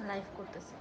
Live করতেছে।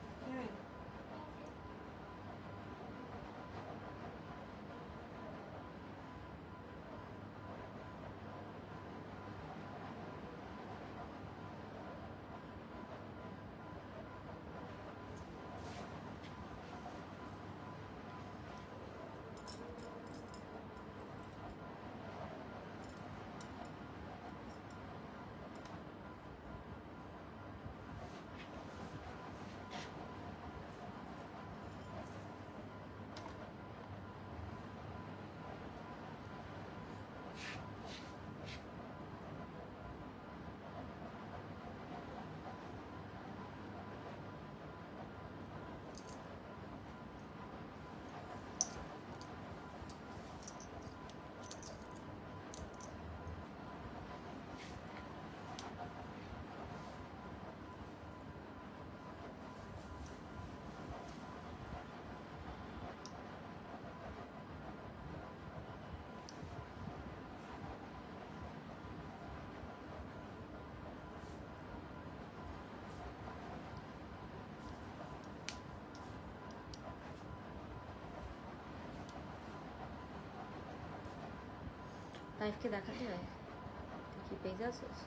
লাইভকে দেখাতে হয় কি পেজে আছিস?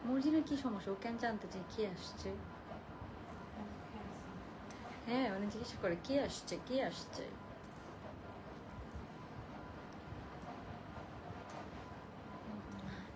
মর্জিনার কি সমস্যা? ও কেন জানতে চাই কে আসছে? হ্যাঁ মানে জিজ্ঞাসা করে কে আসছে কে আসছে।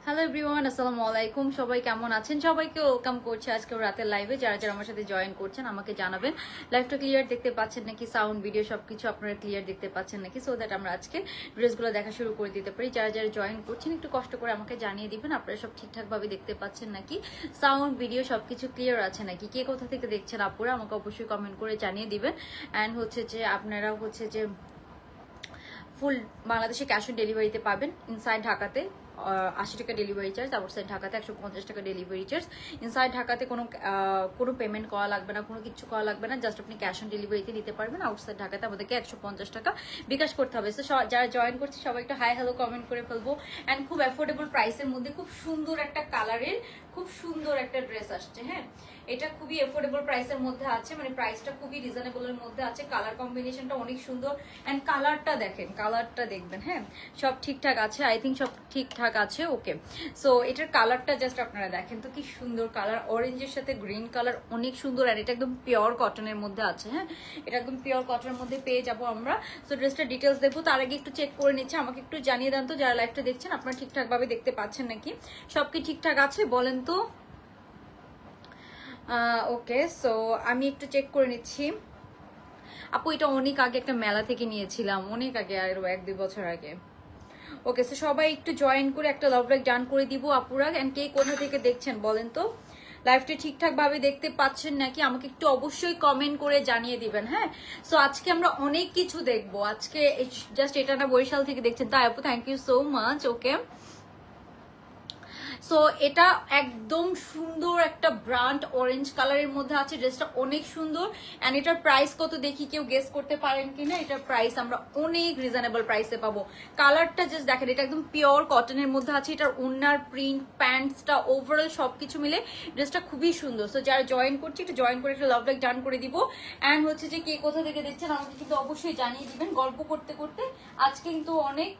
হ্যালো এভরিওয়ান, আসসালামু আলাইকুম। সবাই কেমন আছেন? সবাইকে ওয়েলকাম করছি আজকে রাতের লাইভে। যারা যারা আমার সাথে জয়েন করছেন আমাকে জানাবেন লাইভটা ক্লিয়ার দেখতে পাচ্ছেন নাকি, সাউন্ড ভিডিও সবকিছু আপনারা ক্লিয়ার দেখতে পাচ্ছেন নাকি, সো দ্যাট আমরা আজকে ড্রেসগুলো দেখা শুরু করে দিতে পারি। যারা যারা জয়েন করছেন একটু কষ্ট করে আমাকে জানিয়ে দিবেন আপনারা সব ঠিকঠাক ভাবে দেখতে পাচ্ছেন নাকি, সাউন্ড ভিডিও সবকিছু ক্লিয়ার আছে নাকি, কে কোথা থেকে দেখছেন আপুরা আমাকে অবশ্যই কমেন্ট করে জানিয়ে দিবেন। অ্যান্ড হচ্ছে যে আপনারা হচ্ছে যে ফুল বাংলাদেশে ক্যাশ অন ডেলিভারিতে পাবেন। ইনসাইড ঢাকাতে 80 টাকা ডেলিভারি চার্জ, আউটসাইড ঢাকাতে 150 টাকা ডেলিভারি চার্জ। ইনসাইড ঢাকাতে কোনো পেমেন্ট করা লাগবে না, কোনো কিছু করা লাগবে না, জাস্ট আপনি ক্যাশ অন ডেলিভারিতে নিতে পারবেন। আউটসাইড ঢাকাতে আমাদেরকে 150 টাকা বিকাশ করতে হবে। তো যারা জয়েন করছে সবাই একটু হাই হ্যালো কমেন্ট করে ফেলবো। অ্যান্ড খুব অ্যাফোর্ডেবল প্রাইসের মধ্যে খুব সুন্দর একটা কালারের খুব সুন্দর একটা ড্রেস আসছে। হ্যাঁ, এটা খুবই এফোর্ডেবল প্রাইসের মধ্যে আছে, মানে প্রাইসটা খুবই রিজনেবল এর মধ্যে আছে। কালার কম্বিনেশনটা অনেক সুন্দর। এন্ড কালারটা দেখেন, কালারটা দেখবেন। হ্যাঁ, সব ঠিকঠাক আছে, আই থিঙ্ক সব ঠিকঠাক আছে। ওকে, সো এটার কালারটা জাস্ট আপনারা দেখেন তো কি সুন্দর কালার, অরেঞ্জের সাথে গ্রিন কালার, অনেক সুন্দর। আর এটা একদম পিওর কটনের মধ্যে আছে। হ্যাঁ, এটা একদম পিওর কটনের মধ্যে পেয়ে যাবো আমরা। সো ড্রেসটা ডিটেলস দেখবো, তার আগে একটু চেক করে নিচ্ছে। আমাকে একটু জানিয়ে দেন তো যারা লাইভটা দেখছেন আপনারা ঠিকঠাক ভাবে দেখতে পাচ্ছেন নাকি, সব কি ঠিকঠাক আছে বলেন তো। ওকে, সো আমি একটু চেক করে নিচ্ছি। আপু এটা অনেক আগে একটা মেলা থেকে নিয়েছিলাম, অনেক আগে, আরো 1-2 বছর আগে। ওকে, সো সবাই একটু জয়েন করে একটা লাভ লাইক ডান করে দিব আপুরা। এন্ড কে কোথা থেকে দেখছেন বলেন তো, লাইভটা ঠিকঠাক ভাবে দেখতে পাচ্ছেন নাকি আমাকে একটু অবশ্যই কমেন্ট করে জানিয়ে দিবেন। হ্যাঁ, সো আজকে আমরা অনেক কিছু দেখবো। আজকে জাস্ট এটা না বরিশাল থেকে দেখছেন তাই আপু, thank you so much. Okay, so এটা একদম সুন্দর একটা ব্রান্ড অরেঞ্জ কালারের মধ্যে আছে। ড্রেসটা অনেক সুন্দর। এন্ড এটার প্রাইস কত দেখি কেউ গেস করতে পারেন কিনা। এটার প্রাইস আমরা অনেক রিজনেবল প্রাইসে পাবো। কালারটা জাস্ট দেখেন, এটা একদম পিওর কটনের মধ্যে আছে। এটার ওড়নার প্রিন্ট, প্যান্টসটা, ওভারঅল সবকিছু মিলে ড্রেসটা খুবই সুন্দর। সো যারা জয়েন করছে একটু জয়েন করে একটা লাভ লাইক ডান করে দিব। এন্ড হচ্ছে যে কে কোথা থেকে দেখছেন আমাকে কিন্তু অবশ্যই জানিয়ে দিবেন। গল্প করতে করতে আজকে কিন্তু অনেক,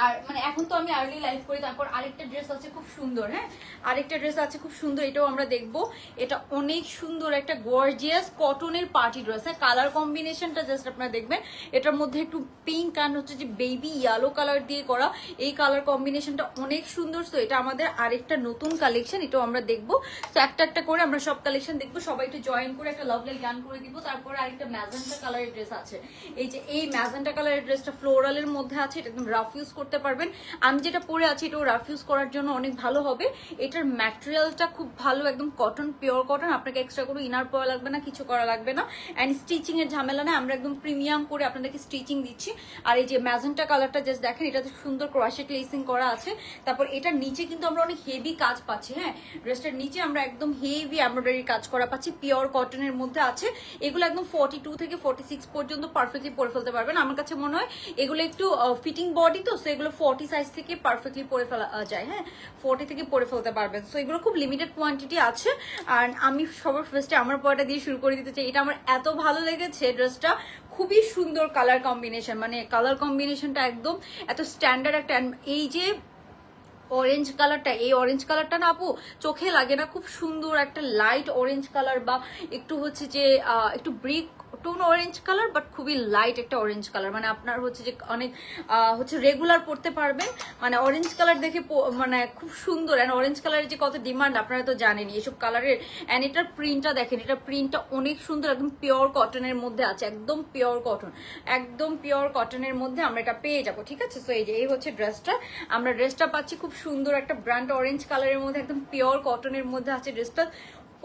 আর মানে এখন তো আমি আর্লি লাইভ করি। তারপর আরেকটা ড্রেস আছে খুব সুন্দর। হ্যাঁ, আরেকটা ড্রেস আছে খুব সুন্দর, এটাও আমরা দেখবো। এটা অনেক সুন্দর একটা গর্জিয়াস কটনের পার্টি ড্রেস। হ্যাঁ, কালার কম্বিনেশনটা জাস্ট আপনারা দেখবেন। এটার মধ্যে একটু পিঙ্ক আর হচ্ছে যে বেবি ইয়েলো কালার দিয়ে করা, এই কালার কম্বিনেশনটা অনেক সুন্দর। সো এটা আমাদের আরেকটা নতুন কালেকশন, এটাও আমরা দেখবো। তো একটা একটা করে আমরা সব কালেকশন দেখবো। সবাই একটু জয়েন করে একটা লাভ লাইক গান করে দিব। তারপরে আরেকটা ম্যাজেন্টা কালারের ড্রেস আছে। এই যে এই ম্যাজেন্টা কালারের ড্রেসটা ফ্লোরালের মধ্যে আছে, এটা একদম রাফ ইউজ করতে পারবেন। আমি যেটা পরে আছি এটাও রাফ ইউজ করার জন্য অনেক ভালো হবে। এটার ম্যাটেরিয়ালটা খুব ভালো, একদম কটন, পিওর কটন। আপনাকে এক্সট্রা করে ইনার পরা লাগবে না, কিছু করা লাগবে না। অ্যান্ড স্টিচিং এর ঝামেলা না, আমরা একদম প্রিমিয়াম করে আপনাদেরকে স্টিচিং দিচ্ছি। আর এই যে ম্যাজেন্টা কালারটা জাস্ট দেখেন, এটাতে সুন্দর ক্রোশেট লেসিং করা আছে। তারপর এটার নিচে কিন্তু আমরা অনেক হেভি কাজ পাচ্ছি। হ্যাঁ, ড্রেসটার নিচে আমরা একদম হেভি এমব্রয়ডারি কাজ করা পাচ্ছি, পিওর কটনের মধ্যে আছে। এগুলো একদম 42 থেকে 46 পর্যন্ত পারফেক্টলি পরে ফেলতে পারবেন। আমার কাছে মনে হয় এগুলো একটু ফিটিং বডি, তো সেগুলো এগুলো 40 সাইজ থেকে পারফেক্টলি পরে ফেলা যায়। হ্যাঁ, 40 থেকে পরে ফেলতে পারবেন। সো এগুলো খুব লিমিটেড কোয়ান্টিটি আছে। আর আমি সবার ফার্স্টে আমার পরটা দিয়ে শুরু করে দিতে চাই। এটা আমার এত ভালো লেগেছে ড্রেসটা, খুবই সুন্দর কালার কম্বিনেশন, মানে কালার কম্বিনেশনটা একদম এত স্ট্যান্ডার্ড একটা। এই যে অরেঞ্জ কালারটা, এই অরেঞ্জ কালারটা না আপু চোখে লাগে না, খুব সুন্দর একটা লাইট অরেঞ্জ কালার, বা একটু হচ্ছে যে একটু brick tone orange colour, but খুবই লাইট একটা অরেঞ্জ কালার। মানে আপনার হচ্ছে যে অনেক হচ্ছে রেগুলার পড়তে পারবেন। মানে অরেঞ্জ কালার দেখে মানে খুব সুন্দর। অ্যান্ড অরেঞ্জ কালারের যে কত ডিমান্ড আপনারা তো জানেনই এসব কালারের। অ্যান্ড এটার প্রিন্টটা দেখেন, এটার প্রিন্টটা অনেক সুন্দর, একদম পিওর কটনের মধ্যে আছে, একদম পিওর কটন, একদম পিওর কটনের মধ্যে আমরা এটা পেয়ে যাবো। ঠিক আছে, সো এই যে এই হচ্ছে ড্রেসটা, আমরা ড্রেসটা পাচ্ছি খুব সুন্দর একটা ব্র্যান্ড অরেঞ্জ কালারের মধ্যে, একদম পিওর কটনের মধ্যে আছে ড্রেসটা।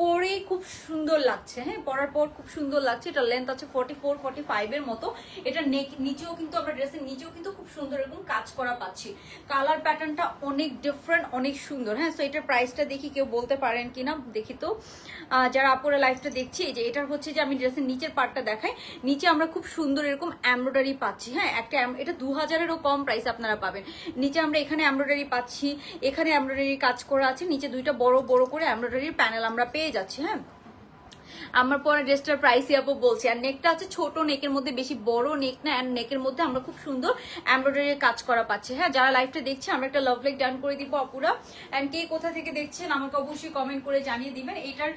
পরে খুব সুন্দর লাগছে, হ্যাঁ পরার পর খুব সুন্দর লাগছে। এটা লেন্থ আছে 44-45 এর মতো। এটা নিচেও কিন্তু আমরা ড্রেসের নিচেও কিন্তু খুব সুন্দর এরকম কাজ করা পাচ্ছি। কালার প্যাটার্নটা অনেক ডিফারেন্ট, অনেক সুন্দর। হ্যাঁ, সো এটার প্রাইসটা দেখি কেউ বলতে পারেন কিনা, দেখি তো যারা আপুরা লাইফটা দেখছি। এই যে এটার হচ্ছে যে আমি ড্রেসের নিচের পার্টটা দেখাই, নিচে আমরা খুব সুন্দর এরকম এমব্রয়ডারি পাচ্ছি। হ্যাঁ, একটা এটা 2000-এরও কম প্রাইস আপনারা পাবেন। নিচে আমরা এখানে এমব্রয়ডারি পাচ্ছি, এখানে এমব্রয়ডারি কাজ করা আছে, নিচে দুইটা বড় বড় করে এমব্রয়ডারির প্যানেল আমরা পেয়ে যাচ্ছি। হ্যাঁ, আমার পরে ড্রেসটার প্রাইসই আপু বলছি। আর নেকটা আছে ছোট নেকের মধ্যে, বেশি বড় নেক না। অ্যান্ড নেকের মধ্যে আমরা খুব সুন্দর এমব্রয়ডারি কাজ করা পাচ্ছি। হ্যাঁ, যারা লাইভটা দেখছে আমরা একটা লাভ লাইক ডান করে দিব আপুরা। অ্যান্ড কে কোথা থেকে দেখছেন আমাকে অবশ্যই কমেন্ট করে জানিয়ে দিবেন। এটার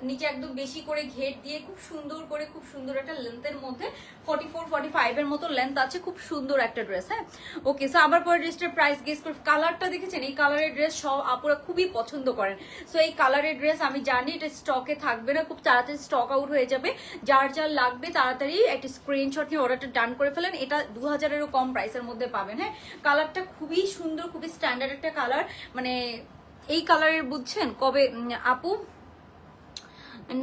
নিচে একদম বেশি করে ঘের দিয়ে খুব সুন্দর করে, খুব সুন্দর একটা লেন্থের মধ্যে 44-45 এর মতো লেন্থ আছে, খুব সুন্দর একটা ড্রেস। হ্যাঁ, ওকে, সো আবার পরে ড্রেসটার প্রাইস গেস করে। কালারটা দেখেছেন, এই কালারের ড্রেস সব আপুরা খুবই পছন্দ করেন। সো এই কালারের ড্রেস আমি জানি এটা স্টকে থাকবে না, খুব তাড়াতাড়ি স্টক আউট হয়ে যাবে। যার যার লাগবে তাড়াতাড়ি একটা স্ক্রিনশট নিয়ে অর্ডারটা ডান করে ফেলেন। এটা 2000-এরও কম প্রাইসের মধ্যে পাবেন। হ্যাঁ, কালারটা খুবই সুন্দর, খুবই স্ট্যান্ডার্ড একটা কালার। মানে এই কালারের বুঝছেন কবে আপু,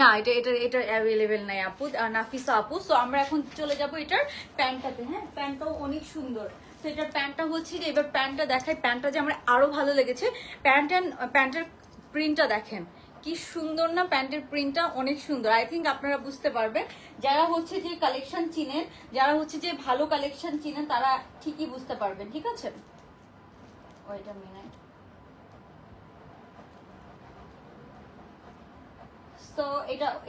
না এটা এটা এটা অ্যাভেলেবেল নাই আপু, নাফিসা আপু। সো আমরা এখন চলে যাব এটার প্যান্টটাতে। হ্যাঁ, প্যান্টটাও অনেক সুন্দর। তো এটার প্যান্টটা হচ্ছে যে, এবার প্যান্টটা দেখাই। প্যান্টটা যে আমার আরো ভালো লেগেছে, প্যান্টের প্রিন্টটা দেখেন কি সুন্দর না, প্যান্টের প্রিন্টটা অনেক সুন্দর। আই থিঙ্ক আপনারা বুঝতে পারবেন, যারা হচ্ছে যে কালেকশন চিনেন, যারা হচ্ছে যে ভালো কালেকশন চিনেন, তারা ঠিকই বুঝতে পারবেন। ঠিক আছে, ওইটা মিনাই। তো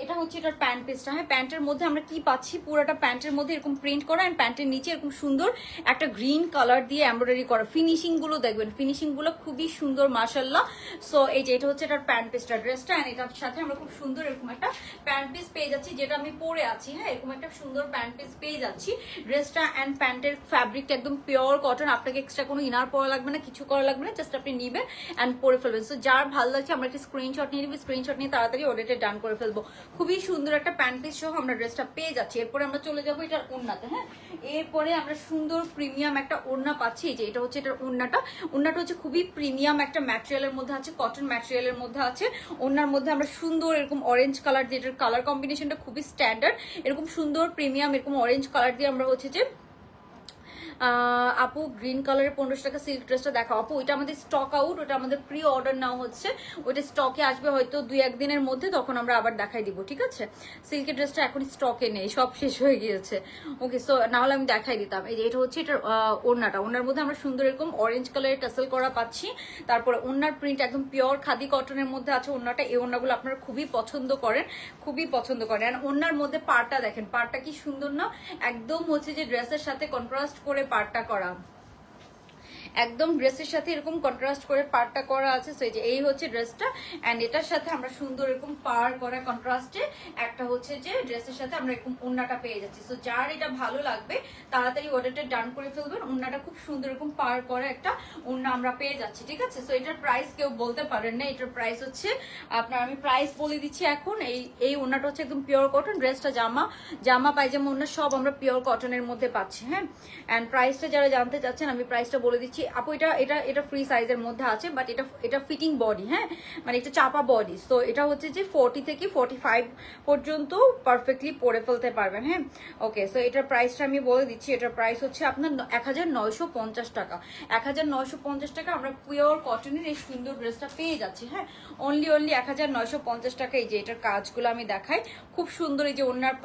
এটা হচ্ছে এটার প্যান্ট পিসটা। হ্যাঁ, প্যান্টের মধ্যে আমরা কি পাচ্ছি, পুরোটা প্যান্টের মধ্যে এরকম প্রিন্ট করা, এন্ড প্যান্টের নিচে এরকম সুন্দর একটা গ্রিন কালার দিয়ে এমব্রয়ডারি করা। ফিনিশিং গুলো দেখবেন, ফিনিশিং গুলো খুবই সুন্দর মাশাআল্লাহ। সো এই যে এটা হচ্ছে এটার প্যান্ট পিসটা, ড্রেসটা। এন্ড এটার সাথে আমরা খুব সুন্দর এরকম একটা প্যান্ট পিস পেয়ে যাচ্ছি, যেটা আমি পরে আছি। হ্যাঁ, এরকম একটা সুন্দর প্যান্ট পিস পেয়ে যাচ্ছি ড্রেসটা। এন্ড প্যান্টের ফ্যাব্রিকটা একদম পিওর কটন, আপনাকে এক্সট্রা কোনো ইনার পরা লাগবে না, কিছু করা লাগবে না, জাস্ট আপনি নিবেন এন্ড পরে ফেলবেন। সো যার ভালো লাগছে আমরা একটা স্ক্রিনশট নিয়ে নিবি, স্ক্রিনশট নিয়ে তাড়াতাড়ি অর্ডারটা ডান করে ফেলবো। খুবই সুন্দর একটা প্যান্ট পিস সহ আমরা ড্রেসটা পেয়ে যাচ্ছি। এরপরে আমরা চলে যাবো এটার ওড়নাতে। হ্যাঁ, এরপরে আমরা সুন্দর প্রিমিয়াম একটা ওড়না পাচ্ছি। যে এটা হচ্ছে এটার ওড়নাটা হচ্ছে খুবই প্রিমিয়াম একটা ম্যাটেরিয়ালের মধ্যে আছে, কটন ম্যাটেরিয়ালের মধ্যে আছে। ওড়নার মধ্যে আমরা সুন্দর এরকম অরেঞ্জ কালার, যেটার কালার কম্বিনেশনটা খুবই স্ট্যান্ডার্ড, এরকম সুন্দর প্রিমিয়াম এরকম অরেঞ্জ কালার দিয়ে আমরা হচ্ছে যে আপু গ্রিন কালারের 1500 টাকা সিল্ক ড্রেসটা দেখাও। আপু ওইটা আমাদের স্টক আউট, ওটা আমাদের প্রি অর্ডার নেওয়া হচ্ছে, ওইটা স্টকে আসবে হয়তো 2-1 দিনের মধ্যে, তখন আমরা আবার দেখাই দিব। ঠিক আছে, সিল্কের ড্রেসটা এখন স্টকে নেই, সব শেষ হয়ে গিয়েছে। ওকে, সো না হলে আমি দেখাই দিতাম। এই যে এটা হচ্ছে এটার ওড়নাটা, ওড়নার মধ্যে আমরা সুন্দর এরকম অরেঞ্জ কালারের টাসেল করা পাচ্ছি। তারপরে ওড়নার প্রিন্ট একদম পিওর খাদি কটনের মধ্যে আছে ওড়নাটা। এই ওড়নাগুলো আপনারা খুবই পছন্দ করেন, খুবই পছন্দ করেন। আর ওড়নার মধ্যে পাড়টা দেখেন, পাড়টা কি সুন্দর না, একদম হচ্ছে যে ড্রেসের সাথে কন্ট্রাস্ট করে পাড়টা করা, একদম ড্রেসের সাথে এরকম কন্ট্রাস্ট করে পাড়টা করা আছে। সো এই হচ্ছে ড্রেসটা। এন্ড এটার সাথে আমরা সুন্দর এরকম পাড় করা কন্ট্রাস্টে একটা হচ্ছে যে ড্রেসের সাথে আমরা এরকম ওড়নাটা পেয়ে যাচ্ছি। সো যার এটা ভালো লাগবে তাড়াতাড়ি অর্ডারটা ডান করে ফেলবেন। ওড়নাটা খুব সুন্দর এরকম পাড় করা একটা ওড়না আমরা পেয়ে যাচ্ছি। ঠিক আছে, সো এটার প্রাইস কেউ বলতে পারেন না, এটার প্রাইস হচ্ছে আপনার, আমি প্রাইস বলে দিচ্ছি এখন। এই ওড়নাটা হচ্ছে একদম পিওর কটন, ড্রেসটা জামা পায়জামা ওড়না সব আমরা পিওর কটনের মধ্যে পাচ্ছি। হ্যাঁ, এন্ড প্রাইসটা যারা জানতে চাচ্ছেন আমি প্রাইসটা বলে দিচ্ছি। আপু এটা ফ্রি সাইজের মধ্যে আছে, বাট এটা ফিটিং বডি। হ্যাঁ, মানে এটা চাপা বডি। তো এটা হচ্ছে যে 40 থেকে 45 পর্যন্ত পারফেক্টলি পরে ফেলতে পারবেন। হ্যাঁ, ওকে, সো এটার প্রাইসটা আমি বলে দিচ্ছি। এটার প্রাইস হচ্ছে আপনার 1950 টাকা। 1950 টাকা আমরা পিওর কটনের এই সুন্দর ড্রেসটা পেয়ে যাচ্ছি। হ্যাঁ, অনলি 1950 টাকা। এই যে এটার কাজগুলো আমি দেখাই, খুব সুন্দর। এই যে ওনার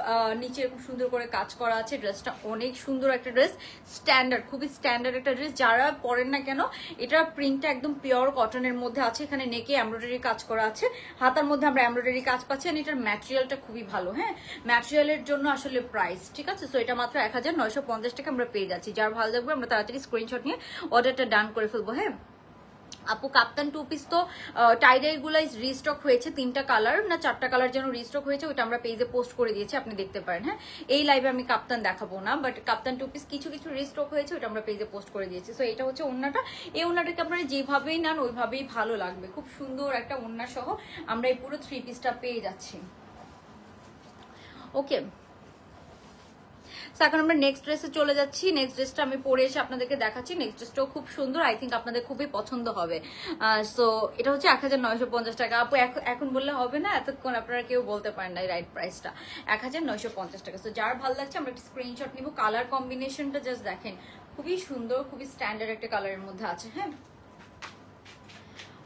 নিচে খুব সুন্দর করে কাজ করা আছে। ড্রেসটা অনেক সুন্দর একটা ড্রেস, স্ট্যান্ডার্ড, খুবই স্ট্যান্ডার্ড একটা ড্রেস। যারা পরেন না কেন, এটার প্রিন্টটা একদম পিওর কটনের মধ্যে আছে, এখানে নেকে এমব্রয়ডারি কাজ করা আছে, হাতার মধ্যে আমরা এমব্রয়ডারি কাজ পাচ্ছি, আর এটার ম্যাটেরিয়ালটা খুবই ভালো। হ্যাঁ, ম্যাটেরিয়ালের জন্য আসলে প্রাইস ঠিক আছে। সো এটা মাত্র 1950 টাকা আমরা পেয়ে যাচ্ছি। যার ভালো লাগবে আমরা তাড়াতাড়ি স্ক্রিনশট নিয়ে অর্ডারটা ডান করে ফেলবো। হ্যাঁ আপু, কাপ্তান 2 পিস তো টাইডাই গুলাই রিস্টক হয়েছে, 3টা কালার না 4টা কালার যেন রিস্টক হয়েছে, ওইটা আমরা পেজে পোস্ট করে দিয়েছি, আপনি দেখতে পারেন। হ্যাঁ, এই লাইভে আমি কাপ্তান দেখাবো না, বাট কাপ্তান 2 পিস কিছু কিছু রিস্টক হয়েছে, ওইটা আমরা পেজে পোস্ট করে দিয়েছি। সো এটা হচ্ছে ওড়নাটা, এই ওড়নাটাকে আপনারা যেভাবেই নেন ওইভাবেই ভালো লাগবে, খুব সুন্দর একটা ওড়না সহ আমরা এই পুরো 3 পিসটা পেয়ে যাচ্ছি। ওকে, এখন আমরা নেক্সট ড্রেসে চলে যাচ্ছি। নেক্সট ড্রেসটা আমি পরে এসে আপনাদেরকে দেখাচ্ছি। নেক্সট ড্রেসটাও খুব সুন্দর, আই থিঙ্ক আপনাদের খুবই পছন্দ হবে। সো এটা হচ্ছে 1950 টাকা। আপু এখন বললে হবে না, এতক্ষণ আপনারা কেউ বলতে পারেন না রাইট প্রাইসটা 1950 টাকা। সো যার ভালো লাগছে আমরা একটা স্ক্রিনশট নিব। কালার কম্বিনেশনটা জাস্ট দেখেন, খুবই সুন্দর, খুবই স্ট্যান্ডার্ড একটা কালারের মধ্যে আছে। হ্যাঁ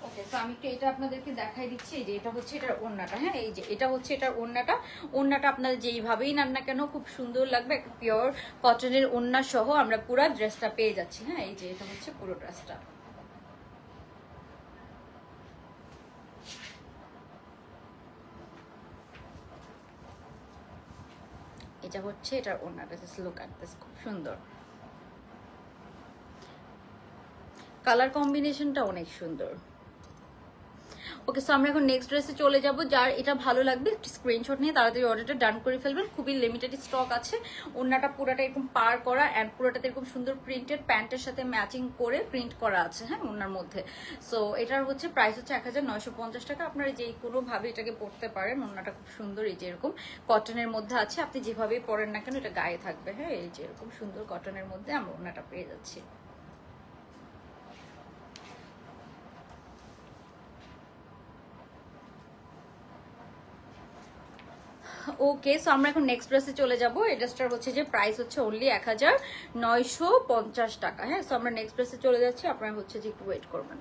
ওকে, তো আমি একটু এটা আপনাদেরকে দেখাই দিচ্ছি। এই যে এটা হচ্ছে এটার ওড়নাটা। হ্যাঁ, এই যে এটা হচ্ছে এটার ওড়নাটা। ওড়নাটা আপনারা যেইভাবেই নেন না কেন খুব সুন্দর লাগবে, একটা পিওর কটনের ওড়না সহ আমরা পুরো ড্রেসটা পেয়ে যাচ্ছি। হ্যাঁ, এই যে এটা হচ্ছে পুরো ড্রেসটা। এটা হচ্ছে এটার ওড়নাটা, জাস্ট লুক এট দিস, খুব সুন্দর কালার কম্বিনেশনটা, অনেক সুন্দর। ওকে, সো আমরা এখন নেক্সট ড্রেসে চলে যাব। যার এটা ভালো লাগবে স্ক্রিনশট নিয়ে তাড়াতাড়ি অর্ডারটা ডান করে ফেলবেন, খুবই লিমিটেড স্টক আছে। ওড়নাটা পুরোটা এরকম পার করা অ্যান্ড পুরোটাতে এরকম সুন্দর প্রিন্টেড, প্যান্টের সাথে ম্যাচিং করে প্রিন্ট করা আছে। হ্যাঁ, ওড়নার মধ্যে। সো এটার হচ্ছে প্রাইস হচ্ছে 1950 টাকা। আপনারা যেই কোনোভাবে এটাকে পরতে পারেন। ওড়নাটা খুব সুন্দর, এই যে এরকম কটনের মধ্যে আছে, আপনি যেভাবেই পরেন না কেন এটা গায়ে থাকবে। হ্যাঁ, এই যে এরকম সুন্দর কটনের মধ্যে আমরা ওড়নাটা পেয়ে যাচ্ছি। ওকে, সো আমরা এখন নেক্সট ড্রেসে চলে যাবো। এই ড্রেসটার হচ্ছে যে প্রাইস হচ্ছে অনলি 1950 টাকা। হ্যাঁ, সো আমরা নেক্সট ড্রেসে চলে যাচ্ছি, আপনারা হচ্ছে যে একটু ওয়েট করবেন।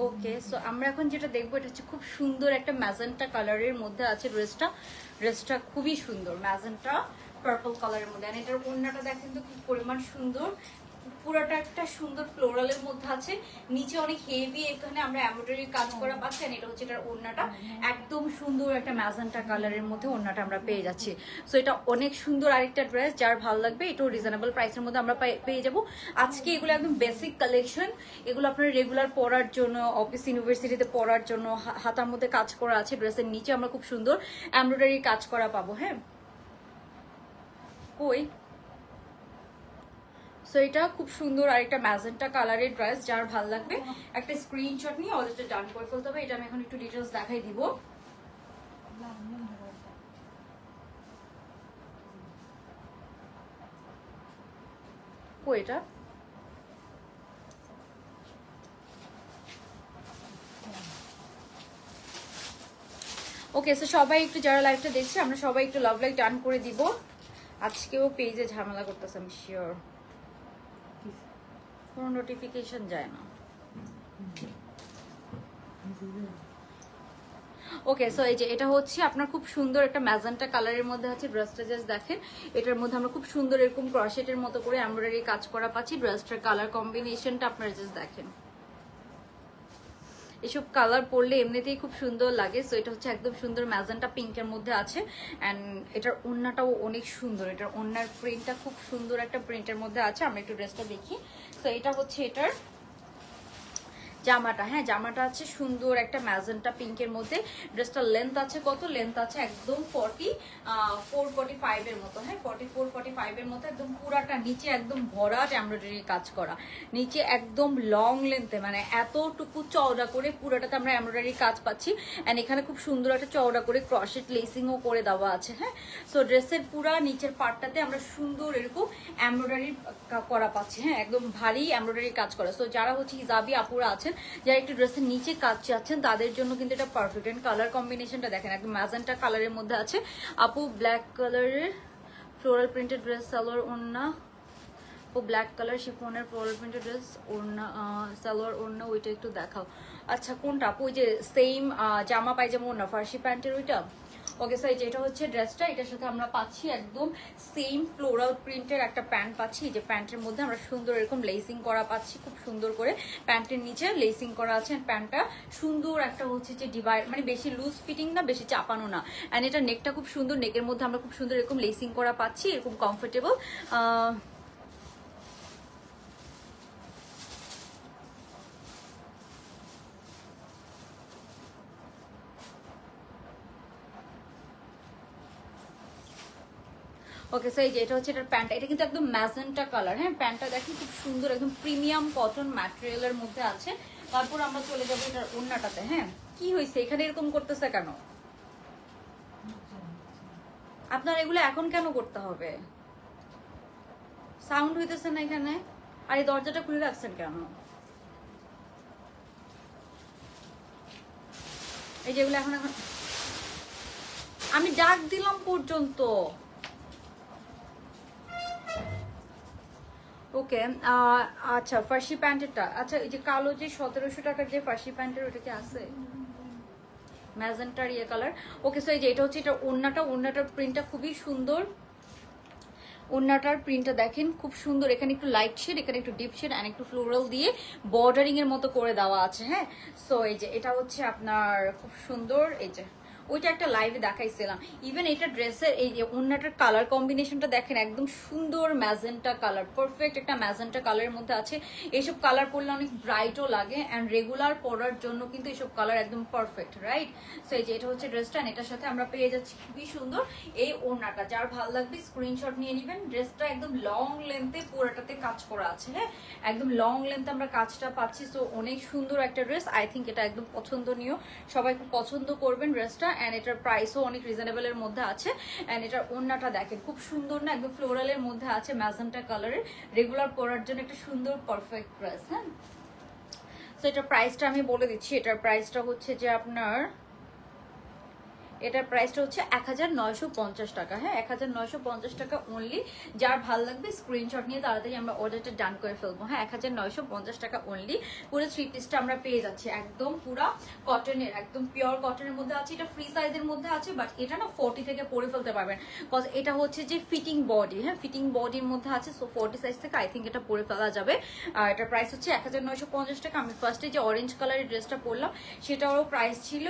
ওকে, সো আমরা এখন যেটা দেখবো এটা হচ্ছে খুব সুন্দর একটা ম্যাজেন্টা কালারের মধ্যে আছে ড্রেসটা। ড্রেসটা খুবই সুন্দর, ম্যাজেন্টা পার্পল কালারের মধ্যে। আর এটার ওড়নাটা দেখেন তো কি পরিমাণ সুন্দর, পুরোটা একটা সুন্দর ফ্লোরালের মধ্যে আছে, নিচে অনেক হেভি এখানে আমরা এমব্রয়ডারি কাজ করা পাচ্ছি। আর এটা হচ্ছে এটার ওড়নাটা, একদম সুন্দর একটা ম্যাজেন্টা কালারের মধ্যে ওড়নাটা আমরা পেয়ে যাচ্ছি। সো এটা অনেক সুন্দর আরেকটা ড্রেস, যার ভালো লাগবে এটাও রিজনেবল প্রাইসের মধ্যে আমরা পেয়ে যাবো। আজকে এগুলো একদম বেসিক কালেকশন, এগুলো আপনার রেগুলার পরার জন্য, অফিস ইউনিভার্সিটিতে পরার জন্য। হাতার মধ্যে কাজ করা আছে, ড্রেসের নিচে আমরা খুব সুন্দর এমব্রয়ডারি কাজ করা পাবো। হ্যাঁ, কই, সো এটা খুব সুন্দর আরেকটা ম্যাজেন্টা কালারের ড্রেস, যার ভালো লাগবে একটা স্ক্রিনশট নিয়ে অর্ডারটা ডান করে ফেলতে হবে। এটা আমি এখন একটু ডিটেলস দেখাই দিব। আপু এটা? ওকে, সো সবাই একটু যারা লাইভটা দেখছে আমরা সবাই একটু লাভ লাইক ডান করে দিব। আজকেও পেজে ঝামেলা করতেছে আমি শিওর, কোনো নোটিফিকেশন যায় না। ওকে, সো এই যে এটা হচ্ছে আপনার খুব সুন্দর একটা ম্যাজেন্টা কালারের মধ্যে আছে ড্রেসটা, জাস্ট দেখেন এটার মধ্যে আমরা খুব সুন্দর এরকম ক্রশেটের মতো করে এমব্রয়ডারি কাজ করা পাচ্ছি। ড্রেসটার কালার কম্বিনেশনটা আপনারা জাস্ট দেখেন, এসব কালার পরলে এমনিতেই খুব সুন্দর লাগে। সো এটা হচ্ছে একদম সুন্দর ম্যাজেন্টা পিঙ্কের মধ্যে আছে অ্যান্ড এটার ওড়নাটাও অনেক সুন্দর, এটার ওড়নার প্রিন্টটা খুব সুন্দর একটা প্রিন্টের মধ্যে আছে। আমরা একটু ড্রেসটা দেখি। সো এটা হচ্ছে এটার জামাটা, হ্যাঁ জামাটা আছে সুন্দর একটা ম্যাজেন্টা পিঙ্কের মধ্যে। ড্রেসটার লেন্থ আছে কত? লেন্থ আছে একদম 44-45 এর মতো, হ্যাঁ 44-45 এর মতো, একদম পুরাটা নিচে একদম ভরাট এমব্রয়ডারি কাজ করা, নিচে একদম লং লেন্থে মানে এতটুকু চওড়া করে পুরোটাতে আমরা এমব্রয়ডারি কাজ পাচ্ছি। অ্যান্ড এখানে খুব সুন্দর একটা চওড়া করে ক্রশেট লেসিংও করে দেওয়া আছে, হ্যাঁ। সো ড্রেসের পুরা নিচের পার্টটাতে আমরা সুন্দর এরকম এমব্রয়ডারি করা পাচ্ছি, হ্যাঁ একদম ভারী এমব্রয়ডারি কাজ করা। সো যারা হচ্ছে হিজাবি আপুরা আছেন, যারা একটু ড্রেসের নিচে কাজ চাচ্ছেন তাদের জন্য কিন্তু এটা পারফেক্ট। এন্ড কালার কম্বিনেশনটা দেখেন একদম ম্যাজেন্টা কালারের মধ্যে আছে। আপু ব্ল্যাক কালারের ফ্লোরাল প্রিন্টেড ড্রেস সালোয়ার ওড়না, ও ব্ল্যাক কালার শিফনের ফ্লোরাল প্রিন্টেড ড্রেস ওড়না সালোয়ার ওড়না, ওইটা একটু দেখাও। আচ্ছা কোনটা আপু? ওই যে সেম জামা পায়জামা ওড়না ফার্সি প্যান্টের ওইটা? ওকে স্যার, যেটা হচ্ছে ড্রেসটা এটার সাথে আমরা পাচ্ছি একদম সেম ফ্লোরাল প্রিন্টের একটা প্যান্ট পাচ্ছি। যে প্যান্টের মধ্যে আমরা সুন্দর এরকম লেসিং করা পাচ্ছি, খুব সুন্দর করে প্যান্টের নিচে লেসিং করা আছে। প্যান্টটা সুন্দর একটা হচ্ছে যে ডিভাইড, মানে বেশি লুজ ফিটিং না বেশি চাপানো না। অ্যান্ড এটা নেকটা খুব সুন্দর, নেকের মধ্যে আমরা খুব সুন্দর এরকম লেসিং করা পাচ্ছি, এরকম কমফোর্টেবল। ওকে স্যার, এই যে এটা হচ্ছে এটার প্যান্টটা, এটা কিন্তু একদম ম্যাজেন্টা কালার, হ্যাঁ প্যান্টটা দেখেন খুব সুন্দর একদম প্রিমিয়াম কটন ম্যাটেরিয়ালের মধ্যে আছে। তারপর আমরা চলে যাবো এটার ওড়নাটাতে। হ্যাঁ কি হয়েছে এখানে এরকম করতেছে কেন? আপনার এগুলো এখন কেন করতে হবে? সাউন্ড হইতেছে না এখানে? আর এই দরজাটা খুলে রাখছেন কেন? এই যেগুলো এখন এখন আমি ডাক দিলাম পর্যন্ত। ওকে আচ্ছা ফার্সি প্যান্টেরটা, আচ্ছা এই যে কালো যে 1700 টাকার যে ফার্সি প্যান্টের ওটা কি আছে? ম্যাজেন্টার ইয়ে কালার। ওকে স্যার, এই যে এটা হচ্ছে এটা ওড়নাটার প্রিন্টটা খুবই সুন্দর। ওড়নাটার প্রিন্টটা দেখেন খুব সুন্দর, এখানে একটু লাইট শেড, এখানে একটু ডিপ শেড অ্যান্ড একটু ফ্লোরাল দিয়ে বর্ডারিং এর মতো করে দেওয়া আছে, হ্যাঁ। সো এই যে এটা হচ্ছে আপনার খুব সুন্দর, এই যে ওইটা একটা লাইভে দেখাইছিলাম। ইভেন এটা ড্রেসের এই যে ওড়নাটার কালার কম্বিনেশনটা দেখেন একদম সুন্দর ম্যাজেন্টা কালার, পারফেক্ট একটা ম্যাজেন্টা কালারের মধ্যে আছে। এইসব কালার পরলে অনেক ব্রাইটও লাগে অ্যান্ড রেগুলার পরার জন্য কিন্তু এইসব কালার একদম পারফেক্ট, রাইট। সো এই যে এটা হচ্ছে ড্রেসটা, এটার সাথে আমরা পেয়ে যাচ্ছি খুবই সুন্দর এই ওড়নাটা। যার ভালো লাগবে স্ক্রিনশট নিয়ে নেবেন। ড্রেসটা একদম লং লেন্থে পুরোটাতে কাজ করা আছে, হ্যাঁ একদম লং লেন্থে আমরা কাজটা পাচ্ছি। সো অনেক সুন্দর একটা ড্রেস, আই থিঙ্ক এটা একদম পছন্দনীয়, সবাই খুব পছন্দ করবেন ড্রেসটা। অ্যান্ড এটার প্রাইসও অনেক রিজনেবলের মধ্যে আছে। অ্যান্ড এটার ওড়নাটা দেখেন খুব সুন্দর না, একদম ফ্লোরালের মধ্যে আছে ম্যাজেন্টা কালারের, রেগুলার পরার জন্য একটা সুন্দর পারফেক্ট ড্রেস, হ্যাঁ। সো এটার প্রাইসটা আমি বলে দিচ্ছি, এটার প্রাইসটা হচ্ছে যে আপনার এটার প্রাইসটা হচ্ছে 1950 টাকা, হ্যাঁ 1950 টাকা অনলি। যার ভালো লাগবে স্ক্রিনশট নিয়ে তাড়াতাড়ি আমরা অর্ডারটা ডান করে ফেলবো, হ্যাঁ 1950 টাকা অনলি। পুরো থ্রি পিসটা আমরা পেয়ে যাচ্ছি একদম পুরা কটনের, একদম পিওর কটনের মধ্যে আছে। এটা ফ্রি সাইজের মধ্যে আছে, বাট এটা না 40 থেকে পরে ফেলতে পারবেন, কজ এটা হচ্ছে যে ফিটিং বডি, হ্যাঁ ফিটিং বডির মধ্যে আছে। সো 40 সাইজ থেকে আই থিঙ্ক এটা পরে ফেলা যাবে। আর এটার প্রাইস হচ্ছে 1950 টাকা। আমি ফার্স্টে যে অরেঞ্জ কালারের ড্রেসটা পরলাম সেটারও প্রাইস ছিল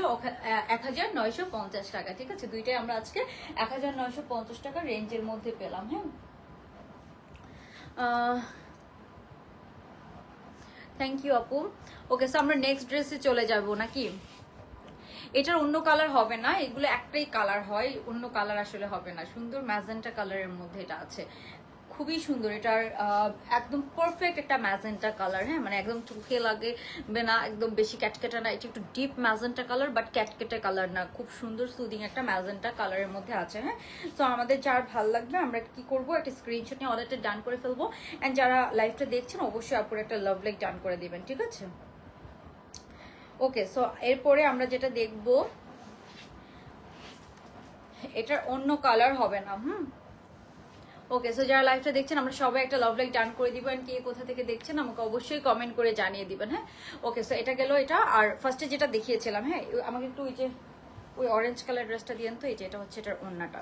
1950 টাকা, ঠিক আছে। দুইটাই আমরা আজকে 1950 টাকা রেঞ্জের মধ্যে পেলাম, হ্যাঁ। থ্যাংক ইউ আপু। ওকে সো আমরা নেক্সট ড্রেসে চলে যাব নাকি? এটার অন্য কালার হবে না, এগুলো একটাই কালার হয়, অন্য কালার আসলে হবে না। সুন্দর ম্যাজেন্টা কালারের মধ্যে এটা আছে, খুবই সুন্দর। এটার একদম পারফেক্ট একটা ম্যাজেন্টা কালার, হ্যাঁ, মানে একদম চোখে লাগে না, একদম বেশি ক্যাটকেটা না, এটা একটু ডিপ ম্যাজেন্টা কালার বাট ক্যাটকেটে কালার না, খুব সুন্দর সুদিং একটা ম্যাজেন্টা কালারের মধ্যে আছে, হ্যাঁ। তো আমাদের যার ভালো লাগবে আমরা কি করবো, একটা স্ক্রিনশট নিয়ে অর্ডারটা ডান করে ফেলবো। অ্যান্ড যারা লাইভটা দেখছেন অবশ্যই আপুর একটা লাভ লাইক ডান করে দিবেন, ঠিক আছে? ওকে, সো এরপরে আমরা যেটা দেখবো, এটার অন্য কালার হবে না। ওকে, সো যারা লাইভটা দেখছেন আমরা সবাই একটা লাভ লাইক ডান করে দিব। কে কোথা থেকে দেখছেন আমাকে অবশ্যই কমেন্ট করে জানিয়ে দিবেন, হ্যাঁ। ওকে, সো এটা গেল এটা। আর ফার্স্টে যেটা দেখিয়েছিলাম, হ্যাঁ, আমাকে একটু ওই যে ওই অরেঞ্জ কালার ড্রেসটা দিয়েন তো। এই যে এটা হচ্ছে এটার ওড়নাটা,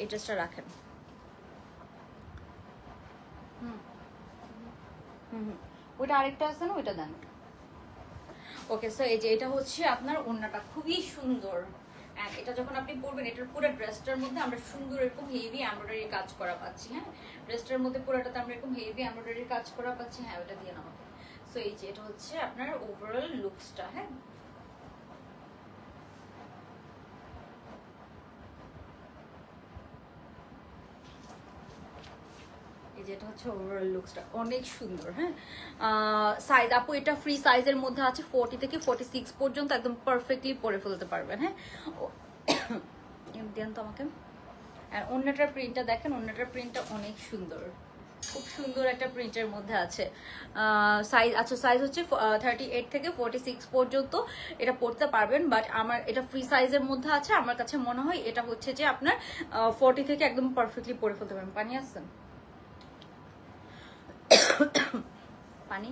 এই ড্রেসটা রাখেন। ওইটা আরেকটা আছে না, ওইটা দেন। ওকে, সো এই যে এটা হচ্ছে আপনার ওড়নাটা, খুবই সুন্দর। এটা যখন আপনি পরবেন, এটার পুরো ড্রেসটার মধ্যে আমরা সুন্দর এরকম হেভি এমব্রয়ডারি কাজ করা পাচ্ছি, হ্যাঁ। ড্রেসটার মধ্যে পুরোটাতে আমরা এরকম হেভি এমব্রয়ডারি কাজ করা পাচ্ছি, হ্যাঁ, ওটা দিয়ে আমাকে। সো এই যে এটা হচ্ছে আপনার ওভারঅল লুকসটা, হ্যাঁ। যেটা হচ্ছে ওভারঅল লুকসটা অনেক সুন্দর, হ্যাঁ। সাইজ আপু এটা ফ্রি সাইজের মধ্যে আছে, 40 থেকে 46 পর্যন্ত একদম পারফেক্টলি পরে ফেলতে পারবেন, হ্যাঁ। দেন তো আমাকে। আর অন্যটার প্রিন্টটা দেখেন, অন্যটার প্রিন্টটা অনেক সুন্দর, খুব সুন্দর একটা প্রিন্টের মধ্যে আছে। সাইজ আচ্ছা, সাইজ হচ্ছে 38 থেকে 46 পর্যন্ত এটা পরতে পারবেন, বাট আমার এটা ফ্রি সাইজের মধ্যে আছে। আমার কাছে মনে হয় এটা হচ্ছে যে আপনার 40 থেকে একদম পারফেক্টলি পরে ফেলতে পারবেন। পানি আসছেন? পানি।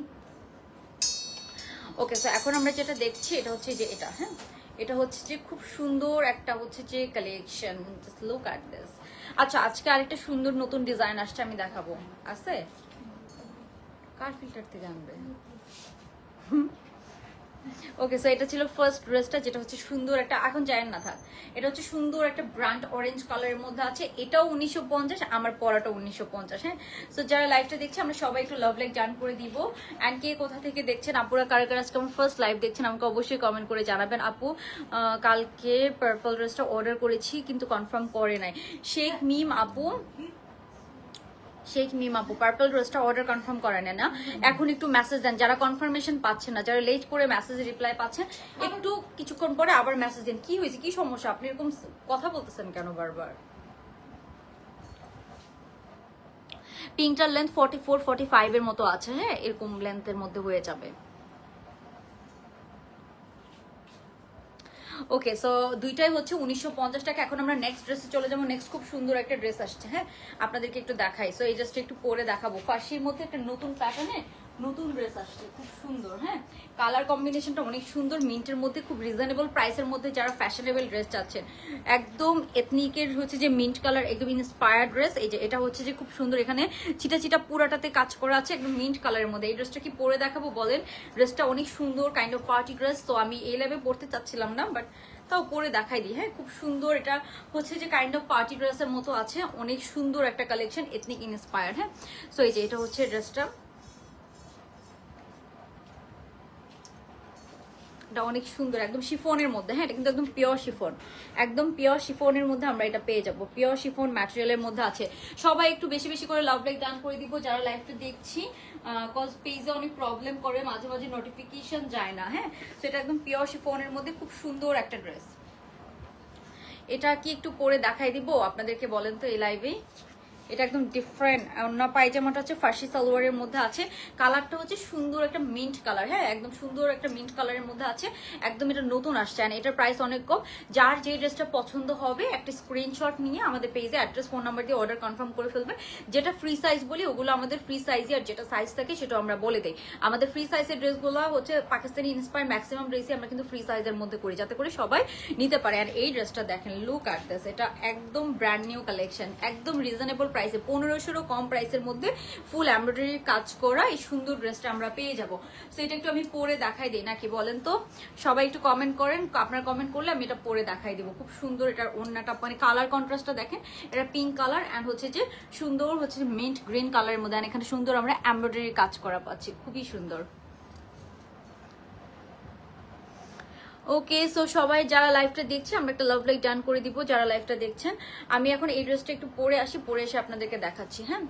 ওকে, সো এখন আমরা যেটা দেখছি এটা হচ্ছে যে এটা, হ্যাঁ, এটা হচ্ছে যে খুব সুন্দর একটা হচ্ছে যে collection. Just look at this. আচ্ছা, আজকে আরেকটা সুন্দর নতুন ডিজাইন আসছে, আমি দেখাবো। আছে কার ফিল্টার থেকে আনবে? ওকে, সো এটা ছিল ফার্স্ট ড্রেসটা, যেটা হচ্ছে সুন্দর একটা, এখন জানেন না থাক, এটা হচ্ছে সুন্দর একটা ব্রান্ড অরেঞ্জ কালারের মধ্যে আছে। এটাও 1950, আমার পরাটা 1950, হ্যাঁ। সো যারা লাইভটা দেখছে আমরা সবাই একটু লাভ লাইক ডান করে দিব। অ্যান্ড কে কোথা থেকে দেখছেন, আপুরা কারা কারা আজকে আমার ফার্স্ট লাইভ দেখছেন আমাকে অবশ্যই কমেন্ট করে জানাবেন। আপু কালকে পার্পল ড্রেসটা অর্ডার করেছি কিন্তু কনফার্ম করে নাই। শেখ মিম আপু, শেখ মিম আপু পার্পল ড্রেসটা অর্ডার কনফার্ম করে না, এখন একটু মেসেজ দেন। যারা কনফার্মেশন পাচ্ছেন না, যারা লেট করে মেসেজে রিপ্লাই পাচ্ছেন, একটু কিছুক্ষণ পরে আবার মেসেজ দেন। কি হয়েছে, কি সমস্যা, আপনি এরকম কথা বলতেছেন কেন বারবার? পিঙ্কটার লেন্থ 44 45 এর মতো আছে, হ্যাঁ, এরকম লেন্থের মধ্যে হয়ে যাবে। ওকে, সো দুইটাই হচ্ছে 1950 টাকা। এখন আমরা নেক্সট ড্রেসে চলে যাবো। নেক্সট খুব সুন্দর একটা ড্রেস আসছে, হ্যাঁ, আপনাদেরকে একটু দেখাই। সো এই জাস্ট একটু পরে দেখাবো। ফার্সির মধ্যে একটা নতুন প্যাটার্নে নতুন ড্রেস আসছে, খুব সুন্দর, হ্যাঁ। কালার কম্বিনেশনটা অনেক সুন্দর, মিন্টের মধ্যে, খুব রিজনেবল প্রাইসের মধ্যে। যারা ফ্যাশনেবল ড্রেস চাচ্ছেন, একদম এথনিকের হচ্ছে যে মিন্ট কালার, একদম ইন্সপায়ার্ড ড্রেস। এই যে এটা হচ্ছে যে খুব সুন্দর, এখানে চিটা চিটা পুরাটাতে কাজ করা আছে, একদম মিন্ট কালারের মধ্যে। এই ড্রেসটা কি পরে দেখাবো বলেন? ড্রেসটা অনেক সুন্দর, কাইন্ড অফ পার্টি ড্রেস। তো আমি এই লেভে পরতে চাচ্ছিলাম না, বাট তাও পরে দেখাই দিই, হ্যাঁ। খুব সুন্দর, এটা হচ্ছে যে কাইন্ড অফ পার্টি ড্রেসের মতো আছে, অনেক সুন্দর একটা কালেকশন, এথনিক ইন্সপায়ার্ড, হ্যাঁ। সো এই যে এটা হচ্ছে ড্রেসটা, এটা অনেক সুন্দর, একদম শিফনের মধ্যে, হ্যাঁ। এটা কিন্তু একদম পিওর শিফন, একদম পিওর শিফনের মধ্যে আমরা এটা পেয়ে যাবো। পিওর শিফন ম্যাটেরিয়ালের মধ্যে আছে। সবাই একটু বেশি বেশি করে লাভ লাইক ডান করে দিব যারা লাইভটা দেখছি, কজ পেজে অনেক প্রবলেম করে, মাঝে মাঝে নোটিফিকেশন যায় না, হ্যাঁ। তো এটা একদম পিওর শিফনের মধ্যে খুব সুন্দর একটা ড্রেস। এটা কি একটু পরে দেখাই দিব আপনাদেরকে, বলেন তো এই লাইভে? এটা একদম ডিফারেন্ট। অন্য পায়জামাটা হচ্ছে ফার্সি সালোয়ারের মধ্যে আছে, কালারটা হচ্ছে সুন্দর একটা মিন্ট কালার, হ্যাঁ, একদম সুন্দর একটা মিন্ট কালারের মধ্যে আছে, একদম এটা নতুন আসছে। আর এটার প্রাইস অনেক কম। যার যে ড্রেসটা পছন্দ হবে একটা স্ক্রিনশট নিয়ে আমাদের পেজে অ্যাড্রেস ফোন নাম্বার দিয়ে অর্ডার কনফার্ম করে ফেলবেন। যেটা ফ্রি সাইজ বলি ওগুলো আমাদের ফ্রি সাইজই, আর যেটা সাইজ থাকে সেটা আমরা বলে দেই। আমাদের ফ্রি সাইজের ড্রেসগুলো হচ্ছে পাকিস্তানি ইন্সপায়ার, ম্যাক্সিমাম ড্রেসই আমরা কিন্তু ফ্রি সাইজের মধ্যে করি, যাতে করে সবাই নিতে পারে। আর এই ড্রেসটা দেখেন, লুক অ্যাট দিস, এটা একদম ব্র্যান্ড নিউ কালেকশন, একদম রিজনেবল প্রাইসে, 1500 কম প্রাইসের মধ্যে ফুল এমব্রয়ডারির কাজ করা এই সুন্দর ড্রেসটা আমরা পেয়ে যাবো। সো এটা একটু আমি পরে দেখাই দিই নাকি বলেন তো? সবাই একটু কমেন্ট করেন, আপনার কমেন্ট করলে আমি এটা পরে দেখাই দিব। খুব সুন্দর, এটার ওড়নাটা মানে কালার কন্ট্রাস্টটা দেখেন, এটা পিঙ্ক কালার অ্যান্ড হচ্ছে যে সুন্দর হচ্ছে মিন্ট গ্রিন কালারের মধ্যে, এখানে সুন্দর আমরা এমব্রয়ডারির কাজ করা পাচ্ছি, খুবই সুন্দর। ওকে, সো সবাই যারা লাইভটা দেখছে আমরা একটা লাভ লাইক ডান করে দিব যারা লাইভটা দেখছেন। আমি এখন এই ড্রেসটা একটু পরে আসি, পরে এসে আপনাদেরকে দেখাচ্ছি। হ্যাঁ,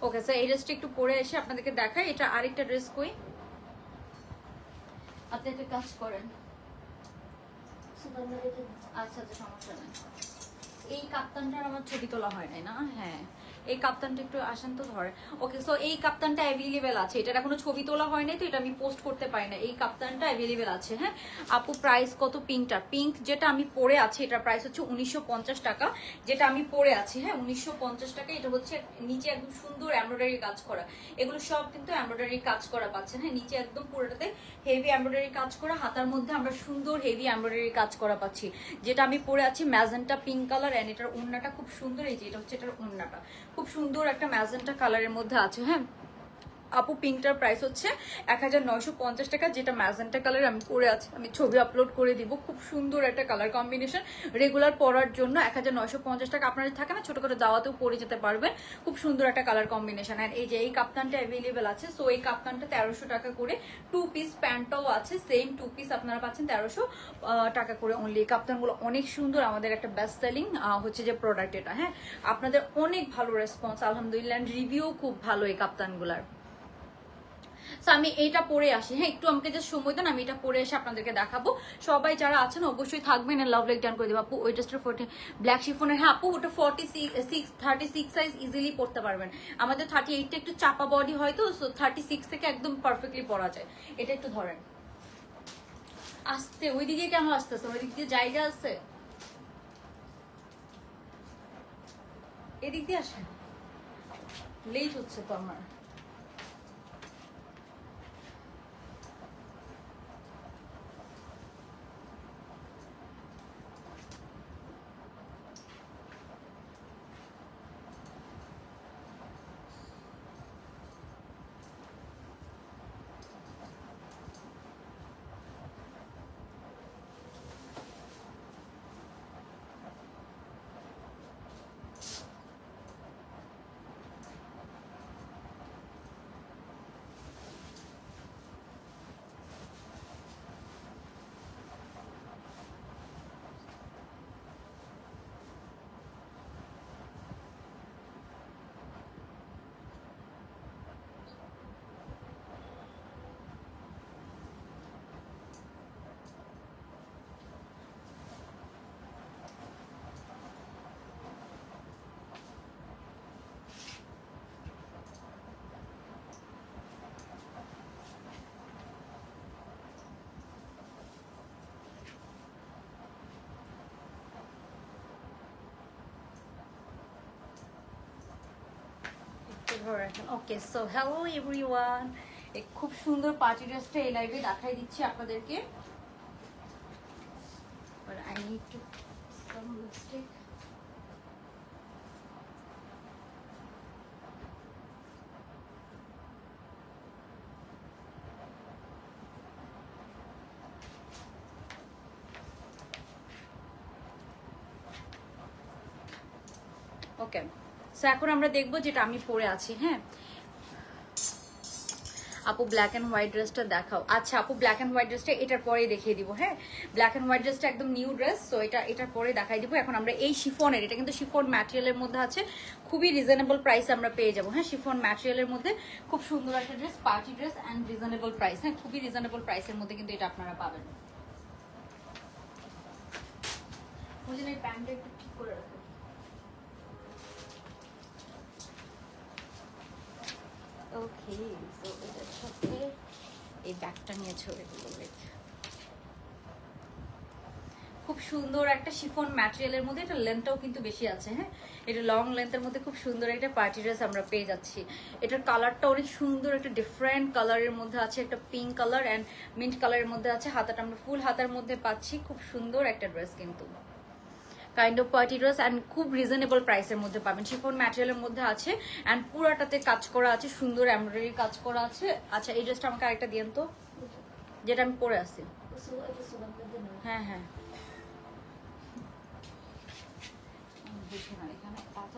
ওকে স্যার, এই ড্রেসটা একটু পরে এসে আপনাদেরকে দেখাই। এটা আরেকটা ড্রেস কই, আপনি একটা কাজ করেন। আচ্ছা আচ্ছা, সমস্যা নেই। এই কাপ্তানটার আমার ছবি তোলা হয় নাই না? হ্যাঁ, এই কাপ্তানটা একটু আসেন তো ধরে। ওকে, সো এই কাপ্তানটা অ্যাভেলেবেল আছে, এটার এখনো ছবি তোলা হয় নাই তো এটা আমি পোস্ট করতে পারি না। এই কাপ্তানটা অ্যাভেলেবেল আছে। হ্যাঁ আপু, প্রাইস কত পিঙ্কটার? পিঙ্ক যেটা আমি পরে আছি এটার প্রাইস হচ্ছে 1950 টাকা। যেটা আমি পরে আছি, হ্যাঁ 1950 টাকা। এটা হচ্ছে নিচে একদম সুন্দর এমব্রয়ডারি কাজ করা, এগুলো সব কিন্তু এমব্রয়ডারি কাজ করা পাচ্ছেন। হ্যাঁ, নিচে একদম পুরোটাতে হেভি এমব্রয়ডারি কাজ করা, হাতার মধ্যে আমরা সুন্দর হেভি এমব্রয়ডারি কাজ করা পাচ্ছি। যেটা আমি পরে আছি ম্যাজেন্টা পিঙ্ক কালার, এন্ড এটার ওড়নাটা খুব সুন্দর। এই যে এটা হচ্ছে এটার ওড়নাটা, খুব সুন্দর একটা ম্যাজেন্টা কালারের মধ্যে আছে। হ্যাঁ আপু, পিঙ্কটার প্রাইস হচ্ছে 1950 টাকা। যেটা ম্যাজেন্টা কালার আমি পরে আছি, আমি ছবি আপলোড করে দিব। খুব সুন্দর একটা কালার কম্বিনেশন, রেগুলার পরার জন্য 1950 টাকা। আপনারা থাকে না ছোটখাটো দাওয়াতেও পরে যেতে পারবেন। খুব সুন্দর একটা কালার কম্বিনেশন। এন্ড এই যে এই কাপ্তানটা অ্যাভেলেবেল আছে। সো এই কাপ্তানটা 1300 টাকা করে। 2 পিস প্যান্টটাও আছে, সেম 2 পিস আপনারা পাচ্ছেন 1300 টাকা করে অনলি। এই কাপ্তানগুলো অনেক সুন্দর, আমাদের একটা বেস্ট সেলিং হচ্ছে যে প্রোডাক্ট এটা। হ্যাঁ, আপনাদের অনেক ভালো রেসপন্স আলহামদুলিল্লাহ, রিভিউ খুব ভালো এই কাপ্তানগুলার। আমি এটা পরে আসি। হ্যাঁ, একটু আমাকে যে সময় দেন, আমি এটা পরে এসে আপনাদেরকে দেখাবো। সবাই যারা আছেন অবশ্যই থাকবেন, লাভ লাইক ডান করে দেবো। আপু ওই ড্রেসটা 40 ব্ল্যাক শিফনের। হ্যাঁ আপু, ওটা 36 সাইজ ইজিলি পরতে পারবেন। আমাদের 38টা একটু চাপা বডি হয় তো, সো 36 থেকে একদম পারফেক্টলি পরা যায়। এটা একটু ধরেন, আসতে ওইদিকে কেন আসতেছে? ওই দিক দিয়ে জায়গা আছে, এদিক দিয়ে আসেন, লেট হচ্ছে তো আমার। ওকে, সো হ্যালো এভরিওয়ান, খুব সুন্দর পার্টি ড্রেসটা এই লাইভে দেখাই দিচ্ছি আপনাদেরকে। But I need to some lipstick. Okay, so এখন আমরা দেখবো যেটা আমি পরে আছি। হ্যাঁ আপু, ব্ল্যাক এন্ড হোয়াইট ড্রেসটা দেখাও। আচ্ছা আপু, ব্ল্যাক এন্ড হোয়াইট ড্রেসটা এটার পরে দেখিয়ে দিব। হ্যাঁ, ব্ল্যাক এন্ড হোয়াইট ড্রেসটা একদম নিউ ড্রেস, সো এটার পরে দেখাই দিব। এখন আমরা এই শিফনের, এটা কিন্তু শিফন ম্যাটেরিয়ালের মধ্যে আছে, খুবই রিজনেবল প্রাইস আমরা পেয়ে যাবো। হ্যাঁ, শিফন ম্যাটেরিয়ালের মধ্যে খুব সুন্দর একটা dress, party dress and reasonable price. হ্যাঁ, খুবই রিজনেবল প্রাইসের মধ্যে কিন্তু এটা আপনারা পাবেন। এই প্যান্টটা একটু ঠিক করে রাখেন। ওকে, সো এটার সাথে এই ব্যাগটা নিয়ে ছড়ে দিল। খুব সুন্দর একটা শিফন ম্যাটেরিয়ালের মধ্যে, এটা লেন্থটাও কিন্তু বেশি আছে। হ্যাঁ, এটা লং লেন্থের মধ্যে খুব সুন্দর একটা পার্টি ড্রেস আমরা পেয়ে যাচ্ছি। এটার কালারটা অনেক সুন্দর, একটা ডিফারেন্ট কালারের মধ্যে আছে, একটা পিঙ্ক কালার অ্যান্ড মিন্ট কালারের মধ্যে আছে। হাতাটা আমরা ফুল হাতার মধ্যে পাচ্ছি। খুব সুন্দর একটা ড্রেস, কিন্তু kind off party dress and খুব রিজনেবল প্রাইসের মধ্যে পাবেন। শিফন ম্যাটেরিয়ালের মধ্যে আছে অ্যান্ড পুরাটাতে কাজ করা আছে, সুন্দর এমব্রয়ডারি কাজ করা আছে। আচ্ছা, এই ড্রেসটা আমাকে আরেকটা দিয়েন তো, যেটা আমি পরে আসি। হ্যাঁ হ্যাঁ, এখানে এত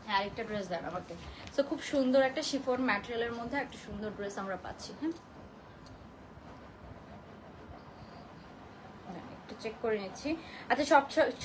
হ্যাঁ আরেকটা ড্রেস দেন আমাকে। সো খুব সুন্দর একটা শিফন ম্যাটেরিয়ালের মধ্যে একটা সুন্দর ড্রেস আমরা পাচ্ছি। হ্যাঁ চেক করে নিচ্ছি। আচ্ছা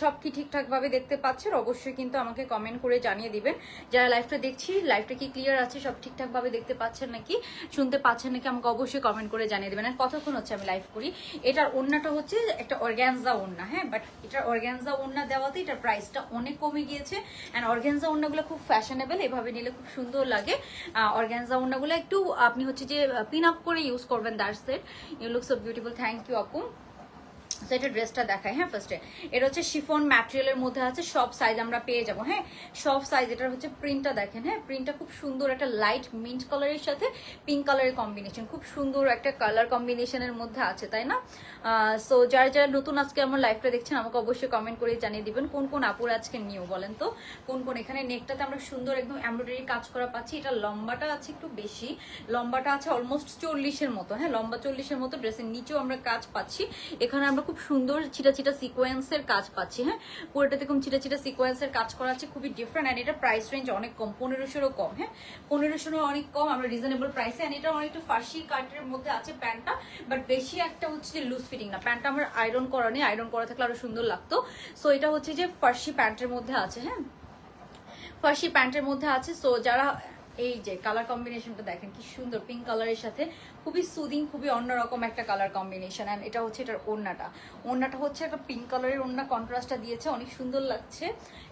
সব কি ঠিকঠাক ভাবে দেখতে পাচ্ছেন? অবশ্যই কিন্তু আমাকে কমেন্ট করে জানিয়ে দিবেন। যারা লাইভটা দেখছি, লাইভটা কি ক্লিয়ার আছে? সব ঠিকঠাক ভাবে দেখতে পাচ্ছেন নাকি, শুনতে পাচ্ছেন নাকি, আমাকে অবশ্যই কমেন্ট করে জানিয়ে দিবেন। আর কতক্ষণ হচ্ছে আমি লাইভ করি? এটার ওড়নাটা হচ্ছে একটা অর্গানজা ওড়না। হ্যাঁ বাট এটার অর্গানজা ওড়না দেওয়াতে এটার প্রাইসটা অনেক কমে গিয়েছে। অ্যান্ড অর্গানজা ওড়নাগুলো খুব ফ্যাশনেবল, এভাবে নিলে খুব সুন্দর লাগে। অর্গানজা ওড়নাগুলো একটু আপনি হচ্ছে যে পিন আপ করে ইউজ করবেন। That's it, you look so beautiful. Thank you আপু। এটা ড্রেসটা দেখায়। হ্যাঁ ফার্স্টে এটা হচ্ছে শিফন ম্যাটেরিয়ালের মধ্যে আছে, সব সাইজ আমরা পেয়ে যাবো। হ্যাঁ সব সাইজ। এটার হচ্ছে প্রিন্টটা দেখেন। হ্যাঁ প্রিন্টটা খুব সুন্দর, একটা লাইট মিন্ট কালারের সাথে পিঙ্ক কালারের কম্বিনেশন, খুব সুন্দর একটা কালার কম্বিনেশনের মধ্যে আছে, তাই না? সো যারা যারা নতুন আজকে আমার লাইভটা দেখছেন আমাকে অবশ্যই কমেন্ট করে জানিয়ে দিবেন কোন কোন আপুর আজকে নিউ বলেন তো কোন কোন। এখানে নেকটাতে আমরা সুন্দর একদম এমব্রয়ডারি কাজ করা পাচ্ছি। এটা লম্বাটা আছে একটু বেশি, লম্বাটা আছে অলমোস্ট 40-এর মতো। হ্যাঁ লম্বা 40-এর মতো। ড্রেসের নিচেও আমরা কাজ পাচ্ছি। এখানে আমরা খুব সুন্দর চিটা চিটা সিকোয়েন্সের কাজ পাচ্ছি। হ্যাঁ পুরোটাতে খুব চিটা চিটা সিকোয়েন্সের কাজ করা আছে, খুবই ডিফারেন্ট। অ্যান্ড এটা প্রাইস রেঞ্জ অনেক কম, 1500-ও কম। হ্যাঁ 1500-ও অনেক কম, আমরা রিজনেবল প্রাইসে। অ্যান্ড এটা অনেকটা ফার্সি কাটের মধ্যে আছে প্যান্টটা, বাট বেশি একটা হচ্ছে যে লুজ ফিটিং না। প্যান্টটা আমার আয়রন করা নেই, আয়রন করা থাকলে আরো সুন্দর লাগতো। সো এটা হচ্ছে যে ফার্সি প্যান্টের মধ্যে আছে। হ্যাঁ ফার্সি প্যান্টের মধ্যে আছে। সো যারা এই যে কালার কম্বিনেশনটা দেখেন কি সুন্দর, পিঙ্ক কালারের সাথে খুবই সুদিং, খুবই অন্যরকম একটা কালার কম্বিনেশন। অ্যান্ড এটা হচ্ছে এটার ওড়নাটা, ওড়নাটা হচ্ছে একটা পিঙ্ক কালারের ওড়না, কন্ট্রাস্টটা দিয়েছে, অনেক সুন্দর লাগছে।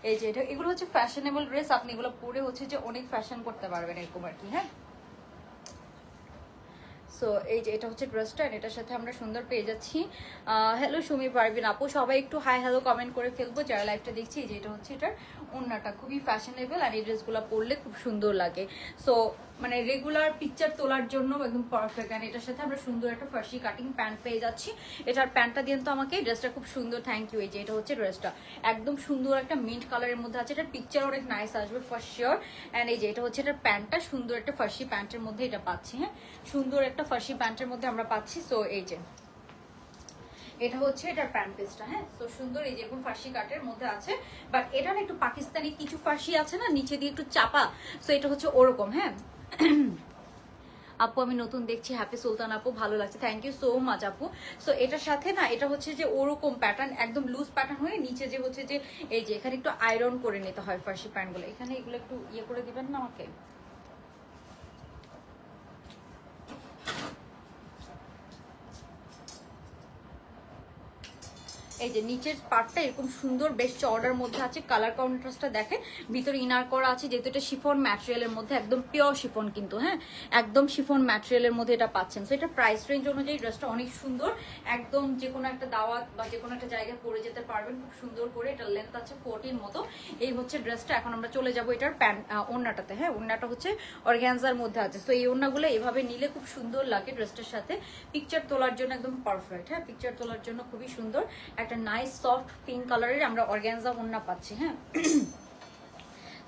এই যে এটা এগুলো হচ্ছে ফ্যাশনেবল ড্রেস, আপনি এগুলো পরে হচ্ছে যে অনেক ফ্যাশন করতে পারবেন এরকম আর কি। হ্যাঁ সো এই যে এটা হচ্ছে ড্রেসটা, এটার সাথে আমরা সুন্দর পেয়ে যাচ্ছি। হ্যালো সুমি পারবিন আপু, সবাই একটু হাই হ্যালো কমেন্ট করে ফেলবো যারা লাইভটা দেখছি। এই যে এটা হচ্ছে এটার ওড়নাটা, খুবই ফ্যাশনেবল। আর এই ড্রেসগুলো পরলে খুব সুন্দর লাগে। সো মানে রেগুলার পিকচার তোলার জন্য একদম পারফেক্ট। আর এটার সাথে আমরা সুন্দর একটা ফার্সি কাটিং প্যান্ট পেয়ে যাচ্ছি। এটার প্যান্টটা দিয়ে তো আমাকে, ড্রেসটা খুব সুন্দর। Thank you. এই যে এটা হচ্ছে ড্রেসটা একদম সুন্দর একটা মিন্ট কালারের মধ্যে আছে। এটার পিকচার অনেক নাইস আসবে ফর শিওর। অ্যান্ড এই যে এটা হচ্ছে এটার প্যান্টটা, সুন্দর একটা ফার্সি প্যান্টের মধ্যে এটা পাচ্ছি। হ্যাঁ সুন্দর একটা ফার্সি প্যান্টের মধ্যে আমরা পাচ্ছি। সো এই যে এটা হচ্ছে এটার প্যান্ট পিসটা। হ্যাঁ তো সুন্দর, এই যে এখন ফার্সি কাটের মধ্যে আছে, বাট এটার একটু পাকিস্তানি কিছু ফার্সি আছে না নিচে দিয়ে একটু চাপা। সো এটা হচ্ছে ওরকম। হ্যাঁ আপু আমি নতুন দেখছি, হ্যাপি সুলতান আপু, ভালো লাগছে, থ্যাংক ইউ সো মাচ আপু। সো এটার সাথে না এটা হচ্ছে যে ওরকম প্যাটার্ন, একদম লুজ প্যাটার্ন হয়ে নিচে যে হচ্ছে যে এই যে এখানে একটু আয়রন করে নিতে হয় ফার্সি প্যান্টগুলো। এখানে এগুলো একটু ইয়ে করে দিবেন না আমাকে। এই যে নিচের পার্টটা এরকম সুন্দর বেশ চওড়ার মধ্যে আছে, কালার কন্ট্রাস্টটা দেখেন, ভিতরে ইনার করা আছে। যেহেতু এটা শিফন ম্যাটেরিয়ালের মধ্যে, একদম পিওর শিফন কিন্তু। হ্যাঁ একদম শিফন ম্যাটেরিয়ালের মধ্যে এটা পাচ্ছেন। সো এটা প্রাইস রেঞ্জ অনুযায়ী ড্রেসটা অনেক সুন্দর, একদম যে কোনো একটা দাওয়াত বা যে কোনো একটা জায়গায় পরে যেতে পারবেন খুব সুন্দর করে। এটার লেন্থ আছে 40 মতো। এই হচ্ছে ড্রেসটা। এখন আমরা চলে যাবো এটার ওড়নাটাতে। হ্যাঁ ওড়নাটা হচ্ছে অর্গানজার মধ্যে আছে। সো এই ওড়নাগুলো এভাবে নিলে খুব সুন্দর লাগে ড্রেসটার সাথে, পিকচার তোলার জন্য একদম পারফেক্ট। হ্যাঁ পিকচার তোলার জন্য খুবই সুন্দর একটা নাইস সফট পিঙ্ক কালারের আমরা অর্গানজা ওড়না পাচ্ছি। হ্যাঁ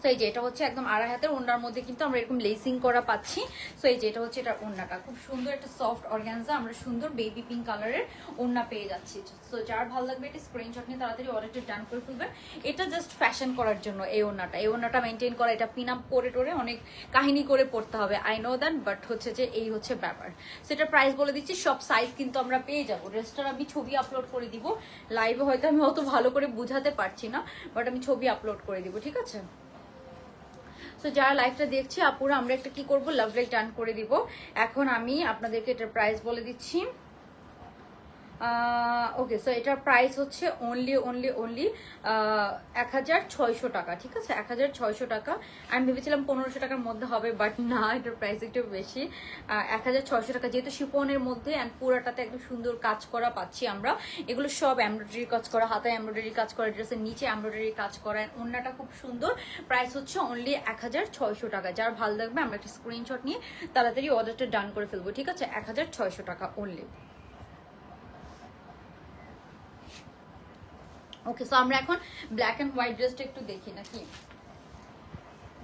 সো এই যে এটা হচ্ছে একদম আড়াই হাতের ওড়নার মধ্যে কিন্তু আমরা এরকম লেসিং করা পাচ্ছি। সো এই যে এটা হচ্ছে এটা ওড়নাটা, খুব সুন্দর একটা সফট অর্গানজা, আমরা সুন্দর বেবি পিঙ্ক কালারের ওড়না পেয়ে যাচ্ছি। সো যার ভালো লাগবে এটা স্ক্রিনশট নিয়ে তাড়াতাড়ি অর্ডারটা ডান করে ফেলবেন। এটা জাস্ট ফ্যাশন করার জন্য এই ওড়নাটা মেনটেন করা, এটা পিন আপ করে টোরে অনেক কাহিনী করে পড়তে হবে, আই নো দ্যাট, বাট হচ্ছে যে এই হচ্ছে ব্যাপার। সেটা প্রাইস বলে দিচ্ছি, সব সাইজ কিন্তু আমরা পেয়ে যাবো। ড্রেসটার আমি ছবি আপলোড করে দিব লাইভে, হয়তো আমি অত ভালো করে বুঝাতে পারছি না, বাট আমি ছবি আপলোড করে দিব, ঠিক আছে? সো যারা লাইভটা দেখছে আপুরা, আমরা একটা কি করবো, লাভ লাইক টার্ন করে দিব। এখন আমি আপনাদেরকে এটার প্রাইস বলে দিচ্ছি। ওকে সো এটার প্রাইস হচ্ছে অনলি 1600 টাকা, ঠিক আছে? 1600 টাকা। আমি ভেবেছিলাম 1500 টাকার মধ্যে হবে, বাট না, এটার প্রাইস একটু বেশি। 1600 টাকা, যেহেতু শিফনের মধ্যে অ্যান্ড পুরাটাতে একদম সুন্দর কাজ করা পাচ্ছি আমরা। এগুলো সব এমব্রয়ডারি কাজ করা, হাতে এমব্রয়ডারি কাজ করা, ড্রেসের নিচে এমব্রয়ডারি কাজ করা, ওড়নাটা খুব সুন্দর। প্রাইস হচ্ছে অনলি 1600 টাকা। যার ভালো লাগবে আমরা একটা স্ক্রিনশট নিয়ে তাড়াতাড়ি অর্ডারটা ডান করে ফেলবো, ঠিক আছে? 1600 টাকা অনলি। ওকে সো আমরা এখন ব্ল্যাক এন্ড হোয়াইট ড্রেসটা একটু দেখি নাকি।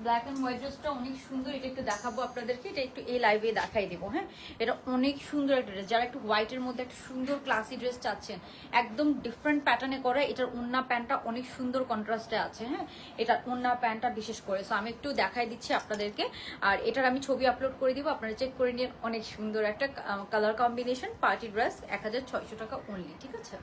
ব্ল্যাক এন্ড হোয়াইট ড্রেসটা অনেক সুন্দর, এটা একটু দেখাবো আপনাদেরকে, এটা একটু এই লাইভে দেখাই দেবো। হ্যাঁ, এটা অনেক সুন্দর একটা ড্রেস, যারা একটু হোয়াইটের মধ্যে একটা সুন্দর ক্লাসি ড্রেস চাচ্ছেন, একদম ডিফারেন্ট প্যাটার্নে করা। এটার ওড়না প্যান্টটা অনেক সুন্দর কন্ট্রাস্টে আছে। হ্যাঁ, এটার ওড়না প্যান্টটা বিশেষ করে, সো আমি একটু দেখাই দিচ্ছি আপনাদেরকে। আর এটার আমি ছবি আপলোড করে দিব, আপনারা চেক করে নিন। অনেক সুন্দর একটা কালার কম্বিনেশন, পার্টি ড্রেস, 1600 টাকা অনলি। ঠিক আছে,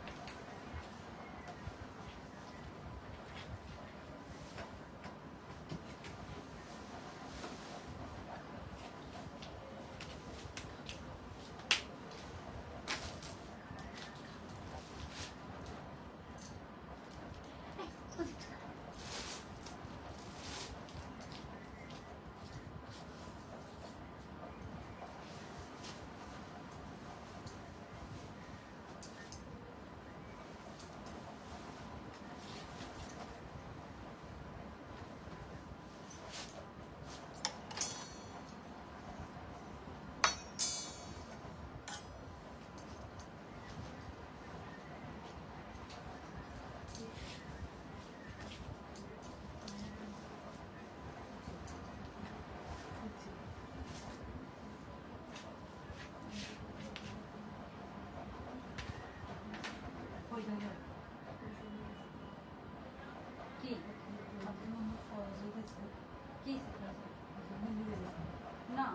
না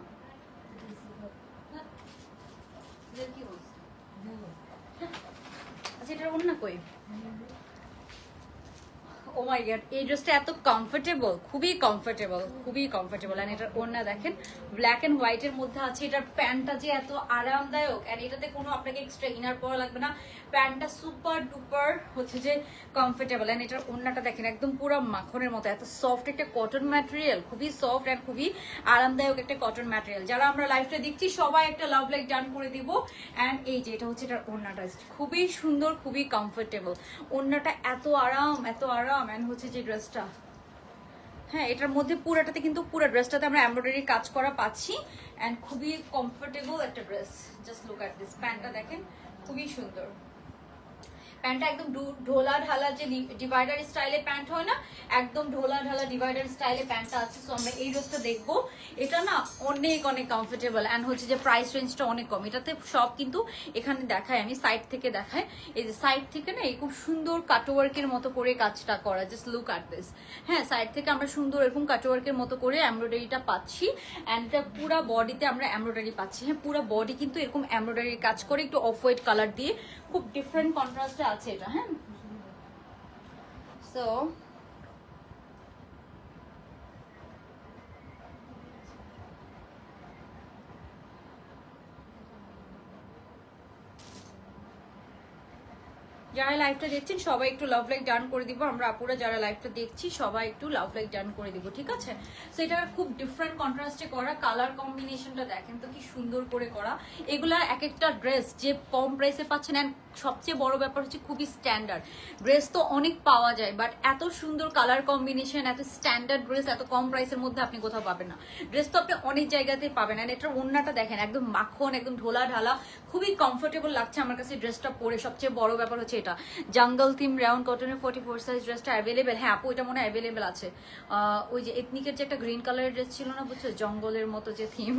কি বলছে? আচ্ছা, এটার অন্য কই? ও মাই গড, এই ড্রেসটা এত কমফোর্টেবল, খুবই কমফোর্টেবল, খুবই কমফোর্টেবল। এন্ড এটার ওড়না দেখেন ব্ল্যাক এন্ড হোয়াইট এর মধ্যে আছে। এটার প্যান্টটা যে এত আরামদায়ক, এন্ড এটাতে কোনো আপনাকে এক্সট্রা ইনার পরা লাগবে না। প্যান্টটা সুপার ডুপার হচ্ছে যে কমফোর্টেবল। এন্ড এটার ওড়নাটা দেখেন একদম পুরো মাখনের মতো, এত সফট একটা কটন ম্যাটেরিয়াল, খুবই সফট এন্ড খুবই আরামদায়ক একটা কটন ম্যাটেরিয়াল। যারা আমরা লাইফটা দেখছি সবাই একটা লাভ লাইক ডান করে দিব। এন্ড এই যে এটা হচ্ছে এটার ওড়নাটা, খুবই সুন্দর, খুবই কমফোর্টেবল। ওড়নাটা এত আরাম, এত আরাম। এন্ড হচ্ছে যে ড্রেসটা, হ্যাঁ, এটার মধ্যে পুরোটাতে কিন্তু পুরো ড্রেসটাতে আমরা এমব্রয়ডারি কাজ করা পাচ্ছি। এন্ড খুবই কমফোর্টেবল একটা dress. Just look at this, প্যান্টটা দেখেন খুবই সুন্দর। প্যান্টটা একদম ঢোলা ঢালা যে ডিভাইডার স্টাইলে প্যান্ট হয় না, একদম ঢোলা ঢালা ডিভাইডার স্টাইলে প্যান্টটা আছে। সো আমরা এই ড্রেসটা দেখবো। এটা না অনেক অনেক কমফোর্টেবল এন্ড হচ্ছে যে প্রাইস রেঞ্জটা অনেক কম। এটাতে সব কিন্তু এখানে দেখায়, আমি সাইড থেকে দেখাই। এই যে সাইড থেকে না এই খুব সুন্দর কাটওয়ার্কের মতো করে কাজটা করা, জাস্ট লুক এট দিস। হ্যাঁ, সাইড থেকে আমরা সুন্দর এরকম কাটওয়ার্কের মতো করে এমব্রয়ডারিটা পাচ্ছি। এন্ড এটা পুরো বডিতে আমরা এমব্রয়ডারি পাচ্ছি। হ্যাঁ, পুরো বডি কিন্তু এরকম এমব্রয়ডারি কাজ করে, একটু অফ হোয়াইট কালার দিয়ে, খুব ডিফারেন্ট কন্ট্রাস্টে আছে এটা। হ্যাঁ, সো যারা লাইভটা দেখছেন সবাই একটু লাভ লাইক ডান করে দিব। আমরা আপুরা যারা লাইভটা দেখছি সবাই একটু লাভ লাইক ডান করে দিব, ঠিক আছে? সো এটা খুব ডিফারেন্ট কন্ট্রাস্টে করা, কালার কম্বিনেশনটা দেখেন তো কি সুন্দর করে করা। এগুলা এক একটা ড্রেস যে কম প্রাইসে পাচ্ছেন, এন্ড সবচেয়ে বড় ব্যাপার হচ্ছে খুবই স্ট্যান্ডার্ড ড্রেস। তো অনেক পাওয়া যায়, বাট এত সুন্দর কালার কম্বিনেশন, এত স্ট্যান্ডার্ড ড্রেস এত কম প্রাইসের মধ্যে আপনি কোথাও পাবেন না। ড্রেস তো আপনি অনেক জায়গাতেই পাবেন। এন্ড এটার ওড়নাটা দেখেন একদম মাখন, একদম ঢোলা ঢালা, খুবই কমফোর্টেবল লাগছে আমার কাছে ড্রেসটা পরে। সবচেয়ে বড় ব্যাপার হচ্ছে এটা জাঙ্গল থিম রাউন্ড কটনের 44 সাইজ ড্রেসটা অ্যাভেলেবেল। হ্যাঁ আপু, এটা মনে হয় অ্যাভেলেবেল আছে। ওই যে এথনিকের যে একটা গ্রিন কালারের ড্রেস ছিল না, বুঝছো, জঙ্গলের মতো যে থিম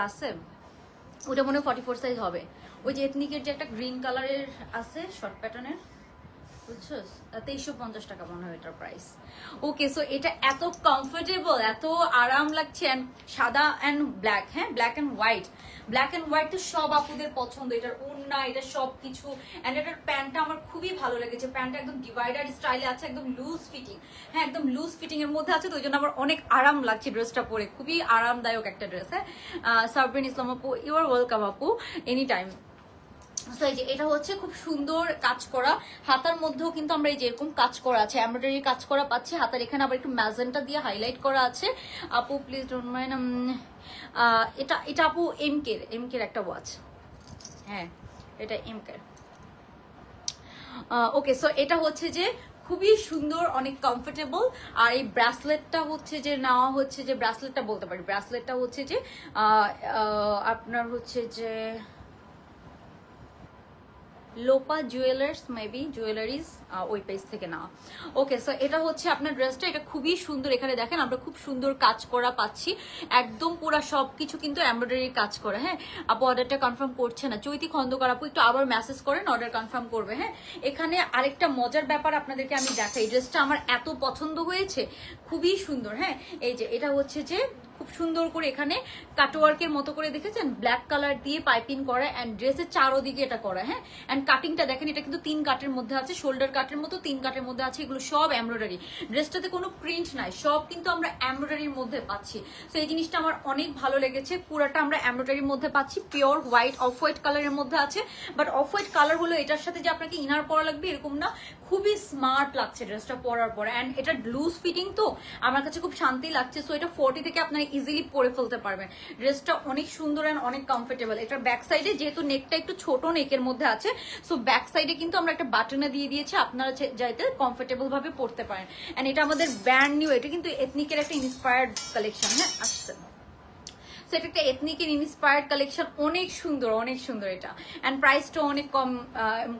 আছে, ওটা মনে হয় 44 সাইজ হবে। ওই যে এথনিকের যে একটা গ্রিন কালারের আছে শর্ট প্যাটার্নের, বুঝছো, 2350 টাকা মনে হয় এটার প্রাইস। ওকে, সো এটা এত কমফোর্টেবল, এত আরাম লাগছে। এন্ড সাদা এন্ড ব্ল্যাক, হ্যাঁ, black and white, black and white তো সব আপুদের পছন্দ। এটার ওড়না, এটা সবকিছু। এন্ড এটার প্যান্টটা আমার খুবই ভালো লেগেছে। প্যান্টটা একদম ডিভাইডার স্টাইলে আছে, একদম লুজ ফিটিং। হ্যাঁ, একদম লুজ ফিটিং এর মধ্যে আছে, তো ওই জন্য আমার অনেক আরাম লাগছে ড্রেসটা পরে, খুবই আরামদায়ক একটা ড্রেস। হ্যাঁ, সাবরিন ইসলাম আপু, ইউ আর ওয়েলকাম আপু, এনি টাইম। সো এই যে এটা হচ্ছে খুব সুন্দর কাজ করা, হাতার মধ্যেও কিন্তু আমরা এই যে এরকম কাজ করা আছে, এমব্রয়ডারি কাজ করা পাচ্ছি। হাতার এখানে আবার একটু ম্যাজেন্টা দিয়ে হাইলাইট করা আছে। আপু প্লিজ ডোন্ট মাইন্ড, এটা এটা আপু এমকের একটা ওয়াচ। হ্যাঁ, এটা এমকের। ওকে, সো এটা হচ্ছে যে খুবই সুন্দর, অনেক কমফোর্টেবল। আর এই ব্রাসলেটটা হচ্ছে যে নেওয়া হচ্ছে যে, ব্রাসলেটটা বলতে পারি, ব্রাসলেটটা হচ্ছে যে আপনার হচ্ছে যে লোপা জুয়েলার্স মেবি জুয়েলারিজ ওই পেজ থেকে না। ওকে, সো এটা হচ্ছে আপনার ড্রেসটা, এটা খুবই সুন্দর। এখানে দেখেন আমরা খুব সুন্দর কাজ করা পাচ্ছি, একদম পুরো সবকিছু কিন্তু এমব্রয়ডারি কাজ করা। হ্যাঁ আপু অর্ডারটা কনফার্ম করছে না, চৈতি খন্দকার আপু একটু আবার মেসেজ করেন, অর্ডার কনফার্ম করবে। হ্যাঁ এখানে আরেকটা মজার ব্যাপার আপনাদেরকে আমি দেখাই, ড্রেসটা আমার এত পছন্দ হয়েছে, খুবই সুন্দর। হ্যাঁ এই যে এটা হচ্ছে যে খুব সুন্দর করে এখানে কাটওয়ার্কের মতো করে দেখেছেন, ব্ল্যাক কালার দিয়ে পাইপিং করা এন্ড ড্রেসের চারোদিকে এটা করা। হ্যাঁ এন্ড কাটিংটা দেখেন, এটা কিন্তু 3 কাটের মধ্যে আছে, শোল্ডার কাটের মতো 3 কাটের মধ্যে আছে, এগুলো সব এমব্রয়ডারি। ড্রেসটাতে কোনো প্রিন্ট নাই, সব কিন্তু আমরা এমব্রয়ডারির মধ্যে পাচ্ছি। তো এই জিনিসটা আমার অনেক ভালো লেগেছে, পুরাটা আমরা এমব্রয়ডারির মধ্যে পাচ্ছি, পিওর হোয়াইট অফ হোয়াইট কালারের মধ্যে আছে। বাট অফ হোয়াইট কালার হলো এটার সাথে যে আপনাকে ইনার পরা লাগবে এরকম না, খুবই স্মার্ট লাগছে ড্রেসটা পরার পর। এন্ড এটা লুজ ফিটিং, তো আমার কাছে খুব শান্তি লাগছে। সো এটা 40 থেকে আপনারা ইজিলি পরে ফেলতে পারবেন। ড্রেসটা অনেক সুন্দর এন্ড অনেক কমফোর্টেবল। এটার ব্যাক সাইডে যেহেতু নেকটা একটু ছোট নেকের মধ্যে আছে, সো ব্যাক সাইডে কিন্তু আমরা একটা বাটনে দিয়ে দিয়েছি, আপনারা যাইতে কমফোর্টেবল ভাবে পরতে পারেন। এন্ড এটা আমাদের ব্র্যান্ড নিউ, এটা কিন্তু এথনিকের একটা ইন্সপায়ার্ড কালেকশন। হ্যাঁ আসছে, এটা একটা এথনিকের ইন্সপায়ার্ড কালেকশন, অনেক সুন্দর অনেক সুন্দর এটা। এন্ড প্রাইসটা অনেক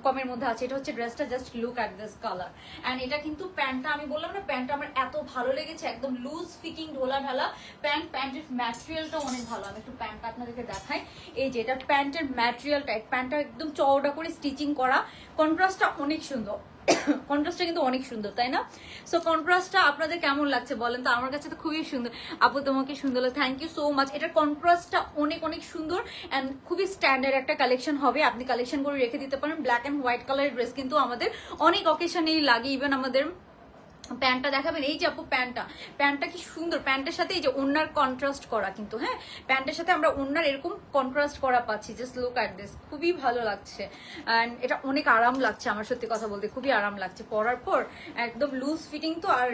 কমের মধ্যে আছে। এটা হচ্ছে ড্রেসটা, just look at this colour. And এটা কিন্তু প্যান্টটা, আমি বললাম না প্যান্টটা আমার এত ভালো লেগেছে, একদম লুজ ফিটিং ঢোলা ঢালা প্যান্ট। প্যান্টের ম্যাটেরিয়ালটা অনেক ভালো, আমি একটু প্যান্টটা আপনাদেরকে দেখাই। এই যে এটা প্যান্টের ম্যাটেরিয়ালটা, প্যান্টটা একদম চওড়া করে স্টিচিং করা, কন্ট্রাস্টটা অনেক সুন্দর। কন্ট্রাস্টটা কিন্তু অনেক সুন্দর, তাই না? সো কন্ট্রাস্টটা আপনাদের কেমন লাগছে বলেন তো? আমার কাছে তো খুবই সুন্দর। আপু তোমাকে সুন্দর লাগে, থ্যাংক ইউ সো মাচ। এটার কন্ট্রাস্টটা অনেক অনেক সুন্দর এন্ড খুবই স্ট্যান্ডার্ড একটা কালেকশন হবে, আপনি কালেকশন করে রেখে দিতে পারেন। ব্ল্যাক এন্ড হোয়াইট কালারের ড্রেস কিন্তু আমাদের অনেক অকেশনেই লাগে, ইভেন আমাদের প্যান্টটা দেখাবেন। এই যে আপু প্যান্টটা কি সুন্দর, প্যান্টের সাথে এই যে ওড়নার কন্ট্রাস্ট করা কিন্তু। হ্যাঁ প্যান্টের সাথে আমরা ওড়নার এরকম কন্ট্রাস্ট করা পাচ্ছি, জাস্ট লুক অ্যাট দিস, খুবই ভালো লাগছে। এন্ড এটা অনেক আরাম লাগছে, আমার সত্যি কথা বলতে খুবই আরাম লাগছে পরার পর, একদম লুজ ফিটিং তো। আর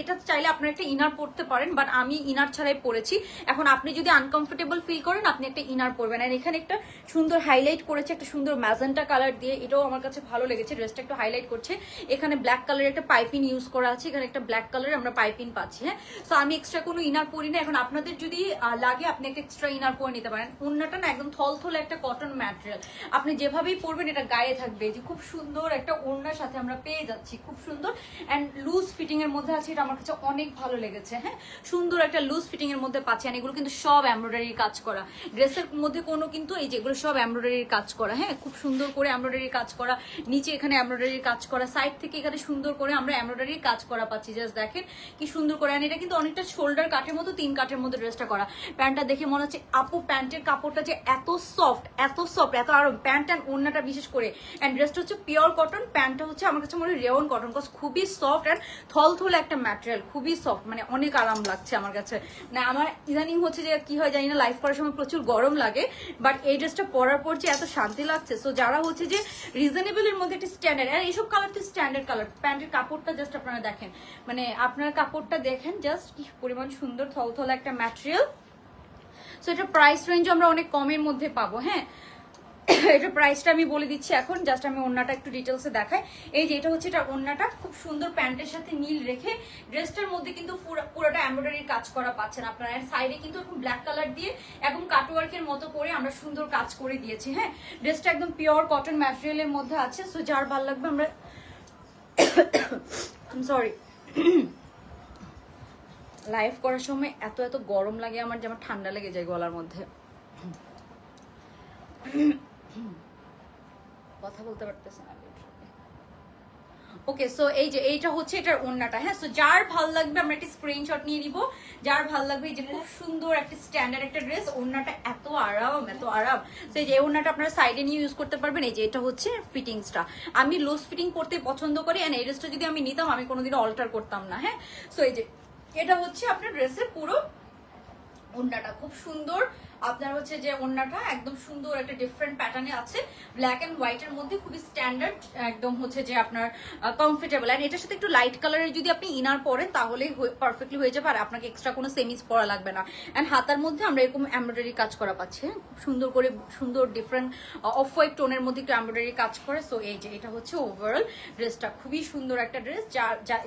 এটা চাইলে আপনারা একটা ইনার পরতে পারেন, বাট আমি ইনার ছাড়াই পরেছি। এখন আপনি যদি আনকমফোর্টেবল ফিল করেন আপনি একটা ইনার পরবেন। আর এখানে একটা সুন্দর হাইলাইট করেছে, একটা সুন্দর ম্যাজেন্টা কালার দিয়ে, এটাও আমার কাছে ভালো লেগেছে। ড্রেসটা একটু হাইলাইট করছে, এখানে ব্ল্যাক কালারের একটা পাইপিং ইউজ করা আছে, এখানে একটা ব্ল্যাক কালারের আমরা পাইপিং পাচ্ছি। হ্যাঁ সো আমি এক্সট্রা কোনো ইনার পরি না। এখন আপনাদের যদি লাগে আপনি একটা এক্সট্রা ইনার পরে নিতে পারেন। ওড়নাটা না একদম থলথলে একটা কটন ম্যাটেরিয়াল, আপনি যেভাবেই পরবেন এটা গায়ে থাকবে। যে খুব সুন্দর একটা ওড়নার সাথে আমরা পেয়ে যাচ্ছি, খুব সুন্দর এন্ড লুজ ফিটিং এর মধ্যে আছে, এটা আমার কাছে অনেক ভালো লেগেছে। হ্যাঁ সুন্দর একটা লুজ ফিটিং এর মধ্যে পাচ্ছি, আর এগুলো কিন্তু সব এমব্রয়ডারির কাজ করা। ড্রেসের মধ্যে কোনো কিন্তু এই যেগুলো সব এমব্রয়ডারির কাজ করা। হ্যাঁ খুব সুন্দর করে এমব্রয়ডারির কাজ করা, নিচে এখানে এমব্রয়ডারির কাজ করা, সাইড থেকে এখানে সুন্দর করে আমরা এমব্রয়ডারির কাজ করা পাচ্ছি। জাস্ট দেখেন কি সুন্দর করে। আর এটা কিন্তু অনেকটা শোল্ডার কাটের মতো 3 কাটের মধ্যে ড্রেসটা করা। প্যান্টটা দেখে মনে হচ্ছে আপু প্যান্টের কাপড়টা যে এত সফট এত আরাম, প্যান্ট অ্যান্ড ওড়নাটা বিশেষ করে। এন্ড ড্রেসটা হচ্ছে পিওর কটন, প্যান্টটা হচ্ছে আমার কাছে মনে হয় রেওন কটন, কজ খুবই সফট অ্যান্ড থলথলে একটা ম্যাটেরিয়াল, খুবই সফট, মানে অনেক আরাম লাগছে আমার কাছে। না আমার ইদানিং হচ্ছে যে কি হয় জানি না, লাইফ করার সময় প্রচুর গরম লাগে, বাট এই ড্রেসটা পরার পর যে এত শান্তি লাগছে। সো যারা হচ্ছে যে রিজনেবল এর মধ্যে একটা স্ট্যান্ডার্ড, আর এইসব কালার তো স্ট্যান্ডার্ড কালার। প্যান্টের কাপড়টা জাস্ট আপনারা দেখেন, মানে আপনার কাপড়টা দেখেন জাস্ট কি পরিমাণ সুন্দর থলথলে একটা ম্যাটেরিয়াল। সো এটা প্রাইস রেঞ্জ আমরা অনেক কমের মধ্যে পাবো। হ্যাঁ এটা প্রাইসটা আমি বলে দিচ্ছি এখন, জাস্ট আমি ওড়নাটা একটু ডিটেলসে দেখাই। এই যে এটা হচ্ছে এটা ওড়নাটা, খুব সুন্দর প্যান্টের সাথে মিল রেখে ড্রেসটার মধ্যে কিন্তু পুরোটা এমব্রয়ডারির কাজ করা পাচ্ছেন আপনারা। সাইডে কিন্তু এরকম ব্ল্যাক কালার দিয়ে একদম কাটওয়ার্কের মতো করে আমরা সুন্দর কাজ করে দিয়েছি। হ্যাঁ ড্রেসটা একদম পিওর কটন ম্যাটেরিয়ালের মধ্যে আছে। সো যার ভালো লাগবে আমরা সরি লাইভ করার সময় এত গরম লাগে আমার, যে আমার ঠান্ডা লেগে যায় গলার মধ্যে, কথা বলতে পারতেছে না। ওকে সো এই যে এইটা হচ্ছে এটার ওড়নাটা। হ্যাঁ সো যার ভাল লাগবে আমরা একটা স্ক্রিনশট নিয়ে নিব, যার ভাল লাগবে। এই যে খুব সুন্দর একটা স্ট্যান্ডার্ড একটা ড্রেস, ওড়নাটা এত আরাম। তো এই যে ওড়নাটা আপনারা সাইডে নিয়ে ইউজ করতে পারবেন। এই যে এটা হচ্ছে ফিটিংসটা, আমি লুজ ফিটিং করতে পছন্দ করি, এন্ড এই ড্রেসটা যদি আমি নিতাম আমি কোনোদিনও অল্টার করতাম না। হ্যাঁ সো এই যে এটা হচ্ছে আপনার ড্রেসের পুরো ওড়নাটা, খুব সুন্দর। আপনার হচ্ছে যে ওড়নাটা একদম সুন্দর একটা ডিফারেন্ট প্যাটার্নে আছে, ব্ল্যাক এন্ড হোয়াইটের মধ্যে, খুবই স্ট্যান্ডার্ড, একদম হচ্ছে যে আপনার কমফোর্টেবল। আর এটার সাথে একটু লাইট কালারের যদি আপনি ইনার পরেন তাহলে পারফেক্টলি হয়ে যাবে, আর আপনাকে এক্সট্রা কোনো সেমিজ পরা লাগবে না। এন্ড হাতার মধ্যে আমরা এরকম এমব্রয়ডারি কাজ করা পাচ্ছি, খুব সুন্দর করে, সুন্দর ডিফারেন্ট অফ হোয়াইট টোনের মধ্যে একটু এমব্রয়ডারি কাজ করে। সো এই যে এটা হচ্ছে ওভারঅল ড্রেসটা, খুবই সুন্দর একটা ড্রেস।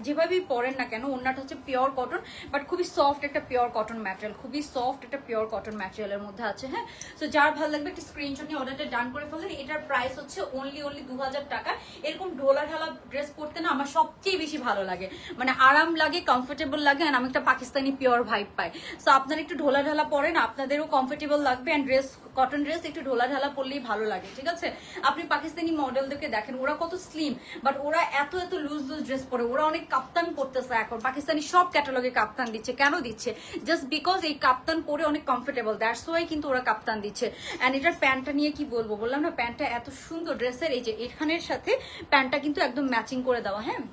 যেভাবেই পরেন না কেন, ওড়নাটা হচ্ছে পিওর কটন, বাট খুবই সফট একটা পিওর কটন ম্যাটেরিয়াল, খুবই সফট একটা পিওর কটন ম্যাটেরিয়ালের মধ্যে আছে। হ্যাঁ, তো যার ভালো লাগবে একটা স্ক্রিনশট নিয়ে অর্ডারটা ডান করে ফেলেন। এটার প্রাইস হচ্ছে অনলি 2000 টাকা। এরকম ঢোলা ঢালা ড্রেস পরতে না আমার সবচেয়ে বেশি ভালো লাগে, মানে আরাম লাগে, কমফোর্টেবল লাগে, আর আমি একটা পাকিস্তানি পিওর ভাইব পাই। সো আপনারা একটু ঢোলা ঢালা পরেন, আপনাদেরও কমফোর্টেবল লাগবে, অ্যান্ড ড্রেস কটন ড্রেস একটু ঢোলা ঢালা পরলেই ভালো লাগে, ঠিক আছে? আপনি পাকিস্তানি মডেলদেরকে দেখেন, ওরা কত স্লিম, বাট ওরা এত এত লুজ লুজ ড্রেস পরে, ওরা অনেক কাপ্তান পরতেছে এখন। পাকিস্তানি সব ক্যাটালগে কাপ্তান দিচ্ছে, কেন দিচ্ছে? জাস্ট বিকজ এই কাপ্তান পরে অনেক কমফোর্টেবল, দ্যাটস ওয়াই কিন্তু ওরা কাপ্তান দিচ্ছে। অ্যান্ড এটার প্যান্টটা নিয়ে কি বলবো, বললাম না প্যান্টটা এত সুন্দর, ড্রেসের এই যে এখানের সাথে প্যান্টটা কিন্তু একদম ম্যাচিং করে দেওয়া। হ্যাঁ,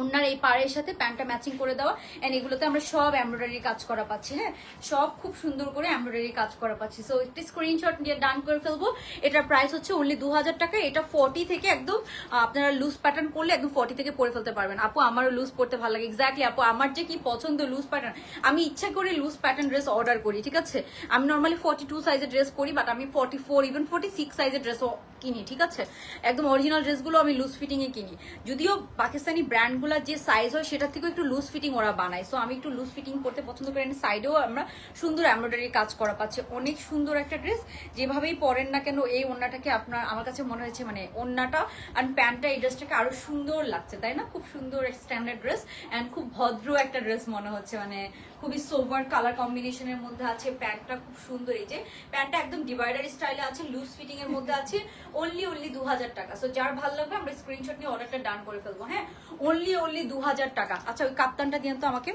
ওনার এই পাড়ের সাথে প্যান্টটা ম্যাচিং করে দেওয়া, এন্ড এগুলোতে আমরা সব এমব্রয়ডারি কাজ করা পাচ্ছি। হ্যাঁ, সব খুব সুন্দর করে এমব্রয়ডারি কাজ করা পাচ্ছি। সো একটি স্ক্রিনশট নিয়ে ডান করে ফেলবো। এটার প্রাইস হচ্ছে অনলি 2000 টাকা। এটা 40 থেকে একদম আপনারা লুজ প্যাটার্ন পরলে একদম 40 থেকে পরে ফেলতে পারবেন। আপু আমারও লুজ পড়তে ভালো লাগে। এক্স্যাক্টলি আপু, আমার যে কি পছন্দ লুজ প্যাটার্ন, আমি ইচ্ছা করে লুজ প্যাটার্ন ড্রেস অর্ডার করি, ঠিক আছে? আমি নর্মালি 42 সাইজের ড্রেস পরি, বাট আমি 44 ইভেন 46 সাইজের ড্রেসও কিনি, ঠিক আছে? একদম অরিজিনাল ড্রেসগুলো আমি লুজ ফিটিং এ কিনি, যদিও পাকিস্তানি ব্র্যান্ডগুলোর যে সাইজ হয় সেটার থেকেও একটু লুজ ফিটিং ওরা বানায়। সো আমি একটু লুজ ফিটিং করতে পছন্দ করি। সাইডেও আমরা সুন্দর এমব্রয়ডারি কাজ করা পাচ্ছি। অনেক সুন্দর একটা ড্রেস, যেভাবেই পরেন না কেন এই ওড়নাটাকে আপনার, আমার কাছে মনে হয়েছে মানে ওড়নাটা আর প্যান্টটা এই ড্রেসটাকে আরো সুন্দর লাগছে, তাই না? খুব সুন্দর স্ট্যান্ডার্ড ড্রেস, অ্যান্ড খুব ভদ্র একটা ড্রেস মনে হচ্ছে, মানে খুবই সোভার কালার কম্বিনেশনের মধ্যে আছে। প্যান্টটা খুব সুন্দর, এই যে প্যান্টটা একদম ডিভাইডার স্টাইলে আছে, লুজ ফিটিং এর মধ্যে আছে। অনলি 2000 টাকা। সো যার ভালো লাগবে আমরা স্ক্রিনশট নিয়ে অর্ডারটা ডান করে ফেলবো। হ্যাঁ, অনলি 2000 টাকা। আচ্ছা, ওই কাপ্তানটা দিন তো আমাকে।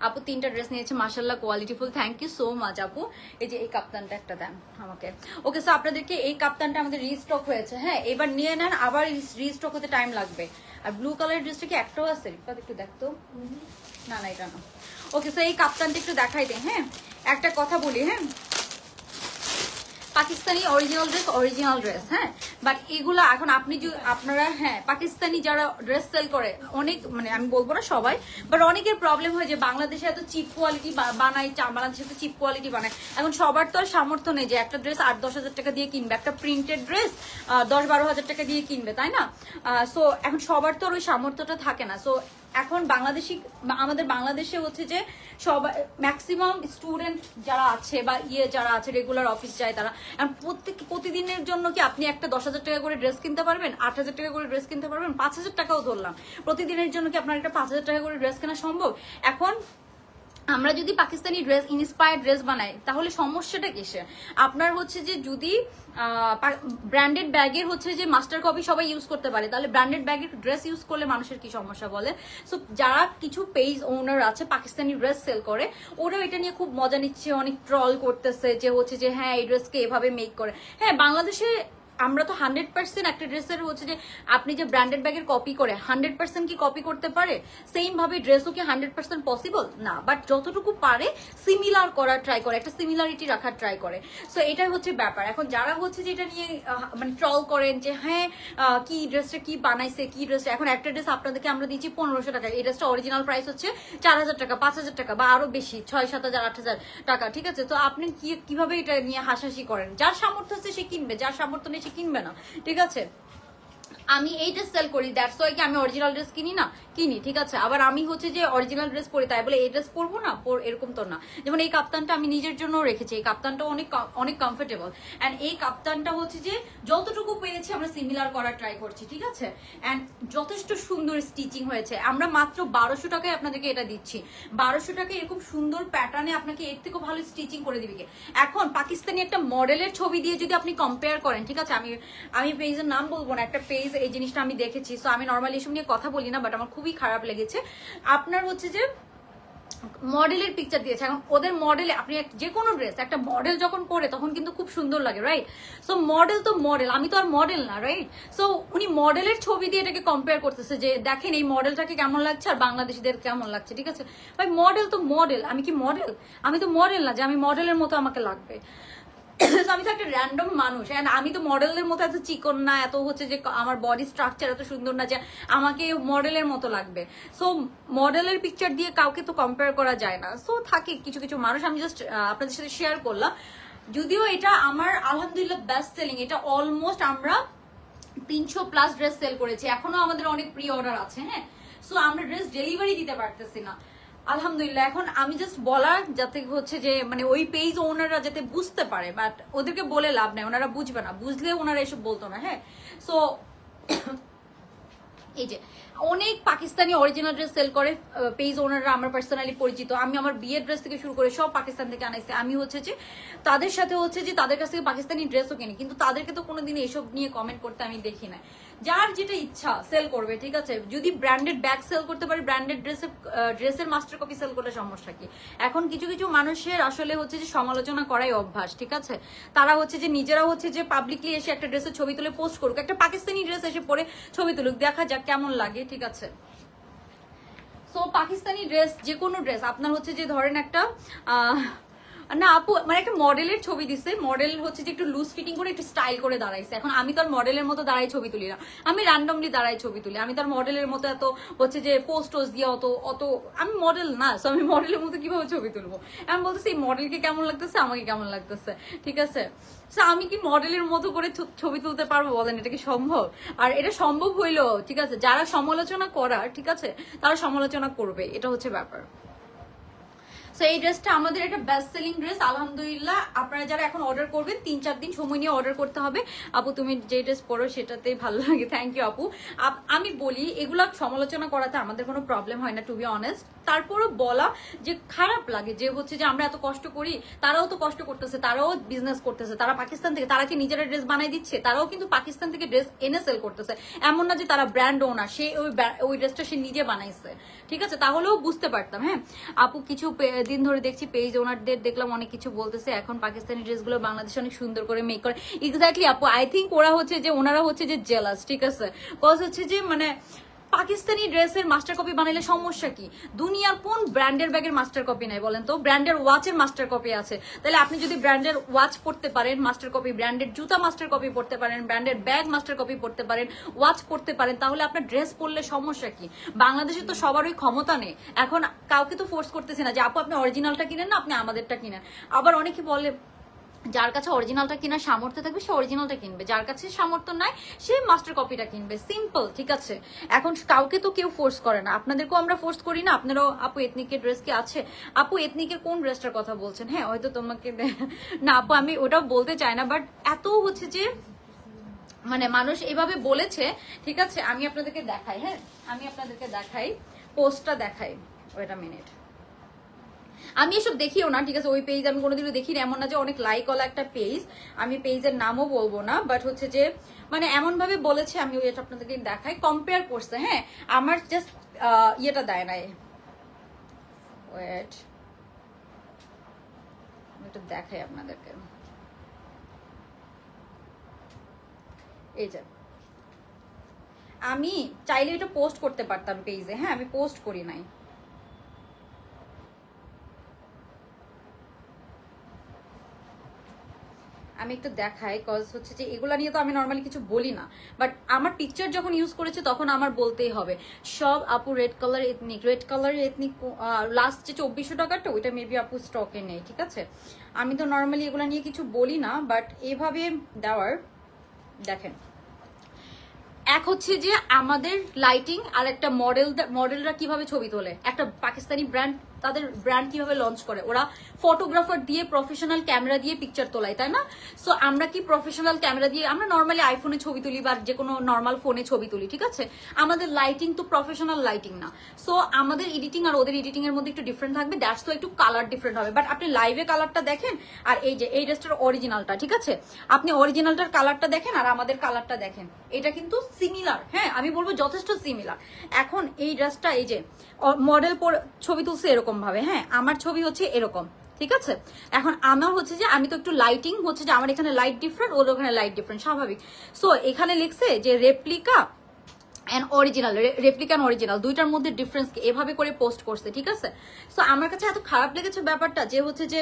আপু 3টা ড্রেস নিয়েছে, মাশাআল্লাহ কোয়ালিটিফুল, থ্যাংক ইউ সো মাচ আপু। এই যে এই কাপ্তানটা একটা দেন আমাকে। ওকে, সো আপনাদেরকে এই কাপ্তানটা আমাদের রিস্টক হয়েছে। হ্যাঁ, এবার নিয়ে নেন, আবার রিস্টক হতে টাইম লাগবে। আর ব্লু কালারের ড্রেসটা কি একটাও আছে? একটু দেখতো। না না, এটা না। ওকে, সো এই কাপ্তানটা একটু দেখাই দেন। হ্যাঁ, একটা কথা বলি, হ্যাঁ, Pakistani original dress, original dress, হ্যাঁ, বাট এগুলো এখন আপনি আপনারা, হ্যাঁ, পাকিস্তানি যারা ড্রেস সেল করে অনেক, মানে আমি বলবো না সবাই, বাট অনেকের প্রবলেম হয় যে বাংলাদেশে এত চিপ কোয়ালিটি বানায়, বাংলাদেশে এত চিপ কোয়ালিটি বানায়। এখন সবার তো আর সামর্থ্য নেই যে একটা ড্রেস 8-10 হাজার টাকা দিয়ে কিনবে, একটা প্রিন্টেড ড্রেস 10-12 হাজার টাকা দিয়ে কিনবে, তাই না? সো এখন সবার তো আর ওই সামর্থ্যটা থাকে না। সো এখন আমাদের বাংলাদেশে হচ্ছে যে সবাই ম্যাক্সিমাম স্টুডেন্ট যারা আছে বা যারা আছে রেগুলার অফিস যায়, তারা প্রতিদিনের জন্য কি আপনি একটা 10,000 টাকা করে ড্রেস কিনতে পারবেন, 8,000 টাকা করে ড্রেস কিনতে পারবেন, 5,000 টাকাও ধরলাম, প্রতিদিনের জন্য কি আপনার একটা 5,000 টাকা করে ড্রেস কেনা সম্ভব? এখন আমরা যদি পাকিস্তানি ড্রেস ইন্সপায়ার্ড ড্রেস বানাই তাহলে সমস্যাটা কিসে? আপনার হচ্ছে যে যদি ব্র্যান্ডেড ব্যাগের হচ্ছে যে মাস্টার কপি সবাই ইউজ করতে পারে, তাহলে ব্র্যান্ডেড ব্যাগের ড্রেস ইউজ করলে মানুষের কি সমস্যা বলে? সো যারা কিছু পেজ ওনার আছে পাকিস্তানি ড্রেস সেল করে, ওরাও এটা নিয়ে খুব মজা নিচ্ছে, অনেক ট্রল করতেছে যে হচ্ছে যে হ্যাঁ এই ড্রেসকে এভাবে মেক করে। হ্যাঁ, বাংলাদেশে আমরা তো 100% একটা ড্রেসের হচ্ছে যে আপনি যে ব্র্যান্ডেড ব্যাগের কপি করে 100% কি কপি করতে পারে? সেম ভাবে ড্রেসও কি 100% পসিবল না, বাট যতটুকু পারে সিমিলার করার ট্রাই করে, একটা সিমিলারিটি রাখার ট্রাই করে। সো এটাই হচ্ছে ব্যাপার। এখন যারা হচ্ছে যে এটা নিয়ে মানে ট্রল করেন যে হ্যাঁ কি ড্রেসটা কি বানাইছে, কি ড্রেসটা, এখন একটা ড্রেস আপনাদেরকে আমরা দিচ্ছি 1500 টাকা, এই ড্রেসটা অরিজিনাল প্রাইস হচ্ছে 4000 টাকা, 5000 টাকা বা আরো বেশি, 6-7,000, 8,000 টাকা, ঠিক আছে? তো আপনি কিভাবে এটা নিয়ে হাসাহাসি করেন? যার সামর্থ্য আছে সে কিনবে, যার সামর্থ্য নেই সে কিনবে না, ঠিক আছে? আমি এই ড্রেস সেল করি, দ্যাটস ওয়াই কি আমি অরিজিনাল ড্রেস কিনি না, কিনি, ঠিক আছে? আবার আমি হচ্ছে যে অরিজিনাল ড্রেস পরি তাই বলে এই ড্রেস পরবো না, এরকম তো না। যেমন এই কাপ্তানটা আমি নিজের জন্য রেখেছি, এই কাপ্তানটা অনেক কমফোর্টেবল, অ্যান্ড এই কাপ্তানটা হচ্ছে যে যতটুকু পেরেছি আমরা সিমিলার করার ট্রাই করছি, ঠিক আছে? অ্যান্ড যথেষ্ট সুন্দর স্টিচিং হয়েছে। আমরা মাত্র 1200 টাকায় আপনাদেরকে এটা দিচ্ছি। 1200 টাকায় এরকম সুন্দর প্যাটার্নে আপনাকে এর থেকে ভালো স্টিচিং করে দিবে। এখন পাকিস্তানি একটা মডেলের ছবি দিয়ে যদি আপনি কম্পেয়ার করেন, ঠিক আছে, আমি পেজের নাম বলবো না, একটা পেজ এই জিনিসটা আমি দেখেছি। সো আমি নর্মালি এসব নিয়ে কথা বলি না, বাট আমার খুবই খারাপ লেগেছে। আপনার হচ্ছে যে মডেলের পিকচার দিয়েছে, এখন ওদের মডেলে আপনি যে কোনো ড্রেস একটা মডেল যখন পরে তখন কিন্তু খুব সুন্দর লাগে, রাইট? সো মডেল তো মডেল, আমি তো আর মডেল না, রাইট? সো উনি মডেলের ছবি দিয়ে এটাকে কম্পেয়ার করতেছে যে দেখেন এই মডেলটাকে কেমন লাগছে আর বাংলাদেশিদের কেমন লাগছে, ঠিক আছে? ভাই মডেল তো মডেল, আমি কি মডেল? আমি তো মডেল না যে আমি মডেলের মতো আমাকে লাগবে। আমি তো একটা র্যান্ডম মানুষ, আমি তো মডেলের মতো এত চিকন না, এত হচ্ছে যে আমার বডি স্ট্রাকচার এত সুন্দর না যে আমাকে মডেলের মতো লাগবে। সো মডেলের পিকচার দিয়ে কাউকে তো কম্পেয়ার করা যায় না। সো থাকে কিছু কিছু মানুষ, আমি জাস্ট আপনাদের সাথে শেয়ার করলাম। যদিও এটা আমার আলহামদুলিল্লাহ বেস্ট সেলিং, এটা অলমোস্ট আমরা 300+ ড্রেস সেল করেছি, এখনো আমাদের অনেক প্রি অর্ডার আছে। হ্যাঁ, সো আমরা ড্রেস ডেলিভারি দিতে পারতেছি না। আলহামদুলিল্লাহ। এখন আমি জাস্ট বলার যাতে হচ্ছে যে মানে ওই পেজ ওনাররা যাতে বুঝতে পারে, বাট ওদেরকে বলে লাভ নেই, ওনারা বুঝবে না, বুঝলে ওনারা এসব বলতো না। হ্যাঁ, সো এই যে অনেক পাকিস্তানি অরিজিনাল ড্রেস সেল করে পেজ ওনাররা, আমার পার্সোনালি পরিচিত। আমি আমার বিয়ের ড্রেস থেকে শুরু করে সব পাকিস্তান থেকে আনাইছি। আমি হচ্ছে যে তাদের সাথে হচ্ছে যে তাদের কাছ থেকে পাকিস্তানি ড্রেসও কিনি, কিন্তু তাদেরকে তো কোনোদিন এসব নিয়ে কমেন্ট করতে আমি দেখি না। যার যেটা ইচ্ছা সেল করবে, ঠিক আছে। যদি ব্র্যান্ডেড ব্যাগ সেল করতে পারে, ব্র্যান্ডেড ড্রেসের মাস্টার কপি সেল করলে সমস্যা কি? এখন কিছু কিছু মানুষের আসলে হচ্ছে যে সমালোচনা করাই অভ্যাস, ঠিক আছে। তারা হচ্ছে যে নিজেরা হচ্ছে যে পাবলিকলি এসে একটা ড্রেসের ছবি তুলে পোস্ট করুক, একটা পাকিস্তানি ড্রেস এসে পরে ছবি তুলুক, দেখা যাক কেমন লাগে, ঠিক আছে। সো পাকিস্তানি ড্রেস, যে কোনো ড্রেস আপনার হচ্ছে যে ধরেন একটা না আপু মানে একটা মডেলের ছবি দিছে, মডেল হচ্ছে যে একটু লুজ ফিটিং করে একটু স্টাইল করে দাঁড়াইছে। এখন আমি তো আর মডেলের মতো দাঁড়াই ছবি তুলি না, আমি র্যান্ডমলি দাঁড়াই ছবি তুলি। আমি তার মডেলের মতো এত হচ্ছে যে পোস্ট দিয়ে অত অত আমি মডেল না। সো আমি মডেলের মতো কিভাবে ছবি তুলবো? আমি বলতেছি এই মডেলকে কেমন লাগতেছে, আমাকে কেমন লাগতেছে, ঠিক আছে। সো আমি কি মডেলের মতো করে ছবি তুলতে পারবো বলেন? এটা কি সম্ভব? আর এটা সম্ভব হইলো, ঠিক আছে, যারা সমালোচনা করার, ঠিক আছে, তারা সমালোচনা করবে, এটা হচ্ছে ব্যাপার। সো এই ড্রেসটা আমাদের একটা বেস্ট সেলিং ড্রেস আলহামদুলিল্লাহ। আপনারা যারা এখন অর্ডার করবেন 3-4 দিন সময় নিয়ে অর্ডার করতে হবে। আপু তুমি যে ড্রেস পরো সেটাতেই ভালো লাগে, থ্যাংক ইউ আপু। আমি বলি এগুলা সমালোচনা করাতে আমাদের কোনো প্রবলেম হয় না, টু বি অনেস্ট। তারপরও বলা যে খারাপ লাগে যে হচ্ছে যে আমরা এত কষ্ট করি, তারাও তো কষ্ট করতেছে, তারাও বিজনেস করতেছে, তারা পাকিস্তান থেকে, তারা কি নিজেরা ড্রেস বানাই দিচ্ছে? তারাও কিন্তু পাকিস্তান থেকে ড্রেস এনে সেল করতেছে। এমন না যে তারা ব্র্যান্ড ওনার, সে ওই ড্রেসটা সে নিজে বানাইছে, ঠিক আছে, তাহলেও বুঝতে পারতাম। হ্যাঁ আপু, কিছু দিন ধরে দেখছি পেজ ওনারদের দেখলাম অনেক কিছু বলতেছে, এখন পাকিস্তানি ড্রেসগুলো বাংলাদেশে অনেক সুন্দর করে মেক করে। এক্স্যাক্টলি আপু, আই থিঙ্ক ওরা হচ্ছে যে ওনারা হচ্ছে যে জেলাস, ঠিক আছে। কজ হচ্ছে যে মানে পাকিস্তানি ড্রেসের মাস্টার কপি বানাইলে সমস্যা কি? দুনিয়ার কোন ব্র্যান্ডের ব্যাগের মাস্টার কপি নাই বলেন তো? ব্র্যান্ডের ওয়াচের মাস্টার কপি আছে। তাহলে আপনি যদি ব্র্যান্ডের ওয়াচ পড়তে পারেন মাস্টার কপি, ব্র্যান্ডের জুতা মাস্টার কপি পড়তে পারেন, ব্র্যান্ডের ব্যাগ মাস্টার কপি পড়তে পারেন, ওয়াচ পড়তে পারেন, তাহলে আপনার ড্রেস পরলে সমস্যা কি? বাংলাদেশে তো সবারই ক্ষমতা নেই। এখন কাউকে তো ফোর্স করতেছে না যে আপু আপনি অরিজিনালটা কিনেন না, আপনি আমাদেরটা কিনেন। আবার অনেকে বলে যার কাছে অরিজিনালটা কেনার সামর্থ্য থাকবে সে অরিজিনালটা কিনবে, যার কাছে সামর্থ্য নাই সে মাস্টার কপিটা কিনবে, সিম্পল, ঠিক আছে। এখন কাউকে তো কেউ ফোর্স করে না, আপনাদেরকেও আমরা ফোর্স করি না। আপনারাও আপু এথনিকের ড্রেস কি আছে? আপু এথনিকের কোন ড্রেসটার কথা বলছেন? হ্যাঁ হয়তো তোমাকে না আপু আমি ওটাও বলতে চাই না, বাট এত হচ্ছে যে মানে মানুষ এভাবে বলেছে, ঠিক আছে। আমি আপনাদেরকে দেখাই, হ্যাঁ আমি আপনাদেরকে দেখাই, পোস্টটা দেখাই, ওয়েট আ মিনিট। আমি এসব দেখিও না, ঠিক আছে, ওই পেজ আমি কোনোদিনও দেখি না। এমন না যে অনেক লাইক ওলা একটা পেজ, আমি পেজের নামও বলবো না, বাট হচ্ছে যে মানে এমন ভাবে বলেছে, আমি ওইটা আপনাদেরকে দেখাই, কম্পেয়ার করছে। হ্যাঁ আমার জাস্ট ইয়েটা দেয় নাই, ওয়েট একটু দেখাই আপনাদেরকে। এই যে আমি চাইলে এটা পোস্ট করতে পারতাম পেজে, হ্যাঁ আমি পোস্ট করি নাই। আমি একটু দেখাই, কজ হচ্ছে যে এগুলা নিয়ে তো আমি নর্মালি কিছু বলি না, বাট আমার পিকচার যখন ইউজ করেছে তখন আমার বলতেই হবে। সব আপু রেড কালার এথনিক লাস্ট যে 2400 টাকাটা ওইটা মেবি আপু স্টকে নেই, ঠিক আছে। আমি তো নর্মালি এগুলা নিয়ে কিছু বলি না, বাট এভাবে দেওয়ার দেখেন। এক হচ্ছে যে আমাদের লাইটিং, আর একটা মডেলরা কিভাবে ছবি তোলে, একটা পাকিস্তানি ব্র্যান্ড তাদের ব্র্যান্ড কিভাবে লঞ্চ করে, ওরা ফটোগ্রাফার দিয়ে প্রফেশনাল ক্যামেরা দিয়ে পিকচার তোলায়, তাই না? সো আমরা কি প্রফেশনাল ক্যামেরা দিয়ে, আমরা নর্মালি আইফোনে ছবি তুলি বা যে কোনো নর্মাল ফোনে ছবি তুলি, ঠিক আছে। আমাদের লাইটিং তো প্রফেশনাল লাইটিং না। সো আমাদের এডিটিং আর ওদের এডিটিং এর মধ্যে একটু ডিফারেন্ট থাকবে, দ্যাটস তো একটু কালার ডিফারেন্ট হবে। বাট আপনি লাইভে কালারটা দেখেন, আর এই যে এই ড্রেসটার অরিজিনালটা, ঠিক আছে, আপনি অরিজিনালটার কালারটা দেখেন আর আমাদের কালারটা দেখেন, এটা কিন্তু সিমিলার। হ্যাঁ আমি বলবো যথেষ্ট সিমিলার। এখন এই ড্রেসটা এই যে মডেল ছবি তুলছে এরকম ভাবে, হ্যাঁ আমার ছবি হচ্ছে এরকম, ঠিক আছে। এখন আমার হচ্ছে যে আমি তো একটু লাইটিং হচ্ছে যে আমার এখানে লাইট ডিফারেন্ট, ওর ওখানে লাইট ডিফারেন্ট, স্বাভাবিক। সো এখানে লিখছে যে replica and original, replica and original দুইটার মধ্যে ডিফারেন্স কি, এভাবে করে পোস্ট করছে, ঠিক আছে। সো আমার কাছে এত খারাপ লেগেছে ব্যাপারটা যে হচ্ছে যে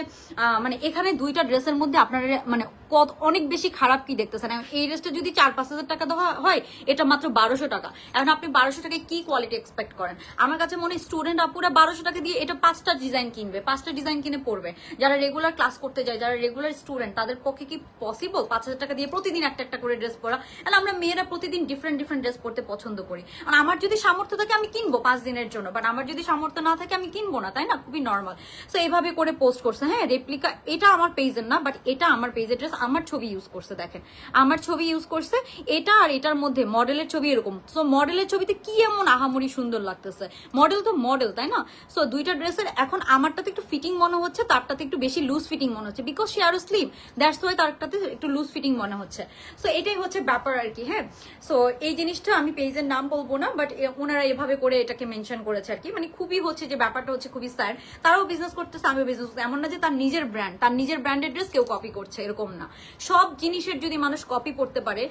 মানে এখানে দুইটা ড্রেসের মধ্যে আপনারা মানে কত অনেক বেশি খারাপ কি দেখতেছেন? এই ড্রেসটা যদি 4-5 হাজার টাকা দেওয়া হয়, এটা মাত্র 1200 টাকা। এখন আপনি 1200 টাকায় কি কোয়ালিটি এক্সপেক্ট করেন? আমার কাছে মনে হয় স্টুডেন্ট আপুরা 1200 টাকা দিয়ে এটা 5টা ডিজাইন কিনবে, 5টা ডিজাইন কিনে পড়বে। যারা রেগুলার ক্লাস করতে যায়, যারা রেগুলার স্টুডেন্ট, তাদের পক্ষে কি পসিবল 5000 টাকা দিয়ে প্রতিদিন একটা একটা করে ড্রেস পরা? আর আমরা মেয়েরা প্রতিদিন ডিফারেন্ট ডিফারেন্ট ড্রেস পরতে পছন্দ করি। আর আমার যদি সামর্থ্য থাকে আমি কিনবো 5 দিনের জন্য, বাট আমার যদি সামর্থ্য না থাকে আমি কিনবো না, তাই না? খুবই নর্মাল। সো এইভাবে করে পোস্ট করছে। হ্যাঁ, রেপ্লিকা এটা আমার পেজের না, বাট এটা আমার পেজের ড্রেস, আমার ছবি ইউজ করছে। দেখেন আমার ছবি ইউজ করছে, এটা আর এটার মধ্যে মডেলের ছবি এরকম। সো মডেলের ছবিতে কি এমন আহামরি সুন্দর লাগতেছে? মডেল তো মডেল, তাই না? সো দুইটা ড্রেসের এখন আমারটাতে একটু ফিটিং মনে হচ্ছে, তারটাতে একটু বেশি লুজ ফিটিং মনে হচ্ছে, বিকজ সে আরো স্লিম, দ্যাটস ওয়াই তারটাতে একটু লুজ ফিটিং মনে হচ্ছে। সো এটাই হচ্ছে ব্যাপার আর কি। হ্যাঁ, সো এই জিনিসটা আমি পেজের নাম বলবো না, বাট ওনারা এভাবে করে এটাকে মেনশন করেছে আর কি। মানে খুবই হচ্ছে যে ব্যাপারটা হচ্ছে খুবই স্যার। তারাও বিজনেস করতেছে, আমিও বিজনেস করতে, এমন না যে তার নিজের ব্র্যান্ড, তার নিজের ব্র্যান্ডের ড্রেস কেউ কপি করছে, এরকম না। সব জিনিসের যদি মানুষ কপি করতে পারে,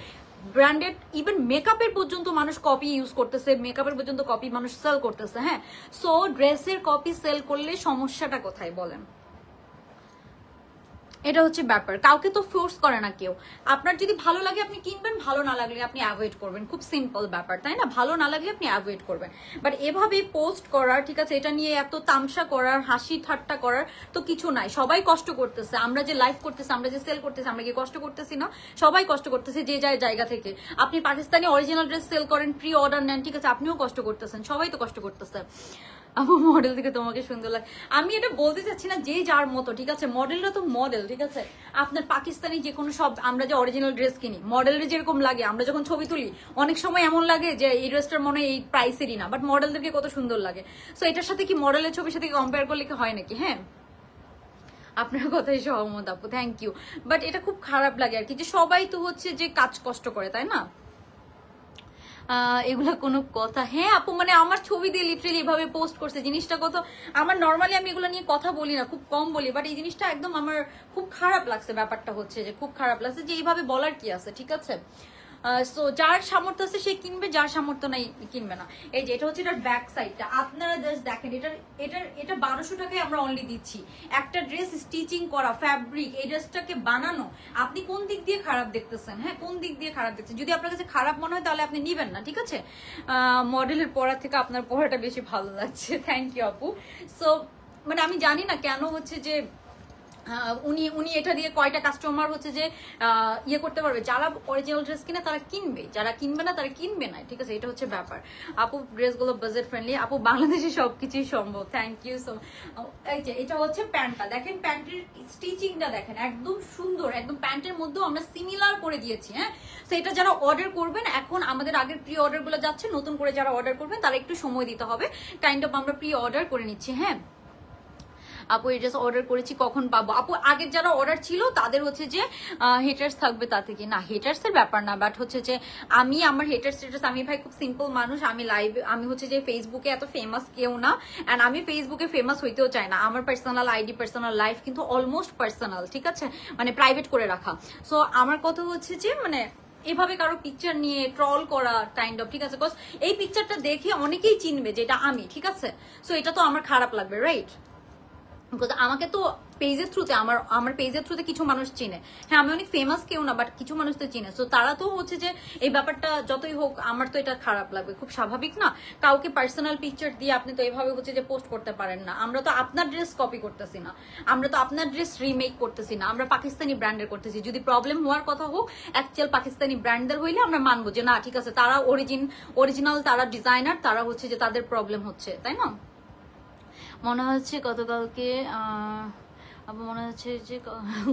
ব্র্যান্ডেড ইভেন মেকআপের পর্যন্ত মানুষ কপি ইউজ করতেছে, মেকআপের পর্যন্ত কপি মানুষ সেল করতেছে। হ্যাঁ, সো ড্রেসের কপি সেল করলে সমস্যাটা কোথায় বলেন? এটা হচ্ছে ব্যাপার। কাউকে তো ফোর্স করে না কেউ। আপনার যদি ভালো লাগে আপনি কিনবেন, ভালো না লাগলে আপনি অ্যাভয়েড করবেন। খুব সিম্পল ব্যাপার, তাই না? ভালো না লাগলে আপনি অ্যাভয়েড করবেন। বাট এভাবে পোস্ট করার, ঠিক আছে, এটা নিয়ে এত তামসা করার, হাসি ঠাট্টা করার তো কিছু নাই। সবাই কষ্ট করতেছে, আমরা যে লাইভ করতেছি, আমরা যে সেল করতেছি, আমরা কি কষ্ট করতেছি না? সবাই কষ্ট করতেছে যে যার জায়গা থেকে। আপনি পাকিস্তানি অরিজিনাল ড্রেস সেল করেন, প্রি অর্ডার নেন, ঠিক আছে, আপনিও কষ্ট করতেছেন, সবাই তো কষ্ট করতেছে। আপু মডেল থেকে তোমাকে সুন্দর লাগে, আমি এটা বলতে চাচ্ছি না, যে যার মতো, ঠিক আছে? মডেলটা তো মডেল, ঠিক আছে? আপনার পাকিস্তানি যে কোনো সব আমরা যে অরিজিনাল ড্রেস কিনি, মডেলের যেরকম লাগে, আমরা যখন ছবি তুলি অনেক সময় এমন লাগে যে এই ড্রেসটার মনে হয় এই প্রাইসেরই না, বাট মডেলদেরকে কত সুন্দর লাগে। সো এটার সাথে কি মডেলের ছবির সাথে কম্পেয়ার করলে কি হয় নাকি? হ্যাঁ, আপনার কথাই সহমত আপু, থ্যাংক ইউ। বাট এটা খুব খারাপ লাগে আর কি, যে সবাই তো হচ্ছে যে কাজ কষ্ট করে, তাই না? এগুলা কোনো কথা? হ্যাঁ আপু, মানে আমার ছবি দিয়ে লিটারেলি এভাবে পোস্ট করছে, জিনিসটা কত আমার, নর্মালি আমি এগুলো নিয়ে কথা বলি না, খুব কম বলি, বাট এই জিনিসটা একদম আমার খুব খারাপ লাগছে। ব্যাপারটা হচ্ছে যে খুব খারাপ লাগছে, যে এইভাবে বলার কি আছে, ঠিক আছে? সো যার সামর্থ্য আছে সে কিনবে, যার সামর্থ্য নাই কিনবে না। এই যে এটা হচ্ছে এটার ব্যাক সাইডটা, আপনারা জাস্ট দেখেন, এটা 1200 টাকায় আমরা অনলি দিচ্ছি। একটা ড্রেস স্টিচিং করা, ফ্যাব্রিক, এই ড্রেসটাকে বানানো, আপনি কোন দিক দিয়ে খারাপ দেখতেছেন? হ্যাঁ, কোন দিক দিয়ে খারাপ দেখছেন? যদি আপনার কাছে খারাপ মনে হয় তাহলে আপনি নিবেন না, ঠিক আছে? মডেলের পড়া থেকে আপনার পড়াটা বেশি ভালো লাগছে, থ্যাংক ইউ আপু। সো মানে আমি জানি না কেন হচ্ছে যে উনি এটা দিয়ে কয়টা কাস্টমার হচ্ছে যে ইয়ে করতে পারবে। যারা অরিজিনাল ড্রেস কিনে তারা কিনবে, যারা কিনবে না তারা কিনবে না, ঠিক আছে? এটা হচ্ছে ব্যাপার। আপু ড্রেসগুলো বাজেট ফ্রেন্ডলি, আপু বাংলাদেশে সবকিছুই সম্ভব, থ্যাংক ইউ সো। এই যে এটা হচ্ছে প্যান্টটা দেখেন, প্যান্টের স্টিচিংটা দেখেন, একদম সুন্দর, একদম প্যান্টের মধ্যেও আমরা সিমিলার করে দিয়েছি। হ্যাঁ, তো এটা যারা অর্ডার করবেন, এখন আমাদের আগের প্রি অর্ডার গুলো যাচ্ছে, নতুন করে যারা অর্ডার করবেন তারা একটু সময় দিতে হবে, কাইন্ড অফ আমরা প্রি অর্ডার করে নিচ্ছি। হ্যাঁ আপু, এই ড্রেস অর্ডার করেছি, কখন পাবো? আপু আগের যারা অর্ডার ছিল তাদের হচ্ছে যে হেটার্স থাকবে, তা থেকে না, হেটার্স এর ব্যাপার না, বাট হচ্ছে যে আমি আমার হেটার স্ট্যাটাস, আমি ভাই খুব সিম্পল মানুষ, আমি লাইভ, আমি হচ্ছে যে ফেসবুকে এত ফেমাস কেউ না, এন্ড আমি ফেসবুকে ফেমাস হইতেও চাই না। আমার পার্সোনাল আইডি, পার্সোনাল লাইফ কিন্তু অলমোস্ট পার্সোনাল, ঠিক আছে, মানে প্রাইভেট করে রাখা। সো আমার কথা হচ্ছে যে মানে এভাবে কারো পিকচার নিয়ে ট্রল করা কাইন্ড অফ, ঠিক আছে, বিকজ এই পিকচারটা দেখে অনেকেই চিনবে যে এটা আমি, ঠিক আছে? সো এটা তো আমার খারাপ লাগবে, রাইট? আমাকে তো পেজের থ্রুতে, আমার পেজের থ্রুতে কিছু মানুষ চিনে। হ্যাঁ, আমি অনেক ফেমাস কেউ না, বাট কিছু মানুষ তো চিনে। সো তারা তো হচ্ছে যে এই ব্যাপারটা যতই হোক আমার তো এটা খারাপ লাগবে, খুব স্বাভাবিক না? কাউকে পার্সোনাল পিকচার দিয়ে আপনি তো এইভাবে হচ্ছে যে পোস্ট করতে পারেন না। আমরা তো আপনার ড্রেস কপি করতেছি না, আমরা তো আপনার ড্রেস রিমেক করতেছি না, আমরা পাকিস্তানি ব্র্যান্ডের করতেছি। যদি প্রবলেম হওয়ার কথা হোক অ্যাকচুয়াল পাকিস্তানি ব্র্যান্ডের হইলে আমরা মানবো যে না, ঠিক আছে, তারা অরিজিনাল, তারা ডিজাইনার, তারা হচ্ছে যে তাদের প্রবলেম হচ্ছে, তাই না? মনে হচ্ছে গতকালকে আবার মনে হচ্ছে যে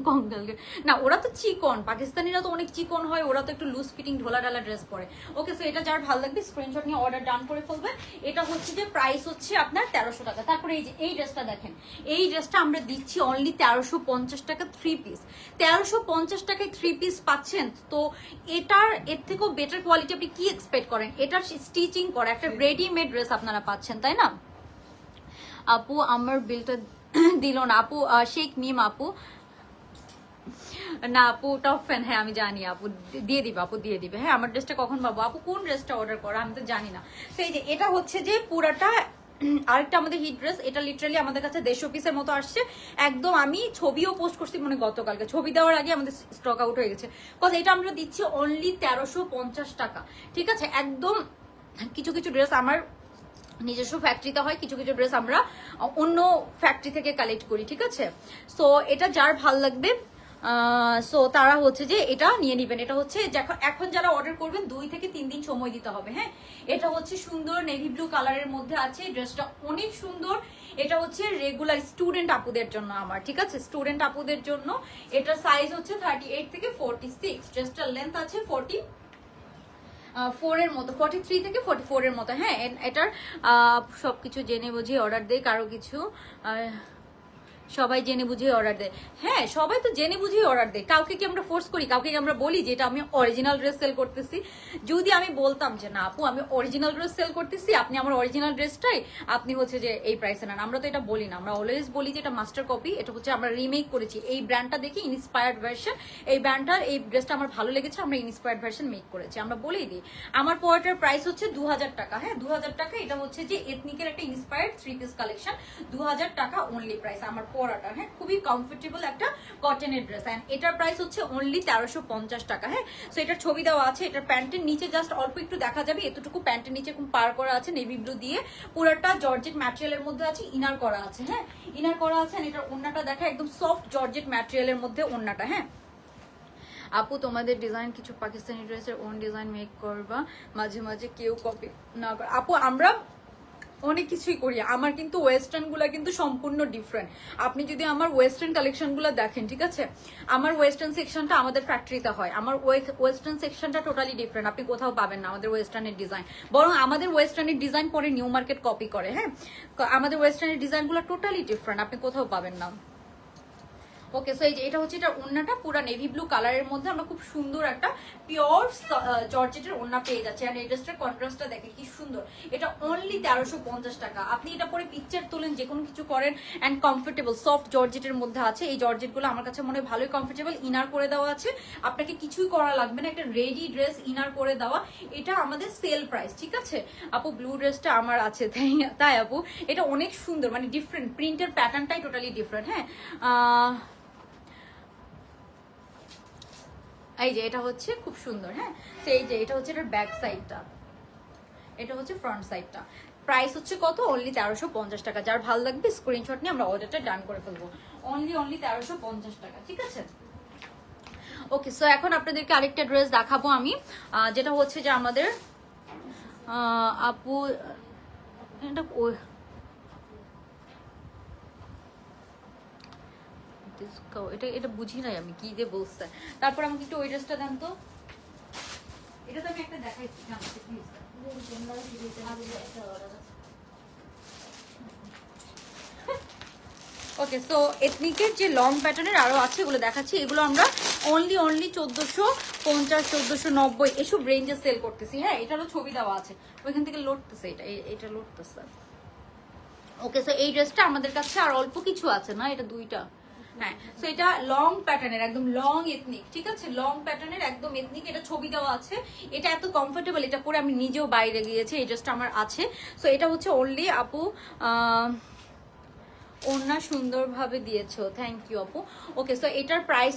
কঙ্কালকে না, ওরা তো চিকন, পাকিস্তানিরা তো অনেক চিকন হয়, ওরা তো একটু লুজ ফিটিং ঢোলা ঢালা ড্রেস পরে। ওকে, সো এটা যার ভালো লাগবে স্ক্রিনশট নিয়ে অর্ডার ডান করে ফেলবেন। এটা হচ্ছে যে প্রাইস হচ্ছে আপনার 1300 টাকা। তারপরে এই যে এই ড্রেসটা দেখেন, এই ড্রেসটা আমরা দিচ্ছি অনলি 1350 টাকা 3 পিস। 1350 টাকায় 3 পিস পাচ্ছেন, তো এর থেকেও বেটার কোয়ালিটি আপনি কি এক্সপেক্ট করেন? এটার স্টিচিং করা একটা রেডিমেড ড্রেস আপনারা পাচ্ছেন, তাই না? আপু আমার বিলটা দিল না আপু, শেখ মিম আপু, না আপু টপ ফ্যান, হ্যাঁ আমি জানি আপু, দিয়ে দিবে আপু, দিয়ে দিবে। হ্যাঁ, আমার ড্রেসটা কখন পাবো আপু? কোন ড্রেসটা অর্ডার করা আমি তো জানি না। সেই যে এটা হচ্ছে যে পুরাটা আরেকটা আমাদের হিট ড্রেস, এটা লিটারালি আমাদের কাছে 150 পিসের মতো আসছে একদম। আমি ছবিও পোস্ট করছি মানে গতকালকে, ছবি দেওয়ার আগে আমাদের স্টক আউট হয়ে গেছে। কথা এটা আমরা দিচ্ছি অনলি 1350 টাকা, ঠিক আছে। একদম কিছু কিছু ড্রেস আমার নিজস্ব ফ্যাক্টরিতে হয়, কিছু কিছু ড্রেস আমরা অন্য ফ্যাক্টরি থেকে কালেক্ট করি, ঠিক আছে। সো এটা যার ভাল লাগবে সো তারা হচ্ছে যে এটা নিয়ে নেবেন। এটা হচ্ছে এখন যারা অর্ডার করবেন 2 থেকে 3 দিন সময় দিতে হবে। হ্যাঁ, এটা হচ্ছে সুন্দর নেভি ব্লু কালারের মধ্যে আছে, ড্রেসটা অনেক সুন্দর। এটা হচ্ছে রেগুলার স্টুডেন্ট আপুদের জন্য আমার, ঠিক আছে, স্টুডেন্ট আপুদের জন্য। এটার সাইজ হচ্ছে 38 থেকে 46, ড্রেসটার লেন্থ আছে 44 এর মতো, 43 থেকে 44 এর মতো। হ্যাঁ, এটার সবকিছু জেনে বুঝে অর্ডার দেয়, কারো কিছু সবাই জেনে বুঝে অর্ডার দেয়। হ্যাঁ, সবাই তো জেনে বুঝেই অর্ডার দেয়। কাউকে কি আমরা ফোর্স করি? কাউকে কি আমরা বলি যে এটা আমি অরিজিনাল ড্রেস সেল করতেছি? যদি আমি বলতাম যে না আপু আমি অরিজিনাল ড্রেস সেল করতেছি, আপনি আমার অরিজিনাল ড্রেসটাই আপনি হচ্ছে যে এই প্রাইসে নেন, আমরা তো এটা বলি না। আমরা অলওয়েজ বলি যে এটা মাস্টার কপি, এটা হচ্ছে আমরা রিমেক করেছি। এই ব্র্যান্ডটা দেখি ইন্সপায়ার্ড ভার্সন, এই ব্র্যান্ডটার এই ড্রেসটা আমার ভালো লেগেছে, আমরা ইন্সপায়ার্ড ভার্সন মেক করেছি, আমরা বলেই দিই। আমার পরেটার প্রাইস হচ্ছে 2000 টাকা। হ্যাঁ, 2000 টাকা। এটা হচ্ছে যে এথনিকের একটা ইন্সপায়ার্ড 3 পিস কালেকশন, 2000 টাকা অনলি প্রাইস আমার পরাটা। হ্যাঁ, খুবই কমফোর্টেবল একটা কটনের ড্রেস, এন্ড এটার প্রাইস হচ্ছে অনলি 1350 টাকা। হ্যাঁ, সো এটার ছবি দেওয়া আছে। এটার প্যান্টের নিচে জাস্ট অল্প একটু দেখা যাবে, এতটুকু প্যান্টের নিচে এরকম পার করা আছে নেভি ব্লু দিয়ে, পুরোটা জর্জেট ম্যাটেরিয়ালের মধ্যে আছে, ইনার করা আছে। হ্যাঁ, ইনার করা আছে। এটার ওড়নাটা দেখা একদম সফট জর্জেট ম্যাটেরিয়ালের মধ্যে ওড়নাটা। হ্যাঁ আপু, তোমাদের ডিজাইন কিছু পাকিস্তানি ড্রেসের ওন ডিজাইন মেক করবা, মাঝে মাঝে কেউ কপি না করে। আপু আমরা অনেক কিছুই করি, আমার কিন্তু ওয়েস্টার্ন গুলা কিন্তু সম্পূর্ণ ডিফারেন্ট। আপনি যদি আমার ওয়েস্টার্ন কালেকশন গুলা দেখেন, ঠিক আছে, আমার ওয়েস্টার্ন সেকশনটা আমাদের ফ্যাক্টরিতে হয়, আমার ওয়েস্টার্ন সেকশনটা টোটালি ডিফারেন্ট, আপনি কোথাও পাবেন না আমাদের ওয়েস্টার্নের ডিজাইন। বরং আমাদের ওয়েস্টার্নের ডিজাইন পরে নিউ মার্কেট কপি করে। হ্যাঁ, আমাদের ওয়েস্টার্নের ডিজাইন গুলো টোটালি ডিফারেন্ট, আপনি কোথাও পাবেন না। ওকে, সো এই যে এটা হচ্ছে এটা ওড়নাটা পুরো নেভি ব্লু কালারের মধ্যে আমরা খুব সুন্দর একটা পিওর জর্জেটের ওড়না পেয়ে যাচ্ছি। আর এই ড্রেসটার কন্ট্রাস্টটা দেখে কি সুন্দর। এটা অনলি 1350 টাকা। আপনি এটা পরে পিকচার তোলেন, যে কোনো কিছু করেন, এন্ড কমফোর্টেবল সফট জর্জেটের মধ্যে আছে। এই জর্জেট গুলো আমার কাছে মনে হয় ভালোই কমফোর্টেবল। ইনার করে দেওয়া আছে, আপনাকে কিছুই করা লাগবে না, একটা রেডি ড্রেস ইনার করে দেওয়া। এটা আমাদের সেল প্রাইস, ঠিক আছে। আপু ব্লু ড্রেসটা আমার আছে, তাই আপু এটা অনেক সুন্দর, মানে ডিফারেন্ট প্রিন্টের প্যাটার্নটাই টোটালি ডিফারেন্ট। হ্যাঁ, এই যে এটা হচ্ছে খুব সুন্দর। হ্যাঁ, তো এই যে এটা হচ্ছে এটার ব্যাক সাইডটা, এটা হচ্ছে ফ্রন্ট সাইডটা। প্রাইস হচ্ছে কত? অনলি 1350 টাকা। যার ভালো লাগবে স্ক্রিনশট নিয়ে আমরা অর্ডারটা ডান করে ফেলবো। অনলি 1350 টাকা, ঠিক আছে। ওকে, সো এখন আপনাদেরকে আরেকটা ড্রেস দেখাবো আমি, যেটা হচ্ছে যে আমাদের আপু এটা এটা বুঝি নাই আমি কি দিয়ে বলছে। তারপর আমাকে একটু ওই ড্রেসটা দেন তো। এটা তো আমি একটা দেখাইছি, ওকে। সো এথনিকের যে লং প্যাটার্নের আরো আছে এগুলো দেখাচ্ছি। এগুলো আমরা অনলি 1450 1490 এসব রেঞ্জে সেল করতেছি। হ্যাঁ, এটারও ছবি দেওয়া আছে, ওইখান থেকে লড়তেছে, এটা লড়তেছে। ওকে, সো এই ড্রেসটা আমাদের কাছে আর অল্প কিছু আছে না, এটা দুইটা। হ্যাঁ, সো এটা লং প্যাটার্নের একদম লং এথনিক, ঠিক আছে, লং প্যাটার্নের একদম এথনিক। এটা ছবি দেওয়া আছে। এটা এত কমফোর্টেবল, এটা পরে আমি নিজেও বাইরে গিয়েছি, এই ড্রেসটা আমার আছে। সো এটা হচ্ছে অনলি আপু ওড়না সুন্দরভাবে দিয়েছো, থ্যাংক ইউ আপু। ওকে, সো এটার প্রাইস